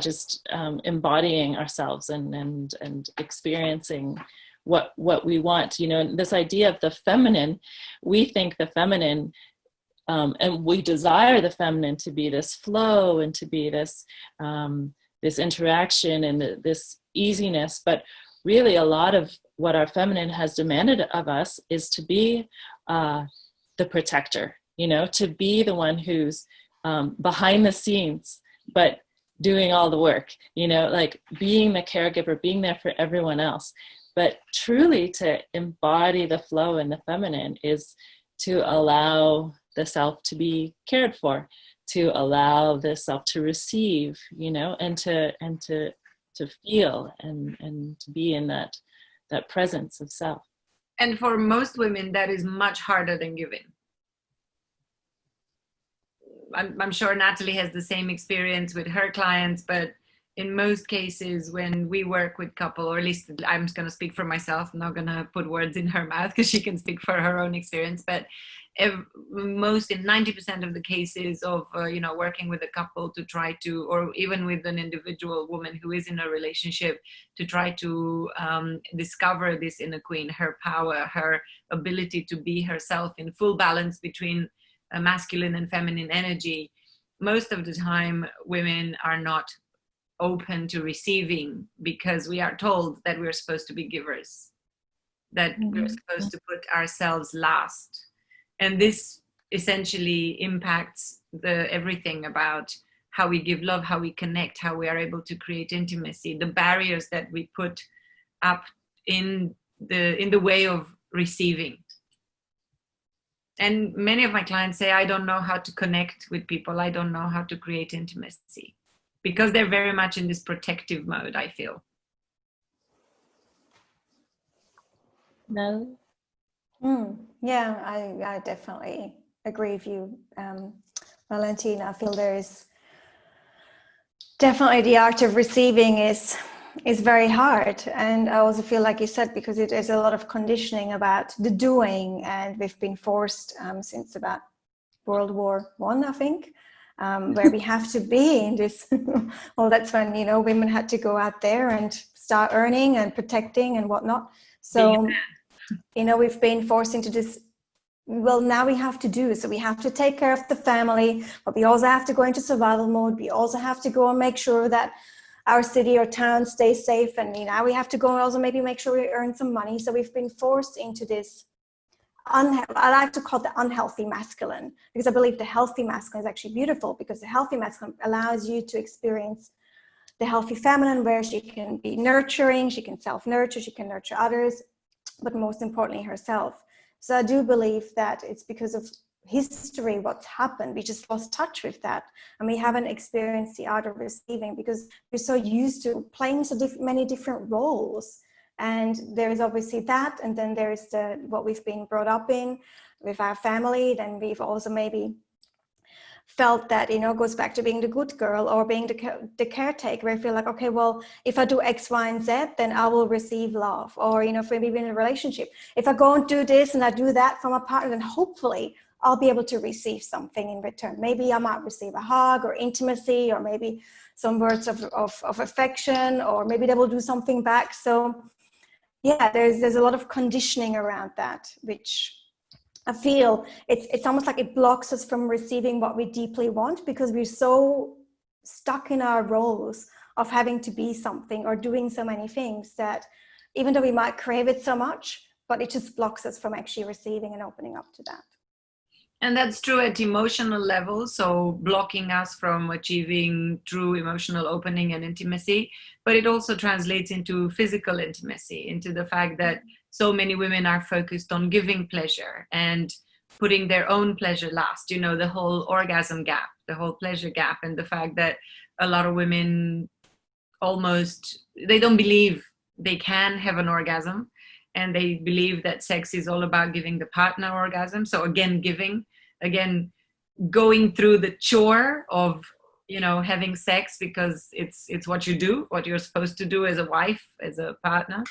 A: just embodying ourselves and experiencing what we want, you know. And this idea of the feminine, we think the feminine, and we desire the feminine to be this flow and to be this this interaction and this easiness. But really, a lot of what our feminine has demanded of us is to be the protector, you know, to be the one who's behind the scenes, but doing all the work, you know, like being the caregiver, being there for everyone else. But truly, to embody the flow in the feminine is to allow the self to be cared for, to allow the self to receive, you know, and to feel and to be in that presence of self.
N: And for most women, that is much harder than giving. I'm sure Nathalie has the same experience with her clients, but in most cases when we work with couple, or at least I'm going to speak for myself, I'm not going to put words in her mouth because she can speak for her own experience, but most in 90% of the cases of you know, working with a couple to try to, or even with an individual woman who is in a relationship, to try to discover this inner queen, her power, her ability to be herself in full balance between masculine and feminine energy, most of the time women are not open to receiving, because we are told that we're supposed to be givers, that we're supposed to put ourselves last. And this essentially impacts everything about how we give love, how we connect, how we are able to create intimacy, the barriers that we put up in the way of receiving. And many of my clients say, I don't know how to connect with people. I don't know how to create intimacy, because they're very much in this protective mode, I feel.
A: No.
M: Yeah, I definitely agree with you, Valentina. I feel there's definitely the art of receiving is very hard, and I also feel, like you said, because it is a lot of conditioning about the doing, and we've been forced since about World War I, I think, where we have to be in this. Well, that's when, you know, women had to go out there and start earning and protecting and whatnot. So, you know, we've been forced into this. Well, now we have to do, so we have to take care of the family, but we also have to go into survival mode. We also have to go and make sure that our city or town stays safe. And now we have to go and also maybe make sure we earn some money. So we've been forced into this, I like to call it the unhealthy masculine, because I believe the healthy masculine is actually beautiful, because the healthy masculine allows you to experience the healthy feminine, where she can be nurturing, she can self-nurture, she can nurture others, but most importantly herself. So I do believe that it's because of history, what's happened, we just lost touch with that, and we haven't experienced the art of receiving because we're so used to playing so many different roles. And there is obviously that, and then there's what we've been brought up in with our family. Then we've also maybe felt that, goes back to being the good girl or being the caretaker, where I feel like, okay, well, if I do X, Y, and Z, then I will receive love. Or, if maybe in a relationship, if I go and do this and I do that from a partner, then hopefully I'll be able to receive something in return. Maybe I might receive a hug or intimacy, or maybe some words of affection, or maybe they will do something back. So yeah, there's a lot of conditioning around that, which I feel it's almost like it blocks us from receiving what we deeply want, because we're so stuck in our roles of having to be something or doing so many things that even though we might crave it so much, but it just blocks us from actually receiving and opening up to that.
N: And that's true at emotional level, so blocking us from achieving true emotional opening and intimacy, but it also translates into physical intimacy, into the fact that so many women are focused on giving pleasure and putting their own pleasure last, the whole orgasm gap, the whole pleasure gap, and the fact that a lot of women they don't believe they can have an orgasm, and they believe that sex is all about giving the partner orgasm. So again, going through the chore of having sex, because it's what you do, what you're supposed to do as a wife, as a partner.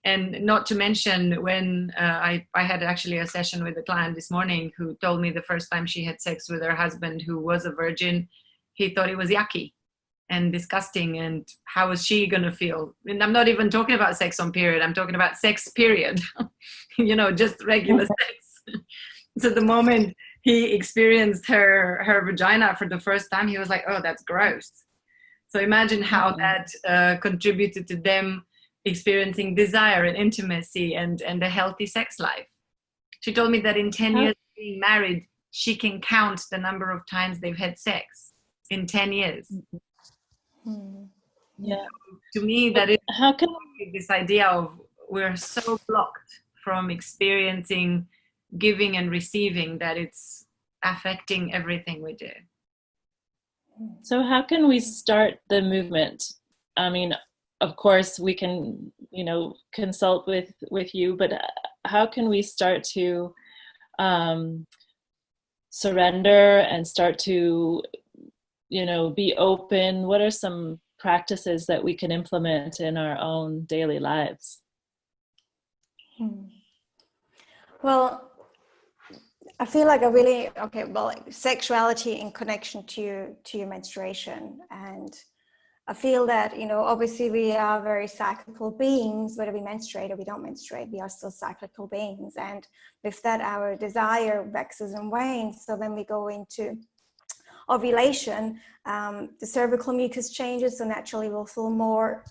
N: And not to mention, when I had actually a session with a client this morning who told me the first time she had sex with her husband, who was a virgin, he thought it was yucky and disgusting, and how was she going to feel? And I'm not even talking about sex on period, I'm talking about sex period, just regular sex. So the moment he experienced her vagina for the first time, he was like, oh, that's gross. So imagine how that contributed to them experiencing desire and intimacy and a healthy sex life. She told me that in 10 years of being married, she can count the number of times they've had sex in 10 years.
A: Yeah.
N: To me, that is this idea of we're so blocked from experiencing giving and receiving that it's affecting everything we do.
A: So how can we start the movement? I mean, of course we can, consult with you, but how can we start to surrender and start to, be open? What are some practices that we can implement in our own daily lives?
M: Well, I feel like sexuality in connection to your menstruation. And I feel that, obviously we are very cyclical beings, whether we menstruate or we don't menstruate, we are still cyclical beings. And with that, our desire waxes and wanes. So when we go into ovulation, the cervical mucus changes. So naturally we'll feel more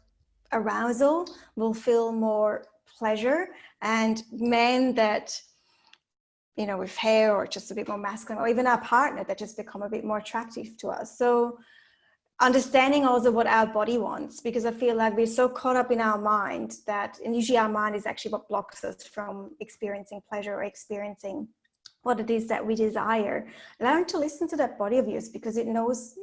M: arousal, we'll feel more pleasure. And men that, with hair or just a bit more masculine, or even our partner, that just become a bit more attractive to us. So understanding also what our body wants, because I feel like we're so caught up in our mind that, and usually our mind is actually what blocks us from experiencing pleasure or experiencing what it is that we desire. Learn to listen to that body of yours, because it knows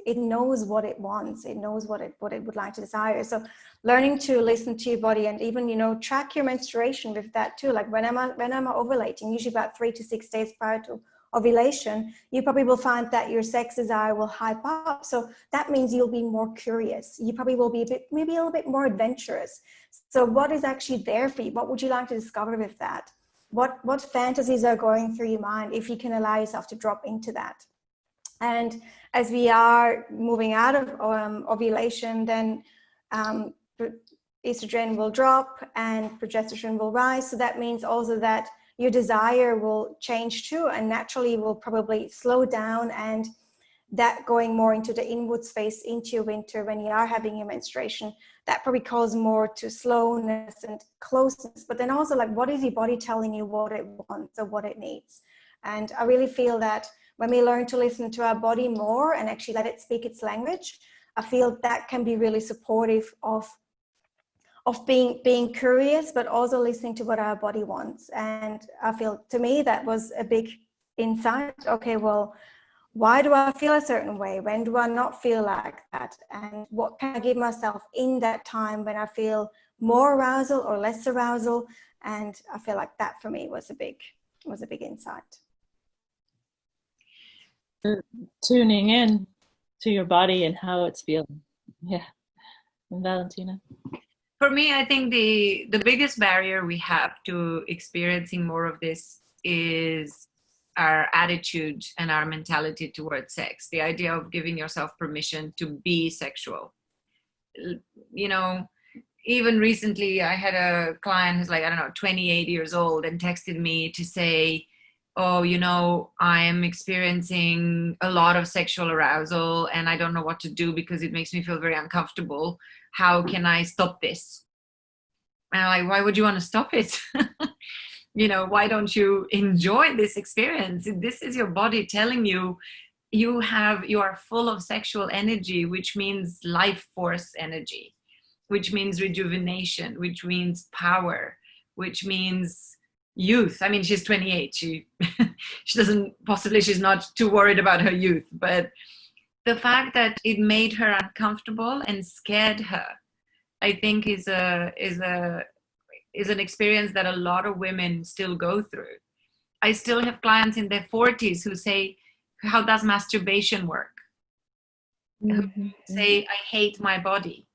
M: what it wants. It knows what it would like to desire. So learning to listen to your body, and even, track your menstruation with that too. Like when I'm ovulating, usually about 3 to 6 days prior to ovulation, you probably will find that your sex desire will hype up. So that means you'll be more curious. You probably will be maybe a little bit more adventurous. So what is actually there for you? What would you like to discover with that? What fantasies are going through your mind, if you can allow yourself to drop into that? And as we are moving out of ovulation, then estrogen will drop and progesterone will rise. So that means also that your desire will change too, and naturally will probably slow down, and that going more into the inward space into your winter when you are having your menstruation, that probably calls more to slowness and closeness. But then also, like, what is your body telling you what it wants or what it needs? And I really feel that when we learn to listen to our body more and actually let it speak its language, I feel that can be really supportive of being curious, but also listening to what our body wants. And I feel, to me, that was a big insight. Okay, well, why do I feel a certain way? When do I not feel like that? And what can I give myself in that time when I feel more arousal or less arousal? And I feel like that for me was a big insight.
A: Tuning in to your body and how it's feeling. Yeah. And Valentina?
N: For me, I think the biggest barrier we have to experiencing more of this is our attitude and our mentality towards sex. The idea of giving yourself permission to be sexual. You know, even recently I had a client who's like, I don't know, 28 years old, and texted me to say, oh, you know, I am experiencing a lot of sexual arousal and I don't know what to do because it makes me feel very uncomfortable. How can I stop this? And I'm like, why would you want to stop it? You know, why don't you enjoy this experience? This is your body telling you you are full of sexual energy, which means life force energy, which means rejuvenation, which means power, which means youth. I mean, she's 28. She's not too worried about her youth, but the fact that it made her uncomfortable and scared her, I think is an experience that a lot of women still go through. I still have clients in their 40s who say, how does masturbation work?
A: Mm-hmm.
N: Who say, I hate my body.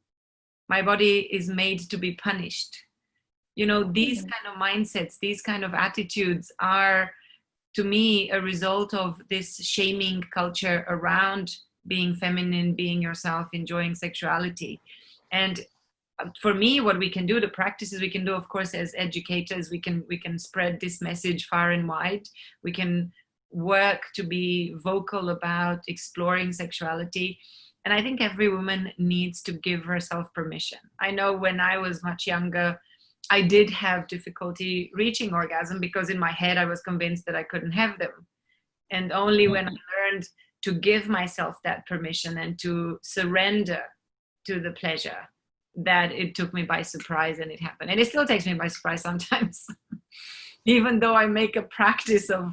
N: My body is made to be punished. You know, these kind of mindsets, these kind of attitudes are, to me, a result of this shaming culture around being feminine, being yourself, enjoying sexuality. And for me, what we can do, the practices we can do, of course, as educators, we can spread this message far and wide. We can work to be vocal about exploring sexuality. And I think every woman needs to give herself permission. I know when I was much younger, I did have difficulty reaching orgasm because in my head I was convinced that I couldn't have them. And only when I learned to give myself that permission and to surrender to the pleasure, that it took me by surprise and it happened. And it still takes me by surprise sometimes, even though I make a practice of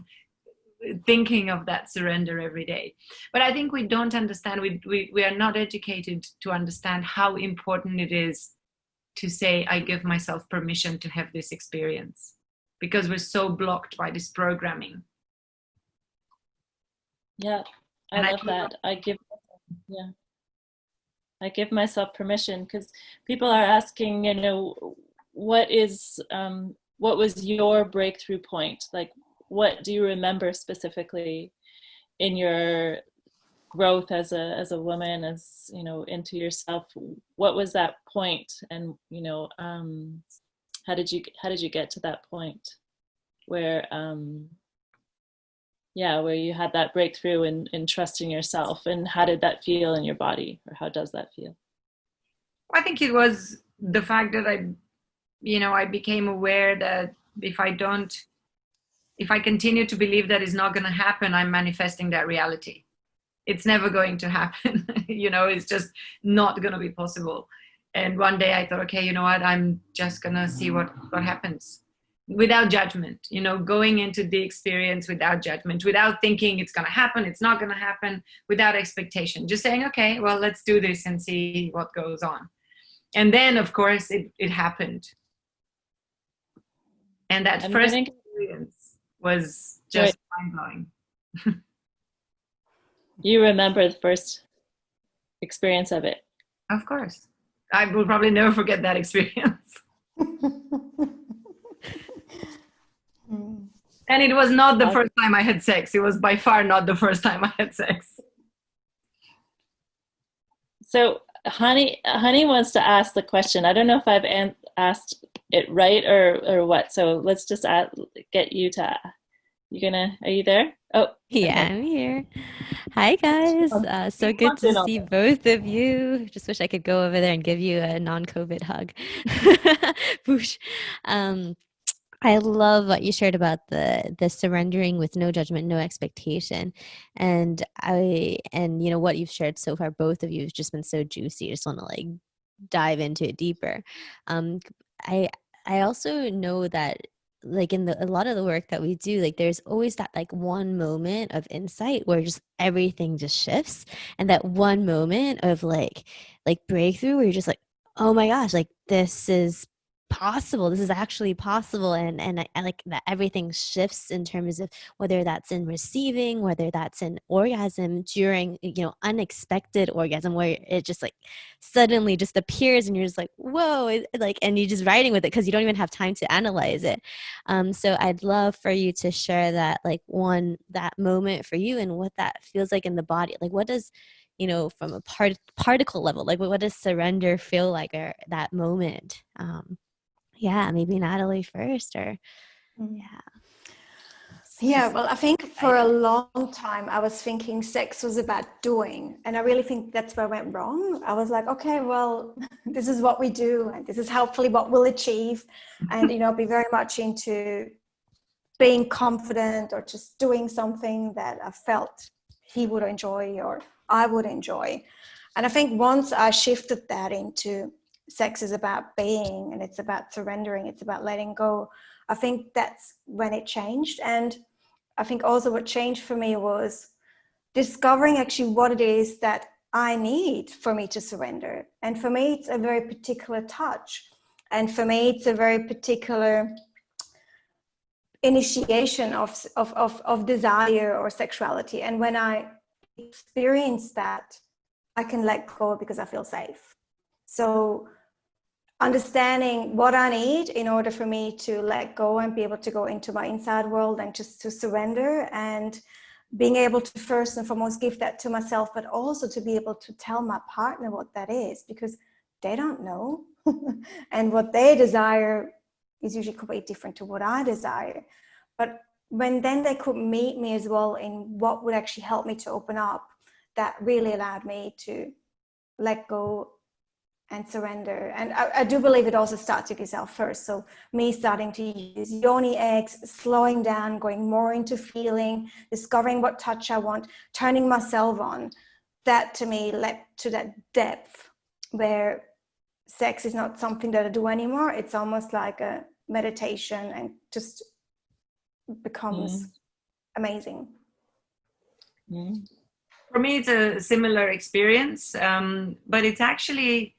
N: thinking of that surrender every day. But I think we don't understand, we are not educated to understand how important it is to say, I give myself permission to have this experience, because we're so blocked by this programming.
A: Yeah, I love that. I give myself permission, because people are asking, you know, what was your breakthrough point? Like, what do you remember specifically in your growth as a woman, as, you know, into yourself? What was that point? And, you know, how did you get to that point where where you had that breakthrough in trusting yourself? And how did that feel in your body, or how does that feel?
N: I think it was the fact that I became aware that if I continue to believe that it's not going to happen, I'm manifesting that reality. It's never going to happen. You know, it's just not going to be possible. And one day I thought, okay, you know what, I'm just going to see what happens without judgment, you know, going into the experience without judgment, without thinking it's going to happen, it's not going to happen, without expectation, just saying, okay, well, let's do this and see what goes on. And then, of course, it happened. And that first experience was just mind-blowing.
A: You remember the first experience of it?
N: Of course. I will probably never forget that experience. And it was not the first time I had sex. It was by far not the first time I had sex.
A: So Hani wants to ask the question. I don't know if I've asked it right or what. So let's just get you to. Are you there? Oh,
G: yeah,
A: okay.
G: I'm here. Hi guys. So good to see both of you. Just wish I could go over there and give you a non-COVID hug. Boosh. I love what you shared about the surrendering with no judgment, no expectation. And what you've shared so far, both of you, has just been so juicy. I just want to like dive into it deeper. Um, I I also know that like in a lot of the work that we do, like there's always that like one moment of insight where just everything just shifts, and that one moment of like breakthrough where you're just like, oh my gosh, like this is possible, this is actually possible. I like that everything shifts in terms of whether that's in receiving, whether that's in orgasm, during unexpected orgasm where it just like suddenly just appears and you're just like, whoa, and you're just riding with it because you don't even have time to analyze it. So I'd love for you to share that, like, that moment for you and what that feels like in the body. Like, what does from a particle level, like what does surrender feel like, or that moment? Yeah, maybe Nathalie first, or
M: Yeah, well, I think for a long time I was thinking sex was about doing, and I really think that's where I went wrong. I was like, okay, well, this is what we do, and this is hopefully what we'll achieve, and be very much into being confident or just doing something that I felt he would enjoy or I would enjoy. And I think once I shifted that into sex is about being, and it's about surrendering, it's about letting go, I think that's when it changed. And I think also what changed for me was discovering actually what it is that I need for me to surrender. And for me, it's a very particular touch. And for me, it's a very particular initiation of desire or sexuality. And when I experience that, I can let go because I feel safe. So understanding what I need in order for me to let go and be able to go into my inside world and just to surrender, and being able to first and foremost give that to myself, but also to be able to tell my partner what that is, because they don't know. And what they desire is usually completely different to what I desire. But when then they could meet me as well in what would actually help me to open up, that really allowed me to let go and surrender. And I do believe it also starts with yourself first. So me starting to use yoni eggs, slowing down, going more into feeling, discovering what touch I want, turning myself on, that to me led to that depth where sex is not something that I do anymore. It's almost like a meditation and just becomes amazing.
N: For me, it's a similar experience, but it's actually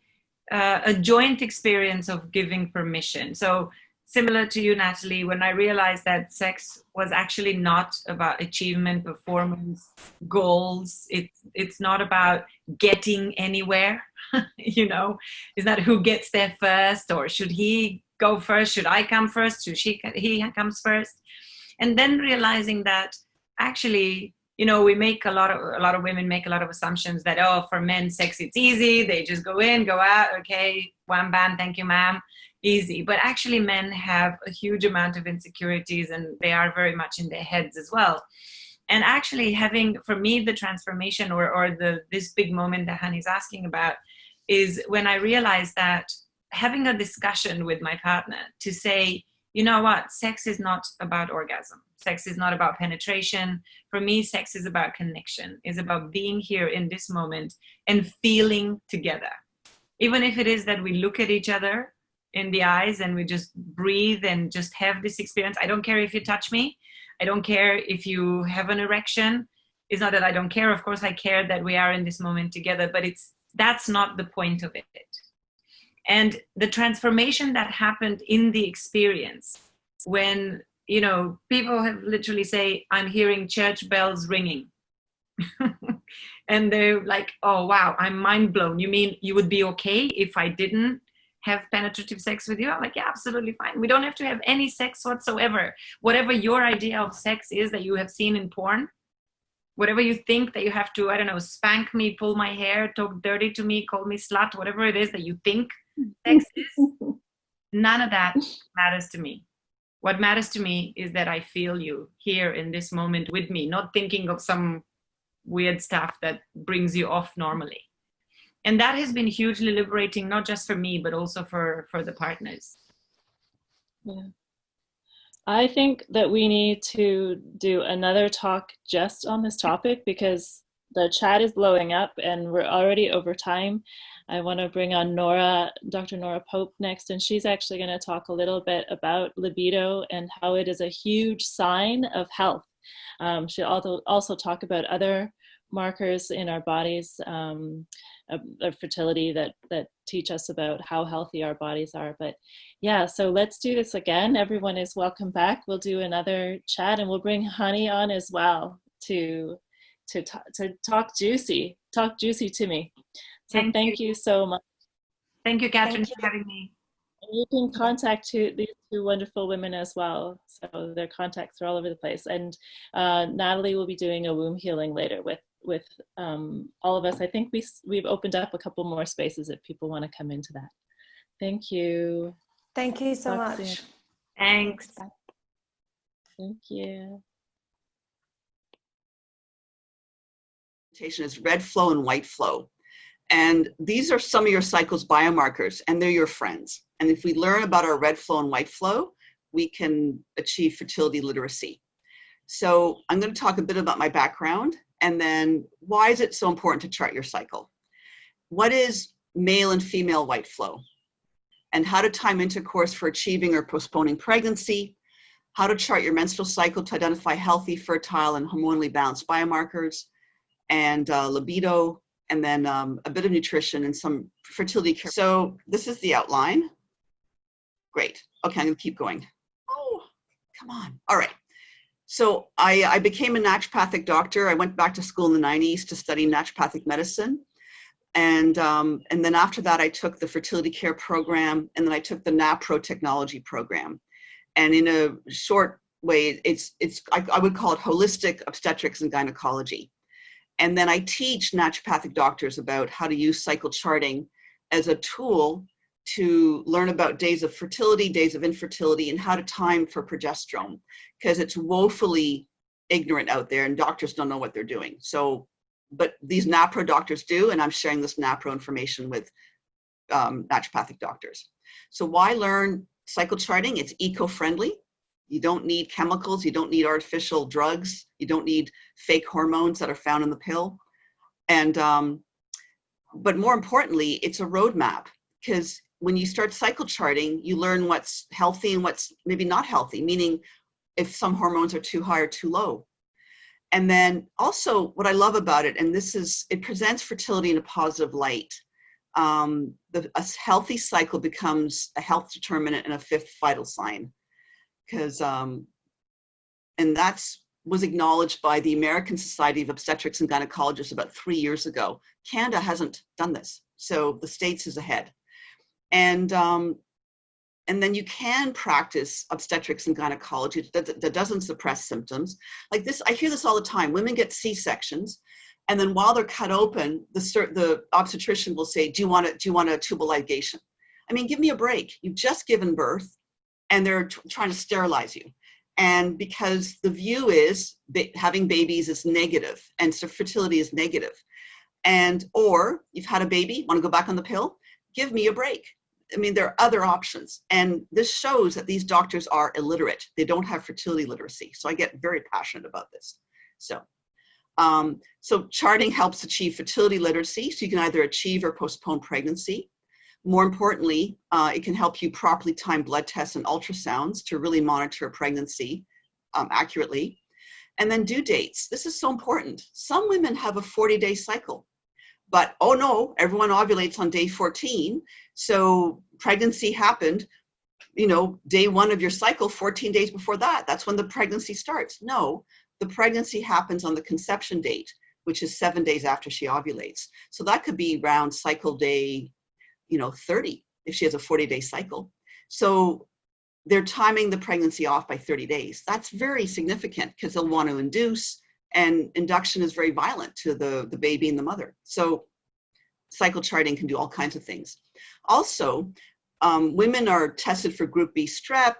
N: a joint experience of giving permission. So similar to you, Nathalie, when I realized that sex was actually not about achievement, performance, goals. It's not about getting anywhere. It's not who gets there first, or should he go first? Should I come first? He comes first? And then realizing that actually, we make a lot of women make a lot of assumptions that, oh, for men, sex, it's easy. They just go in, go out. Okay, wham, bam, thank you, ma'am. Easy. But actually men have a huge amount of insecurities, and they are very much in their heads as well. And actually having, for me, the transformation or this big moment that Hani's asking about is when I realized that having a discussion with my partner to say, you know what, sex is not about orgasm. Sex is not about penetration. For me, sex is about connection. It's about being here in this moment and feeling together. Even if it is that we look at each other in the eyes and we just breathe and just have this experience. I don't care if you touch me. I don't care if you have an erection. It's not that I don't care. Of course, I care that we are in this moment together, but that's not the point of it. And the transformation that happened in the experience when, people have literally say, I'm hearing church bells ringing. And they're like, oh, wow, I'm mind blown. You mean you would be okay if I didn't have penetrative sex with you? I'm like, yeah, absolutely fine. We don't have to have any sex whatsoever. Whatever your idea of sex is that you have seen in porn, whatever you think that you have to, I don't know, spank me, pull my hair, talk dirty to me, call me slut, whatever it is that you think sex is, none of that matters to me. What matters to me is that I feel you here in this moment with me, not thinking of some weird stuff that brings you off normally. And that has been hugely liberating, not just for me, but also for the partners.
A: Yeah. I think that we need to do another talk just on this topic because the chat is blowing up and we're already over time. I want to bring on Nora, Dr. Nora Pope next, and she's actually going to talk a little bit about libido and how it is a huge sign of health. She'll also talk about other markers in our bodies of fertility that teach us about how healthy our bodies are. But yeah, so let's do this again. Everyone is welcome back. We'll do another chat and we'll bring Hani on as well to talk juicy to me. So thank you so much.
N: Thank you, Catherine, for having me.
A: And you can contact these two wonderful women as well. So their contacts are all over the place. And Nathalie will be doing a womb healing later with all of us. I think we've opened up a couple more spaces if people want to come into that. Thank you.
M: Thank you so
A: Talk
M: much.
A: soon.
N: Thanks.
M: Bye.
A: Thank you.
O: Is red flow and white flow. And these are some of your cycle's biomarkers, and they're your friends. And if we learn about our red flow and white flow, we can achieve fertility literacy. So I'm going to talk a bit about my background, and then why is it so important to chart your cycle? What is male and female white flow? And how to time intercourse for achieving or postponing pregnancy, how to chart your menstrual cycle to identify healthy, fertile, and hormonally balanced biomarkers, and libido, and then a bit of nutrition and some fertility care. So this is the outline. Great. Okay, I'm gonna keep going. Oh, come on. All right. So I became a naturopathic doctor. I went back to school in the 90s to study naturopathic medicine. And then after that, I took the fertility care program, and then I took the NAPRO technology program. And in a short way, I would call it holistic obstetrics and gynecology. And then I teach naturopathic doctors about how to use cycle charting as a tool to learn about days of fertility, days of infertility, and how to time for progesterone, because it's woefully ignorant out there and doctors don't know what they're doing. So, but these NAPRO doctors do, and I'm sharing this NAPRO information with naturopathic doctors. So why learn cycle charting? It's eco-friendly. You don't need chemicals, you don't need artificial drugs, you don't need fake hormones that are found in the pill. And, but more importantly, it's a roadmap, because when you start cycle charting, you learn what's healthy and what's maybe not healthy, meaning if some hormones are too high or too low. And then also what I love about it, and this is, it presents fertility in a positive light. A healthy cycle becomes a health determinant and a fifth vital sign. Because, and that's was acknowledged by the American Society of Obstetrics and Gynecologists about 3 years ago. Canada hasn't done this, so the States is ahead. And then you can practice obstetrics and gynecology that doesn't suppress symptoms. Like this, I hear this all the time. Women get C-sections, and then while they're cut open, the obstetrician will say, "Do you want a tubal ligation?" I mean, give me a break. You've just given birth, and they're trying to sterilize you. And because the view is having babies is negative, and so fertility is negative. Or you've had a baby, want to go back on the pill? Give me a break. I mean, there are other options. And this shows that these doctors are illiterate. They don't have fertility literacy. So I get very passionate about this. So charting helps achieve fertility literacy. So you can either achieve or postpone pregnancy. More importantly, it can help you properly time blood tests and ultrasounds to really monitor pregnancy accurately. And then due dates. This is so important. Some women have a 40-day cycle, but oh no, everyone ovulates on day 14. So pregnancy happened, day 1 of your cycle, 14 days before that. That's when the pregnancy starts. No, the pregnancy happens on the conception date, which is 7 days after she ovulates. So that could be around cycle day 30, if she has a 40-day cycle. So they're timing the pregnancy off by 30 days. That's very significant because they'll want to induce, and induction is very violent to the baby and the mother. So cycle charting can do all kinds of things. Also, women are tested for group B strep.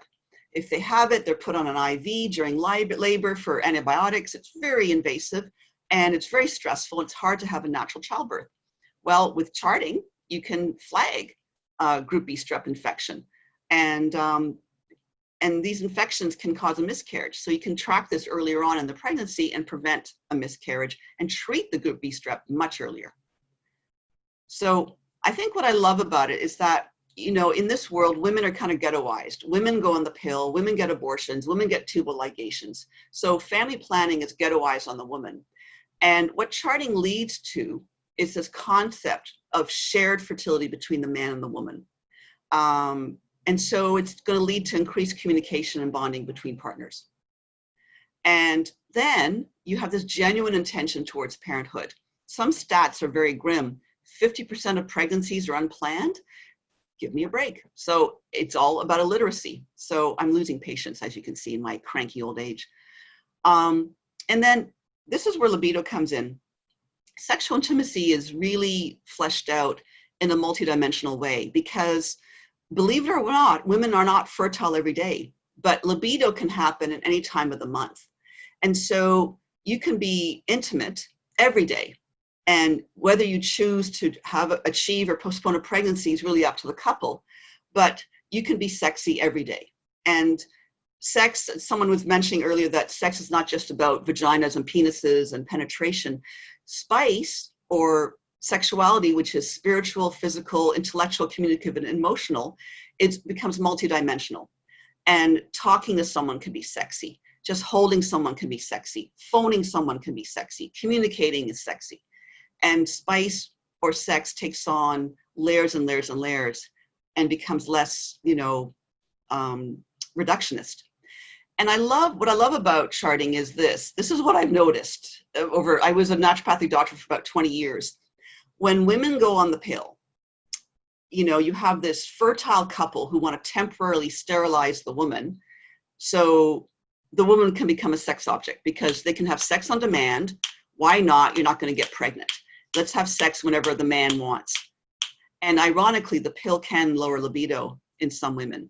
O: If they have it, they're put on an IV during labor for antibiotics. It's very invasive and it's very stressful. It's hard to have a natural childbirth. Well, with charting, you can flag group B strep infection. And these infections can cause a miscarriage. So you can track this earlier on in the pregnancy and prevent a miscarriage and treat the group B strep much earlier. So I think what I love about it is that, you know, in this world, women are kind of ghettoized. Women go on the pill, women get abortions, women get tubal ligations. So family planning is ghettoized on the woman. And what charting leads to is this concept of shared fertility between the man and the woman. And so it's going to lead to increased communication and bonding between partners. And then you have this genuine intention towards parenthood. Some stats are very grim. 50% of pregnancies are unplanned. Give me a break. So it's all about illiteracy. So I'm losing patience, as you can see, in my cranky old age. And then this is where libido comes in. Sexual intimacy is really fleshed out in a multidimensional way because, believe it or not, women are not fertile every day, but libido can happen at any time of the month. And so you can be intimate every day. And whether you choose to achieve or postpone a pregnancy is really up to the couple, but you can be sexy every day. And sex, someone was mentioning earlier that sex is not just about vaginas and penises and penetration. Spice, or sexuality, which is spiritual, physical, intellectual, communicative, and emotional, it becomes multidimensional. And talking to someone can be sexy. Just holding someone can be sexy. Phoning someone can be sexy. Communicating is sexy. And spice or sex takes on layers and layers and layers and becomes less, you know, reductionist. And what I love about charting is this is what I've noticed I was a naturopathic doctor for about 20 years. When women go on the pill, you know, you have this fertile couple who want to temporarily sterilize the woman. So the woman can become a sex object because they can have sex on demand. Why not? You're not going to get pregnant. Let's have sex whenever the man wants. And ironically, the pill can lower libido in some women.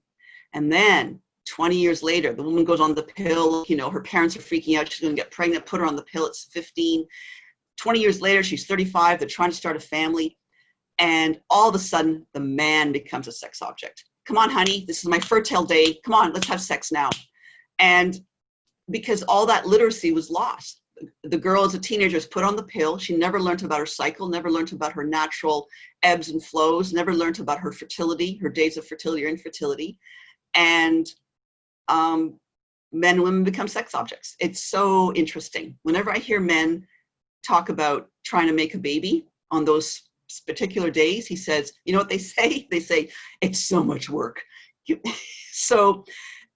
O: And then 20 years later, the woman goes on the pill, you know, her parents are freaking out. She's going to get pregnant, put her on the pill. It's 15. 20 years later, she's 35. They're trying to start a family. And all of a sudden, the man becomes a sex object. Come on, honey, this is my fertile day. Come on, let's have sex now. And because all that literacy was lost. The girl as a teenager is put on the pill. She never learned about her cycle, never learned about her natural ebbs and flows, never learned about her fertility, her days of fertility or infertility. And men and women become sex objects. It's so interesting. Whenever I hear men talk about trying to make a baby on those particular days, he says, you know what they say? They say, it's so much work. So,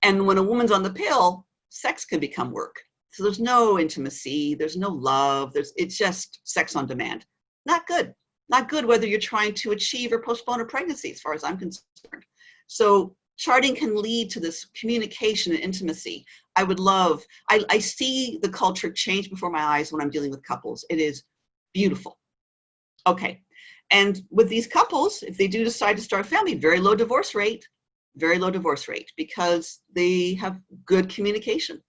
O: and when a woman's on the pill, sex can become work. So there's no intimacy, there's no love, it's just sex on demand. Not good. Not good whether you're trying to achieve or postpone a pregnancy, as far as I'm concerned. So charting can lead to this communication and intimacy. I see the culture change before my eyes when I'm dealing with couples. It is beautiful. Okay. And with these couples, if they do decide to start a family, very low divorce rate because they have good communication.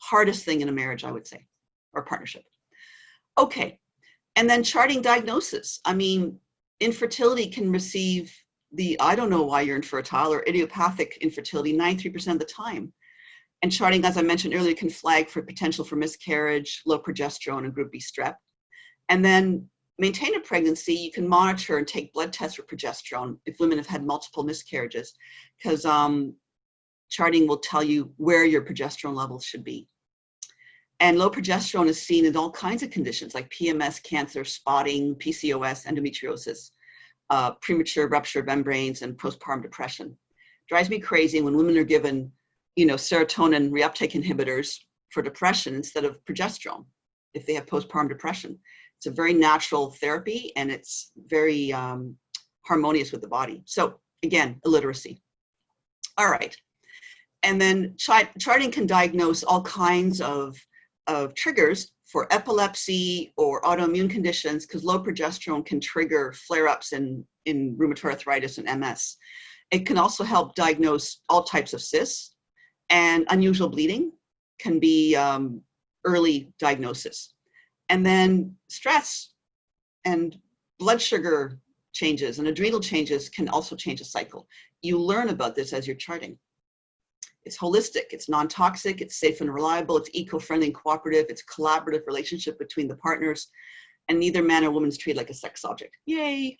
O: Hardest thing in a marriage, I would say, or partnership. Okay. And then charting diagnosis. I mean, infertility can receive I don't know why you're infertile or idiopathic infertility 93% of the time. And charting, as I mentioned earlier, can flag for potential for miscarriage, low progesterone, and group B strep. And then maintain a pregnancy, you can monitor and take blood tests for progesterone if women have had multiple miscarriages, because charting will tell you where your progesterone levels should be. And low progesterone is seen in all kinds of conditions like PMS, cancer, spotting, PCOS, endometriosis, premature rupture of membranes, and postpartum depression. Drives me crazy when women are given, you know, serotonin reuptake inhibitors for depression instead of progesterone if they have postpartum depression. It's a very natural therapy and it's very harmonious with the body. So again, illiteracy. All right. And then charting can diagnose all kinds of triggers for epilepsy or autoimmune conditions, because low progesterone can trigger flare-ups in rheumatoid arthritis and MS. It can also help diagnose all types of cysts, and unusual bleeding can be early diagnosis. And then stress and blood sugar changes and adrenal changes can also change a cycle. You learn about this as you're charting. It's holistic, it's non-toxic, it's safe and reliable, it's eco-friendly and cooperative, it's a collaborative relationship between the partners, and neither man or woman is treated like a sex object. Yay!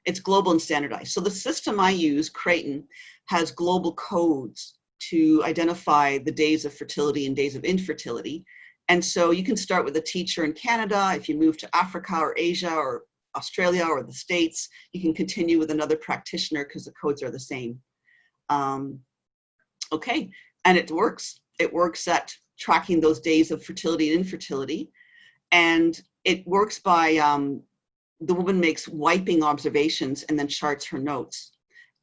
O: It's global and standardized. So the system I use, Creighton, has global codes to identify the days of fertility and days of infertility. And so you can start with a teacher in Canada. If you move to Africa or Asia or Australia or the States, you can continue with another practitioner because the codes are the same. Okay, and it works. It works at tracking those days of fertility and infertility. And it works by, the woman makes wiping observations and then charts her notes.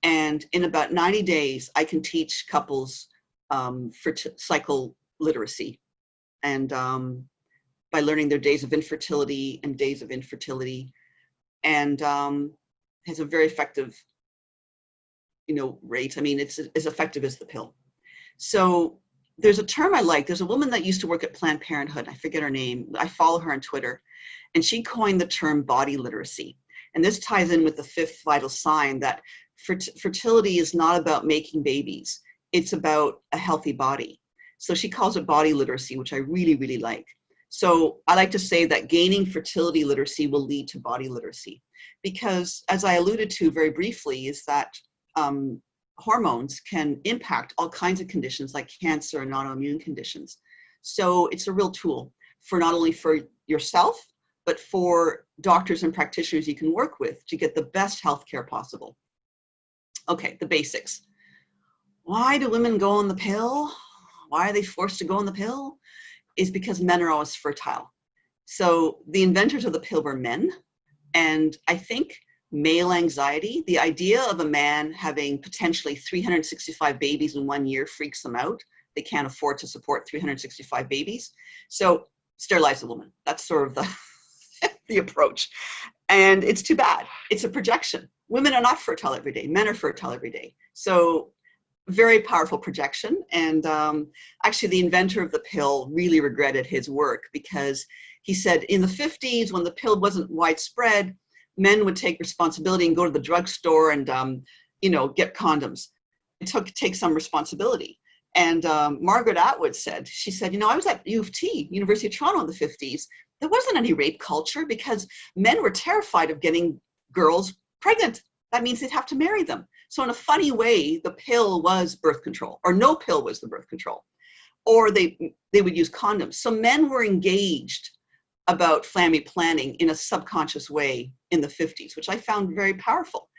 O: And in about 90 days, I can teach couples cycle literacy. And by learning their days of infertility and days of infertility, and has a very effective, rate. I mean, it's as effective as the pill. So there's a term I like. There's a woman that used to work at Planned Parenthood. I forget her name. I follow her on Twitter, and she coined the term body literacy. And this ties in with the fifth vital sign that fertility is not about making babies. It's about a healthy body. So she calls it body literacy, which I really, really like. So I like to say that gaining fertility literacy will lead to body literacy, because as I alluded to very briefly, is that hormones can impact all kinds of conditions like cancer and autoimmune conditions. So it's a real tool for not only for yourself, but for doctors and practitioners you can work with to get the best healthcare possible. Okay, the basics. Why do women go on the pill? Why are they forced to go on the pill? Is because men are always fertile. So the inventors of the pill were men. And I think male anxiety, the idea of a man having potentially 365 babies in 1 year freaks them out. They can't afford to support 365 babies. So sterilize the woman. That's sort of the approach. And it's too bad. It's a projection. Women are not fertile every day. Men are fertile every day. So very powerful projection. And actually the inventor of the pill really regretted his work, because he said in the 50s, when the pill wasn't widespread, men would take responsibility and go to the drugstore and get condoms. It take some responsibility. And Margaret Atwood said, I was at U of T, University of Toronto in the 50s. There wasn't any rape culture because men were terrified of getting girls pregnant. That means they'd have to marry them. So in a funny way, the pill was birth control, or no pill was the birth control, or they would use condoms. So men were engaged about family planning in a subconscious way in the 50s, which I found very powerful.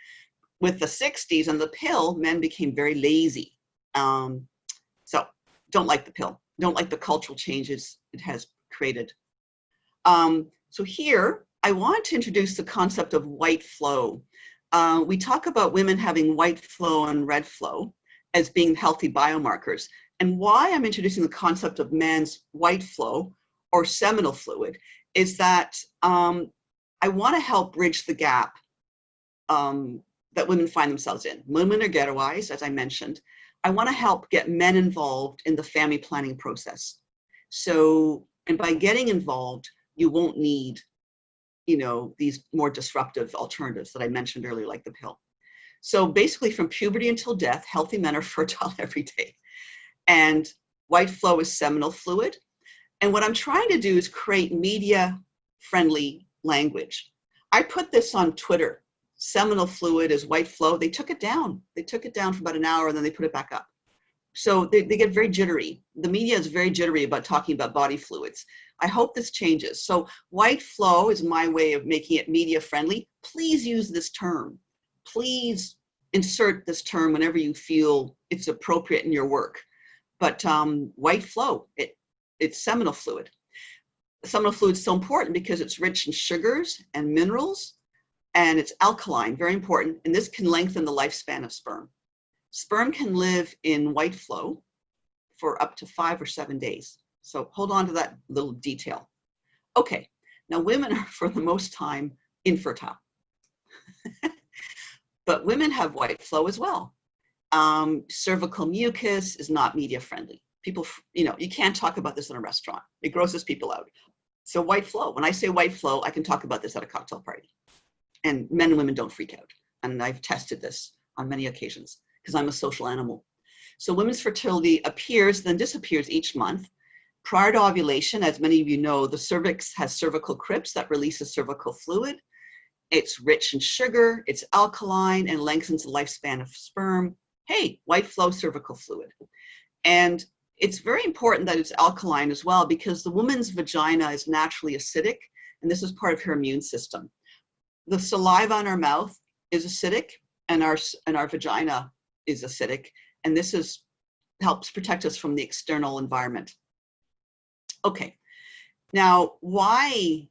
O: With the 60s and the pill, men became very lazy. So don't like the pill, don't like the cultural changes it has created. So here, I want to introduce the concept of white flow. We talk about women having white flow and red flow as being healthy biomarkers. And why I'm introducing the concept of man's white flow or seminal fluid is that I want to help bridge the gap that women find themselves in. Women are ghettoized, as I mentioned. I want to help get men involved in the family planning process. So, and by getting involved, you won't need these more disruptive alternatives that I mentioned earlier, like the pill. So basically from puberty until death, healthy men are fertile every day. And white flow is seminal fluid. And what I'm trying to do is create media-friendly language. I put this on Twitter. Seminal fluid is white flow. They took it down. They took it down for about an hour and then they put it back up. So they get very jittery. The media is very jittery about talking about body fluids. I hope this changes. So white flow is my way of making it media friendly. Please use this term. Please insert this term whenever you feel it's appropriate in your work. But white flow, it's seminal fluid. Seminal fluid is so important because it's rich in sugars and minerals, and it's alkaline, very important. And this can lengthen the lifespan of sperm. Sperm can live in white flow for up to 5 or 7 days. So hold on to that little detail. Okay, now women are for the most time infertile. But women have white flow as well. Cervical mucus is not media friendly. People, you can't talk about this in a restaurant. It grosses people out. So white flow, when I say white flow, I can talk about this at a cocktail party. And men and women don't freak out. And I've tested this on many occasions because I'm a social animal. So women's fertility appears, then disappears each month. Prior to ovulation, as many of you know, the cervix has cervical crypts that releases cervical fluid. It's rich in sugar, it's alkaline, and lengthens the lifespan of sperm. Hey, white flow cervical fluid. And it's very important that it's alkaline as well because the woman's vagina is naturally acidic, and this is part of her immune system. The saliva in our mouth is acidic, and our vagina is acidic, and this helps protect us from the external environment. Okay, now why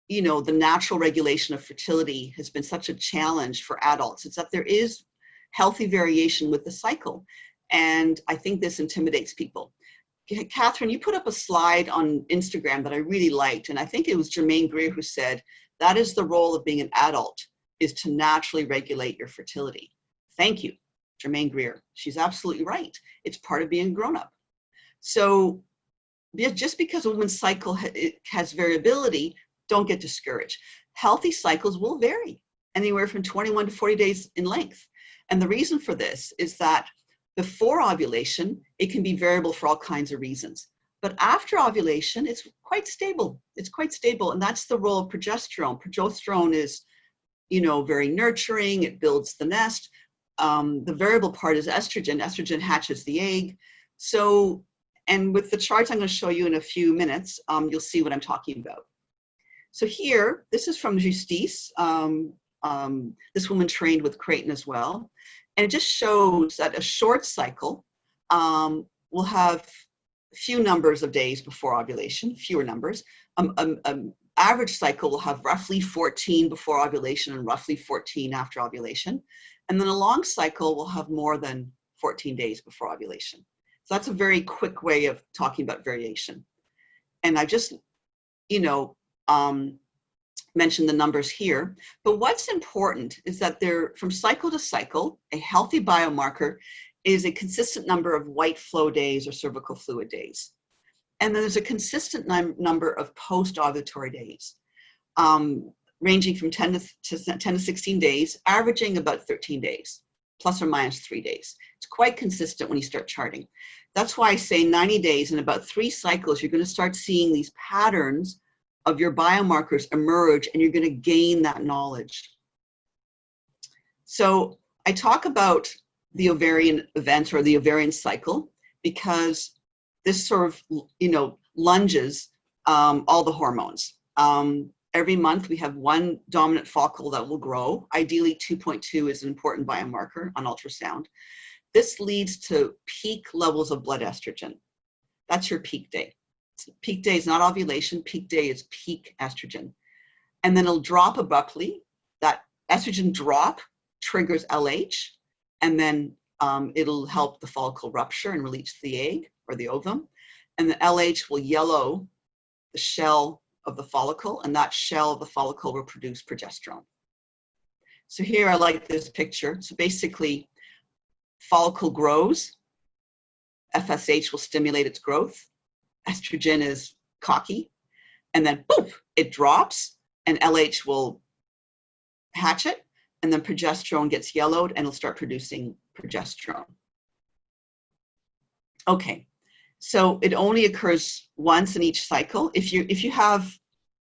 O: the natural regulation of fertility has been such a challenge for adults? It's that there is healthy variation with the cycle, and I think this intimidates people. Catherine, you put up a slide on Instagram that I really liked, and I think it was Germaine Greer who said, that is the role of being an adult, is to naturally regulate your fertility. Thank you, Germaine Greer. She's absolutely right. It's part of being a grown-up. So just because a woman's cycle has variability, don't get discouraged. Healthy cycles will vary anywhere from 21 to 40 days in length. And the reason for this is that before ovulation, it can be variable for all kinds of reasons. But after ovulation, it's quite stable. It's quite stable. And that's the role of progesterone. Progesterone is, very nurturing. It builds the nest. The variable part is estrogen. Estrogen hatches the egg. So, and with the charts I'm going to show you in a few minutes, you'll see what I'm talking about. So here, this is from Justice. This woman trained with Creighton as well. And it just shows that a short cycle will have few numbers of days before ovulation, fewer numbers. Average cycle will have roughly 14 before ovulation and roughly 14 after ovulation. And then a long cycle will have more than 14 days before ovulation. So that's a very quick way of talking about variation. And I just, mention the numbers here, but what's important is that from cycle to cycle, a healthy biomarker is a consistent number of white flow days or cervical fluid days. And then there's a consistent number of post-ovulatory days, ranging from 10 to 16 days, averaging about 13 days, plus or minus 3 days. It's quite consistent when you start charting. That's why I say 90 days, in about 3 cycles, you're going to start seeing these patterns of your biomarkers emerge, and you're going to gain that knowledge. So I talk about the ovarian event or the ovarian cycle because this sort of, lunges all the hormones. Every month we have one dominant follicle that will grow. Ideally 2.2 is an important biomarker on ultrasound. This leads to peak levels of blood estrogen. That's your peak day. Peak day is not ovulation, peak day is peak estrogen. And then it'll drop abruptly. That estrogen drop triggers LH, and then it'll help the follicle rupture and release the egg or the ovum. And the LH will yellow the shell of the follicle, and that shell of the follicle will produce progesterone. So here I like this picture. So basically, follicle grows, FSH will stimulate its growth. Estrogen is cocky, and then boom, it drops, and LH will hatch it, and then progesterone gets yellowed, and it'll start producing progesterone. Okay, so it only occurs once in each cycle. If you have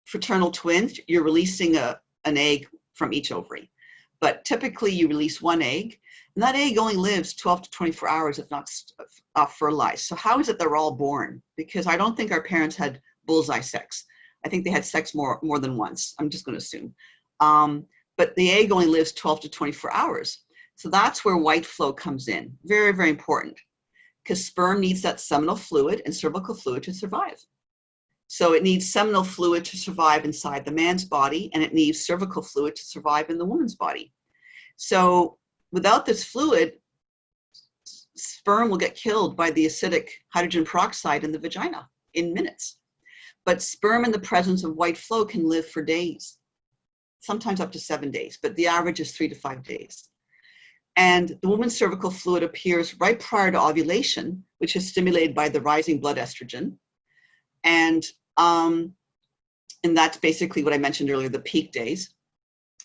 O: fraternal twins, you're releasing an egg from each ovary, but typically you release one egg, and that egg only lives 12 to 24 hours if not fertilized. So how is it they're all born? Because I don't think our parents had bullseye sex. I think they had sex more than once. I'm just going to assume. But the egg only lives 12 to 24 hours. So that's where white flow comes in. Very, very important. Because sperm needs that seminal fluid and cervical fluid to survive. So it needs seminal fluid to survive inside the man's body, and it needs cervical fluid to survive in the woman's body. So without this fluid, sperm will get killed by the acidic hydrogen peroxide in the vagina in minutes. But sperm in the presence of white flow can live for days, sometimes up to 7 days, but the average is 3 to 5 days. And the woman's cervical fluid appears right prior to ovulation, which is stimulated by the rising blood estrogen. And that's basically what I mentioned earlier, the peak days.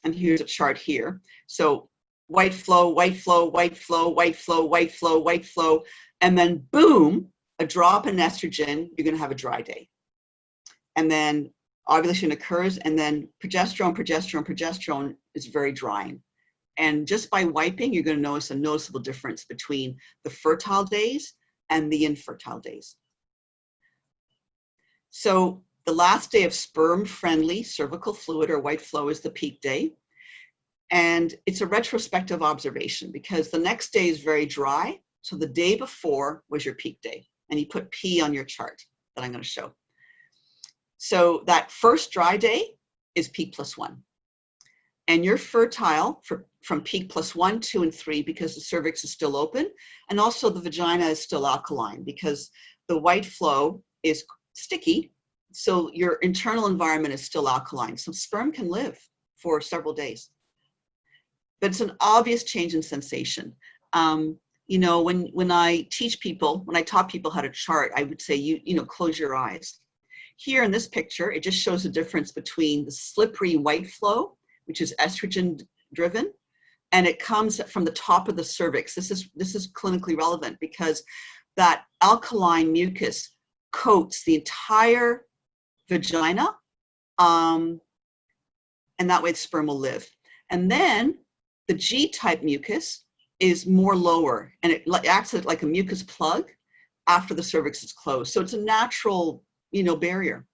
O: And here's a chart here. So white flow, white flow, white flow, white flow, white flow, white flow, and then boom, a drop in estrogen, you're going to have a dry day. And then ovulation occurs, and then progesterone, progesterone, progesterone is very drying. And just by wiping, you're going to notice a noticeable difference between the fertile days and the infertile days. So the last day of sperm-friendly cervical fluid or white flow is the peak day. And it's a retrospective observation because the next day is very dry. So the day before was your peak day. And you put P on your chart that I'm going to show. So that first dry day is peak +1. And you're fertile from peak +1, 2, and 3 because the cervix is still open. And also the vagina is still alkaline because the white flow is sticky. So your internal environment is still alkaline. So sperm can live for several days. But it's an obvious change in sensation. You know, when I teach people, when I taught people how to chart, I would say, you know, close your eyes. Here in this picture, it just shows the difference between the slippery white flow, which is estrogen driven, and it comes from the top of the cervix. This is clinically relevant because that alkaline mucus coats the entire vagina, and that way the sperm will live. And then the G-type mucus is more lower, and it acts like a mucus plug after the cervix is closed. So it's a natural, you know, barrier.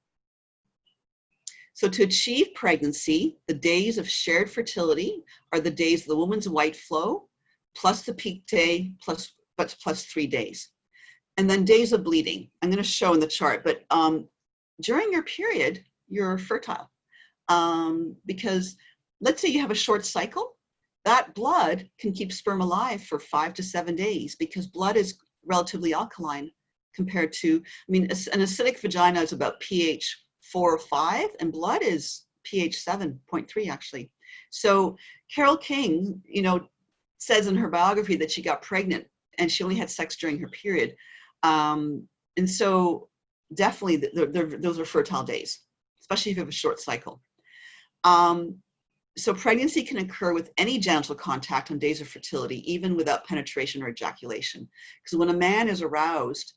O: So to achieve pregnancy, the days of shared fertility are the days of the woman's white flow, plus the peak day, plus 3 days. And then days of bleeding. I'm going to show in the chart, but during your period, you're fertile. Because let's say you have a short cycle, that blood can keep sperm alive for 5 to 7 days because blood is relatively alkaline compared to, I mean, an acidic vagina is about pH 4 or 5, and blood is pH 7.3 actually. So Carole King, you know, says in her biography that she got pregnant and she only had sex during her period. And so definitely those are fertile days, especially if you have a short cycle. So pregnancy can occur with any genital contact on days of fertility, even without penetration or ejaculation. Because when a man is aroused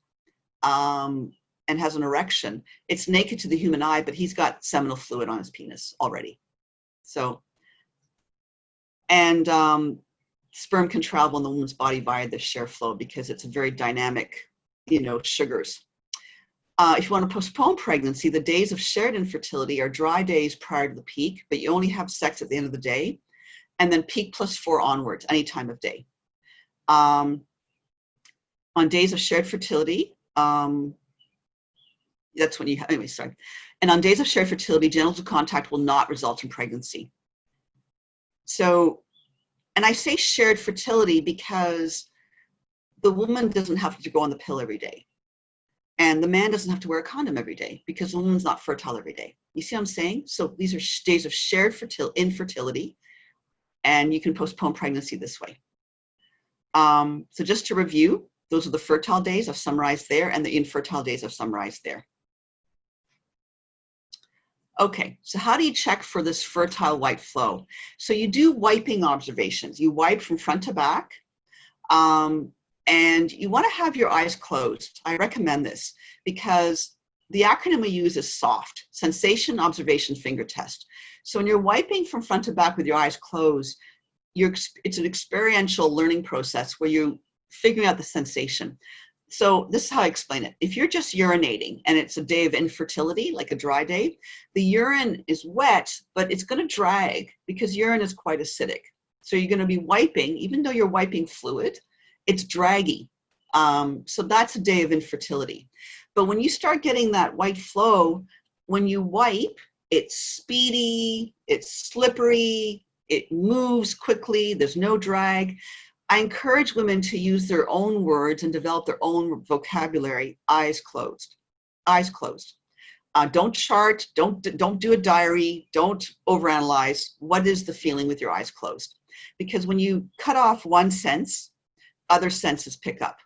O: and has an erection, it's naked to the human eye, but he's got seminal fluid on his penis already. So, and sperm can travel in the woman's body via the share flow because it's a very dynamic, you know, sugars. If you want to postpone pregnancy, the days of shared infertility are dry days prior to the peak, but you only have sex at the end of the day, and then peak +4 onwards, any time of day. On days of shared fertility, that's when you have, anyway, sorry. And on days of shared fertility, genital contact will not result in pregnancy. So, and I say shared fertility because the woman doesn't have to go on the pill every day. And the man doesn't have to wear a condom every day because the woman's not fertile every day. You see what I'm saying? So these are days of shared infertility, and you can postpone pregnancy this way. So just to review, those are the fertile days I've summarized there, and the infertile days I've summarized there. Okay, so how do you check for this fertile white flow? So you do wiping observations. You wipe from front to back. And you want to have your eyes closed. I recommend this because the acronym we use is SOFT, Sensation, Observation, Finger Test. So when you're wiping from front to back with your eyes closed, it's an experiential learning process where you're figuring out the sensation. So this is how I explain it. If you're just urinating and it's a day of infertility, like a dry day, the urine is wet, but it's going to drag because urine is quite acidic. So you're going to be wiping, even though you're wiping fluid, it's draggy. So that's a day of infertility. But when you start getting that white flow, when you wipe, it's speedy, it's slippery, it moves quickly, there's no drag. I encourage women to use their own words and develop their own vocabulary, eyes closed. Eyes closed. Don't chart, don't do a diary, don't overanalyze. What is the feeling with your eyes closed? Because when you cut off one sense, other senses pick up.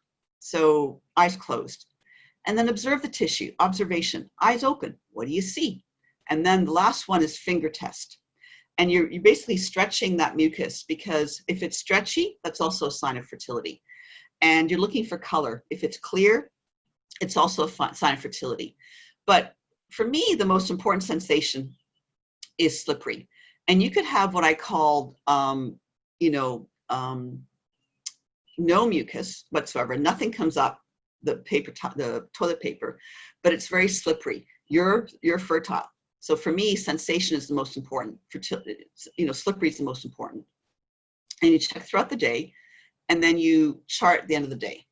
O: So eyes closed. And then observe the tissue, observation, eyes open, what do you see? And then the last one is finger test. And you're basically stretching that mucus, because if it's stretchy, that's also a sign of fertility. And you're looking for color. If it's clear, it's also a sign of fertility. But for me, the most important sensation is slippery. And you could have what I call, no mucus whatsoever. Nothing comes up, the toilet paper, but it's very slippery. You're fertile. So for me, sensation is the most important. Fertility, slippery is the most important. And you check throughout the day, and then you chart at the end of the day.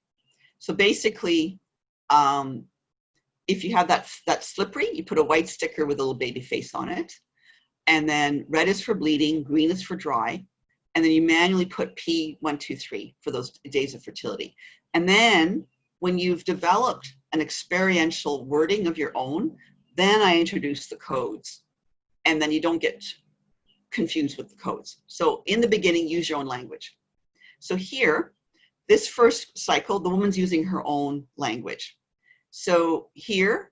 O: So basically, if you have that slippery, you put a white sticker with a little baby face on it. And then red is for bleeding, green is for dry. And then you manually put P1, 2, 3 for those days of fertility. And then when you've developed an experiential wording of your own, then I introduce the codes. And then you don't get confused with the codes. So in the beginning, use your own language. So here, this first cycle, the woman's using her own language. So here,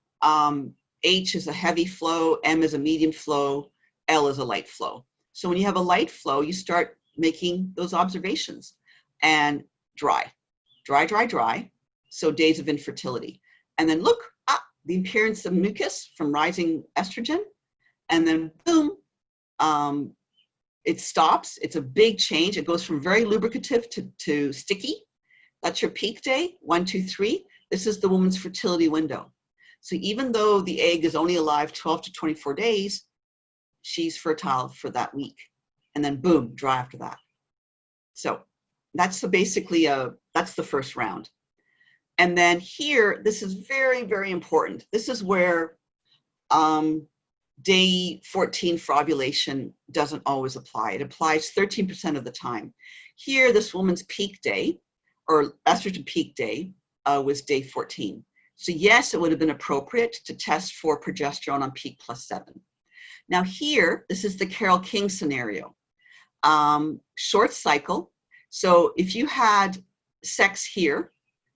O: H is a heavy flow, M is a medium flow, L is a light flow. So when you have a light flow, you start making those observations. And dry, dry, dry, dry. So days of infertility. And then look, the appearance of mucus from rising estrogen. And then boom, it stops. It's a big change. It goes from very lubricative to sticky. That's your peak day, 1, 2, 3. This is the woman's fertility window. So even though the egg is only alive 12 to 24 days, she's fertile for that week. And then boom, dry after that. So that's basically that's the first round. And then here, this is very, very important. This is where day 14 for ovulation doesn't always apply. It applies 13% of the time. Here, this woman's peak day, or estrogen peak day, was day 14. So yes, it would have been appropriate to test for progesterone on peak +7. Now here, this is the Carole King scenario. Short cycle. So if you had sex here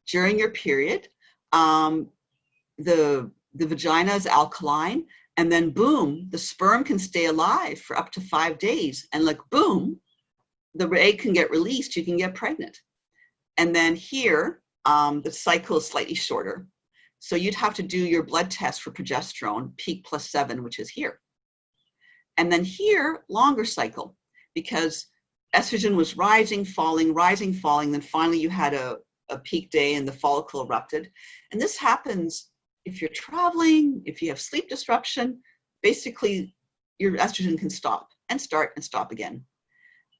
O: during your period, the vagina is alkaline, and then boom, the sperm can stay alive for up to 5 days. And like boom, the egg can get released, you can get pregnant. And then here, the cycle is slightly shorter. So you'd have to do your blood test for progesterone, peak +7, which is here. And then here, longer cycle, because estrogen was rising, falling, then finally you had a peak day and the follicle erupted. And this happens if you're traveling, if you have sleep disruption, basically your estrogen can stop and start and stop again.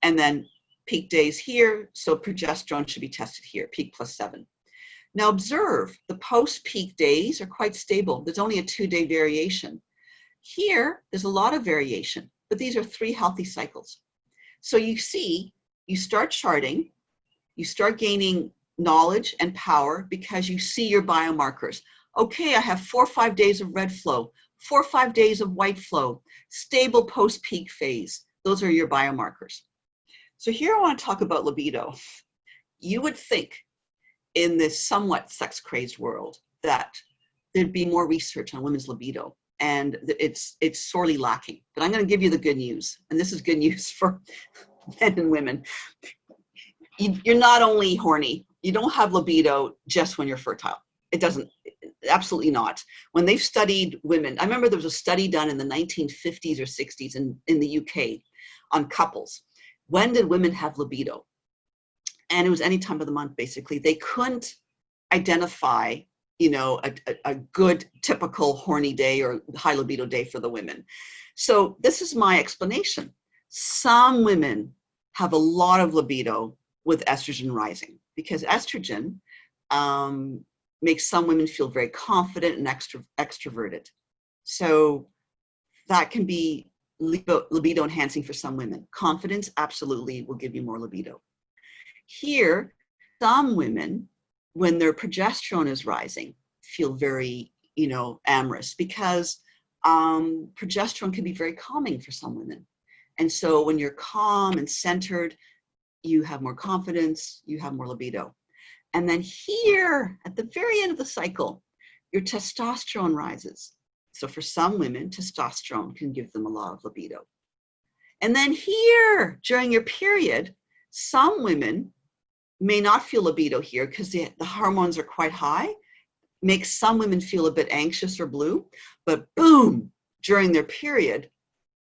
O: And then peak days here, so progesterone should be tested here, peak +7. Now observe, the post-peak days are quite stable. There's only a 2-day variation. Here, there's a lot of variation, but these are 3 healthy cycles. So you see, you start charting, you start gaining knowledge and power because you see your biomarkers. Okay, I have 4 or 5 days of red flow, 4 or 5 days of white flow, stable post-peak phase. Those are your biomarkers. So here I want to talk about libido. You would think in this somewhat sex-crazed world that there'd be more research on women's libido, and it's sorely lacking. But I'm going to give you the good news, and this is good news for men and women. You're not only horny, you don't have libido just when you're fertile. It doesn't, absolutely not. When they've studied women, I remember there was a study done in the 1950s or 60s in the UK on couples. When did women have libido? And it was any time of the month, basically. They couldn't identify, a good typical horny day or high libido day for the women. So this is my explanation. Some women have a lot of libido with estrogen rising, because estrogen makes some women feel very confident and extroverted. So that can be libido enhancing for some women. Confidence absolutely will give you more libido. Here, some women, when their progesterone is rising, feel very, amorous, because progesterone can be very calming for some women. And so when you're calm and centered, you have more confidence, you have more libido. And then here, at the very end of the cycle, your testosterone rises. So for some women, testosterone can give them a lot of libido. And then here, during your period, some women may not feel libido here because the hormones are quite high, makes some women feel a bit anxious or blue, but boom, during their period,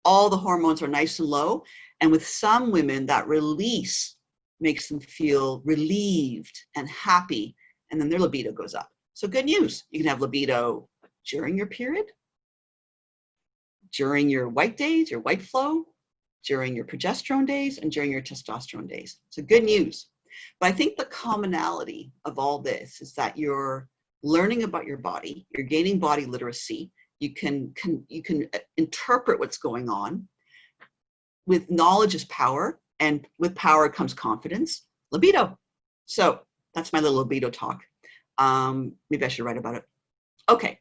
O: all the hormones are nice and low. And with some women, that release makes them feel relieved and happy, and then their libido goes up. So good news, you can have libido during your period, during your white days, your white flow, during your progesterone days, and during your testosterone days. So good news. But I think the commonality of all this is that you're learning about your body, you're gaining body literacy, you can interpret what's going on. With knowledge is power, and with power comes confidence, libido. So that's my little libido talk. Maybe I should write about it. Okay,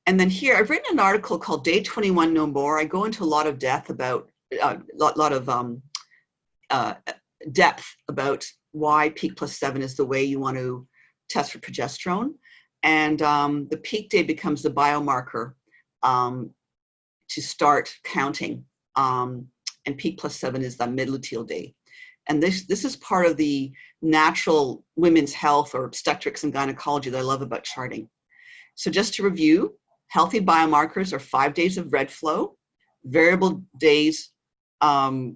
O: and then here I've written an article called Day 21 No More. I go into a lot of depth about depth about why peak +7 is the way you want to test for progesterone. And the peak day becomes the biomarker to start counting. And peak +7 is the mid-luteal day. And this is part of the natural women's health or obstetrics and gynecology that I love about charting. So just to review, healthy biomarkers are 5 days of red flow, variable days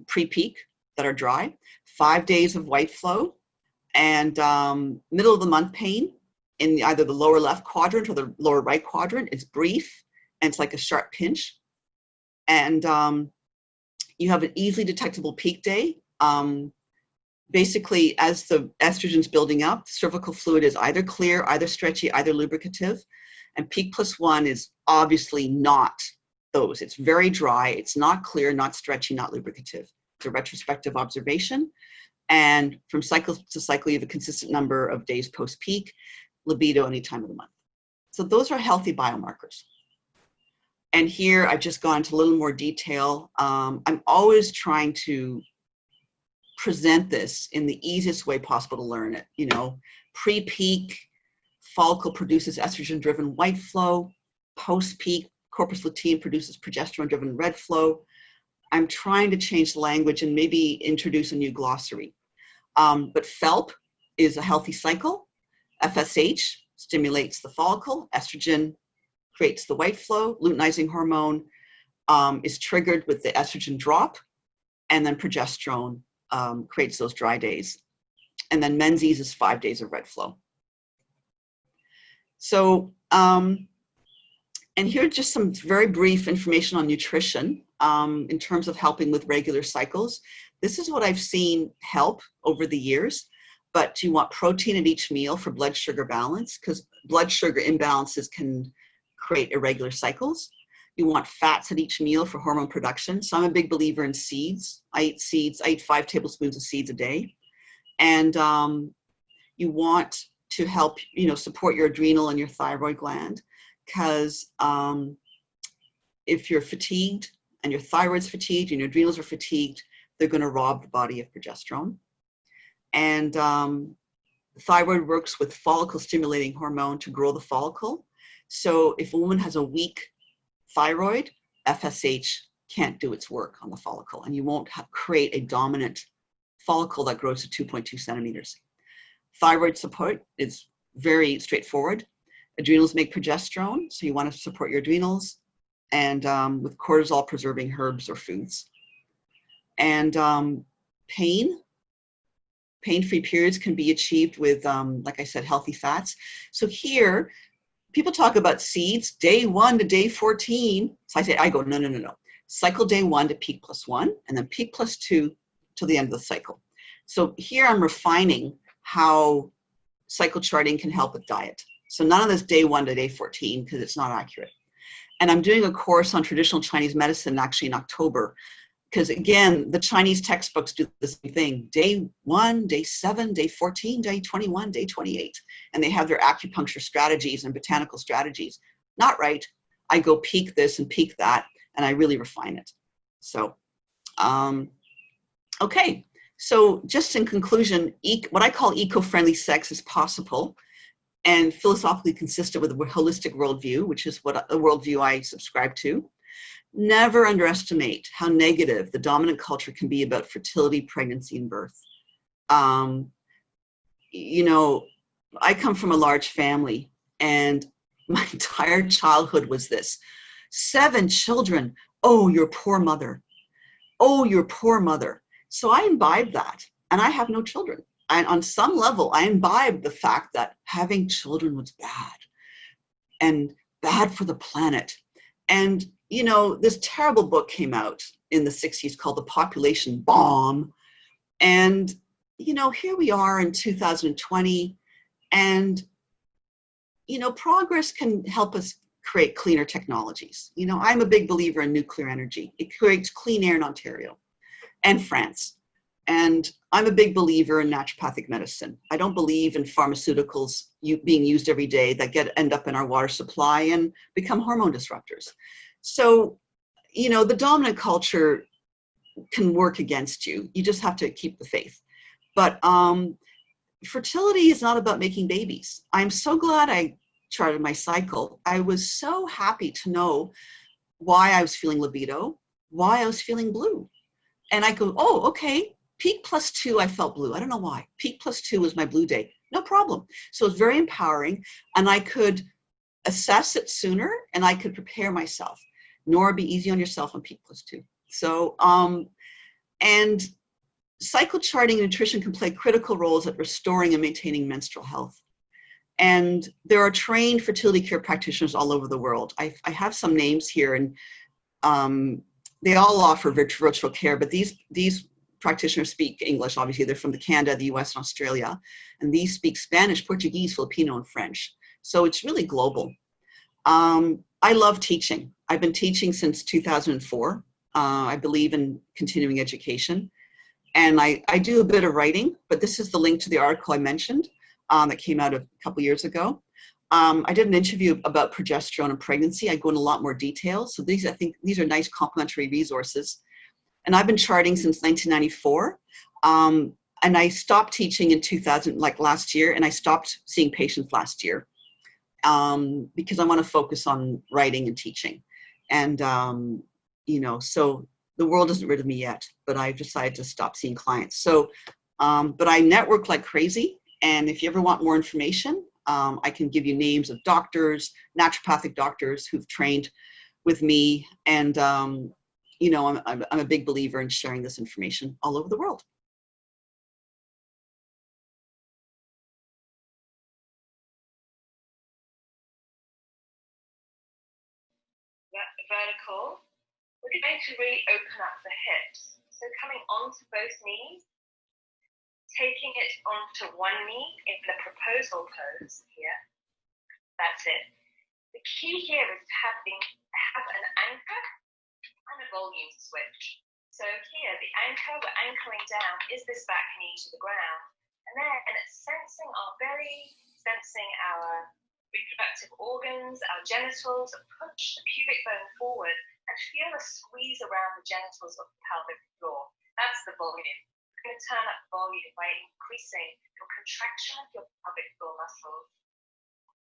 O: pre-peak that are dry, 5 days of white flow, and middle of the month pain in either the lower left quadrant or the lower right quadrant. It's brief and it's like a sharp pinch. And you have an easily detectable peak day. Basically, as the estrogen's building up, cervical fluid is either clear, either stretchy, either lubricative. And peak +1 is obviously not those. It's very dry. It's not clear, not stretchy, not lubricative. It's a retrospective observation. And from cycle to cycle, you have a consistent number of days post-peak, libido any time of the month. So those are healthy biomarkers. And here I've just gone into a little more detail. I'm always trying to present this in the easiest way possible to learn it. Pre-peak, follicle produces estrogen-driven white flow. Post-peak, corpus luteum produces progesterone-driven red flow. I'm trying to change the language and maybe introduce a new glossary. But FELP is a healthy cycle. FSH stimulates the follicle. Estrogen creates the white flow. Luteinizing hormone is triggered with the estrogen drop. And then progesterone creates those dry days. And then menses is 5 days of red flow. So, and here just some very brief information on nutrition in terms of helping with regular cycles. This is what I've seen help over the years, but you want protein at each meal for blood sugar balance, because blood sugar imbalances can create irregular cycles. You want fats at each meal for hormone production. So I'm a big believer in seeds. I eat seeds. I eat 5 tablespoons of seeds a day. And you want to help, support your adrenal and your thyroid gland, because if you're fatigued and your thyroid's fatigued and your adrenals are fatigued, they're going to rob the body of progesterone. And thyroid works with follicle stimulating hormone to grow the follicle. So if a woman has a weak thyroid, FSH can't do its work on the follicle, and you won't create a dominant follicle that grows to 2.2 centimeters. Thyroid support is very straightforward. Adrenals make progesterone, so you want to support your adrenals, and with cortisol preserving herbs or foods. And pain-free periods can be achieved with, like I said, healthy fats. So here, people talk about seeds, day 1 to day 14. So I go, no. Cycle day 1 to peak +1, and then peak +2 till the end of the cycle. So here I'm refining how cycle charting can help with diet. So none of this day 1 to day 14, because it's not accurate. And I'm doing a course on traditional Chinese medicine actually in October, because again, the Chinese textbooks do the same thing. Day 1, day 7, day 14, day 21, day 28. And they have their acupuncture strategies and botanical strategies. Not right. I go peak this and peak that, and I really refine it. So, okay. So just in conclusion, what I call eco-friendly sex is possible and philosophically consistent with a holistic worldview, which is what the worldview I subscribe to. Never underestimate how negative the dominant culture can be about fertility, pregnancy, and birth. You know, I come from a large family, and my entire childhood was this: 7 children. Oh, your poor mother. Oh, your poor mother. So I imbibed that, and I have no children. And on some level, I imbibed the fact that having children was bad and bad for the planet. And, you know, this terrible book came out in the 60s called The Population Bomb. And, you know, here we are in 2020, and, you know, progress can help us create cleaner technologies. You know, I'm a big believer in nuclear energy. It creates clean air in Ontario and France. And I'm a big believer in naturopathic medicine. I don't believe in pharmaceuticals being used every day that end up in our water supply and become hormone disruptors. So, you know, the dominant culture can work against you. You just have to keep the faith. But fertility is not about making babies. I'm so glad I charted my cycle. I was so happy to know why I was feeling libido, why I was feeling blue. And I go, oh, okay. Peak +2, I felt blue. I don't know why. Peak +2 was my blue day. No problem. So it was very empowering, and I could assess it sooner, and I could prepare myself. Nora, be easy on yourself on peak +2. So, and cycle charting and nutrition can play critical roles at restoring and maintaining menstrual health. And there are trained fertility care practitioners all over the world. I have some names here, and they all offer virtual care, but these practitioners speak English. Obviously, they're from Canada, the US, and Australia. And these speak Spanish, Portuguese, Filipino, and French. So it's really global. I love teaching. I've been teaching since 2004. I believe in continuing education. And I do a bit of writing, but this is the link to the article I mentioned that came out a couple years ago. I did an interview about progesterone and pregnancy. I go into a lot more detail. So I think these are nice complementary resources. And I've been charting since 1994. And I stopped teaching in 2000, like last year, and I stopped seeing patients last year because I want to focus on writing and teaching. And, you know, so the world isn't rid of me yet, but I've decided to stop seeing clients. So, but I network like crazy. And if you ever want more information, I can give you names of doctors, naturopathic doctors who've trained with me. And, you know, I'm a big believer in sharing this information all over the world.
H: Vertical, we're going to really open up the hips. So coming onto both knees, taking it onto one knee in the proposal pose here. That's it. The key here is to have an anchor and a volume switch. So here, the anchor, we're anchoring down, is this back knee to the ground. And then sensing our belly, sensing our reproductive organs, our genitals, push the pubic bone forward and feel a squeeze around the genitals of the pelvic floor. That's the volume. We're going to turn up the volume by increasing your contraction of your pelvic floor muscles.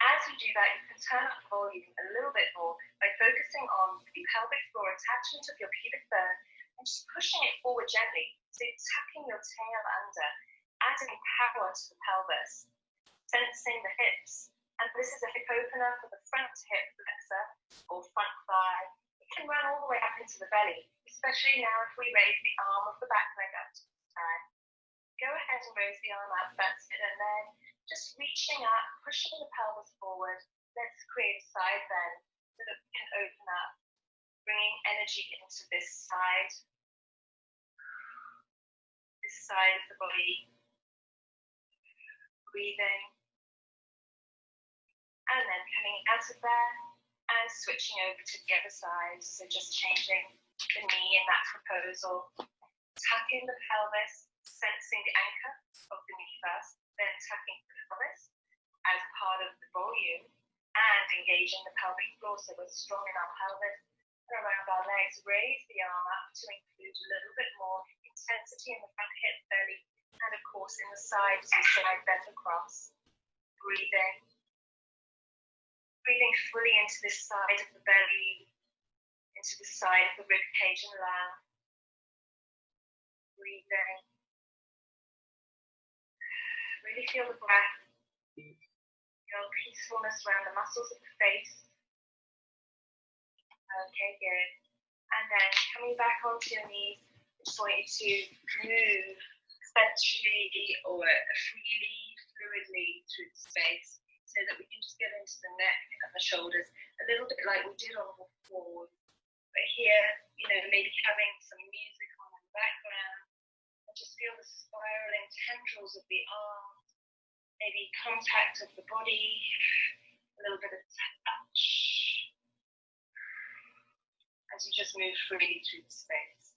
H: As you do that, you can turn up the volume a little bit more by focusing on the pelvic floor attachment of your pubic bone and just pushing it forward gently. So you're tucking your tail under, adding power to the pelvis, sensing the hips. And this is a hip opener for the front hip flexor or front thigh. It can run all the way up into the belly, especially now if we raise the arm of the back leg up to the side. Go ahead and raise the arm up, that's it. And then just reaching up, pushing the pelvis forward. Let's create a side bend so that we can open up, bringing energy into this side of the body. Breathing. And then coming out of there and switching over to the other side. So just changing the knee in that proposal, tucking the pelvis, sensing the anchor of the knee first, then tucking the pelvis as part of the volume and engaging the pelvic floor so we're strong in our pelvis and around our legs. Raise the arm up to include a little bit more intensity in the front hip, belly, and of course in the sides, so slide bent across. Breathing fully into this side of the belly, into the side of the rib cage and lung. Breathing. Really feel the breath. Feel peacefulness around the muscles of the face. Okay, good. And then coming back onto your knees, I just want you to move sensually or freely, fluidly through the space so that we can just get into the neck and the shoulders, a little bit like we did on the floor. But here, maybe having some music on in the background, and just feel the spiraling tendrils of the arms, maybe contact of the body, a little bit of touch, as you just move freely through the space.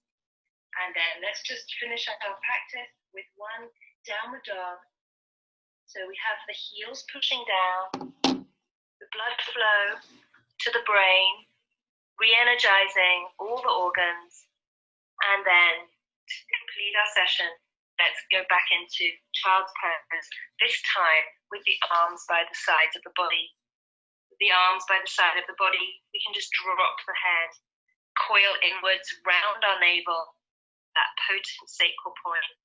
H: And then let's just finish up our practice with one downward dog. So we have the heels pushing down, the blood flow to the brain, re-energizing all the organs, and then to complete our session, let's go back into child's pose, this time with the arms by the sides of the body. With the arms by the side of the body, we can just drop the head, coil inwards round our navel, that potent sacral point,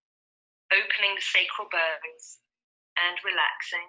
H: opening the sacral bones and relaxing.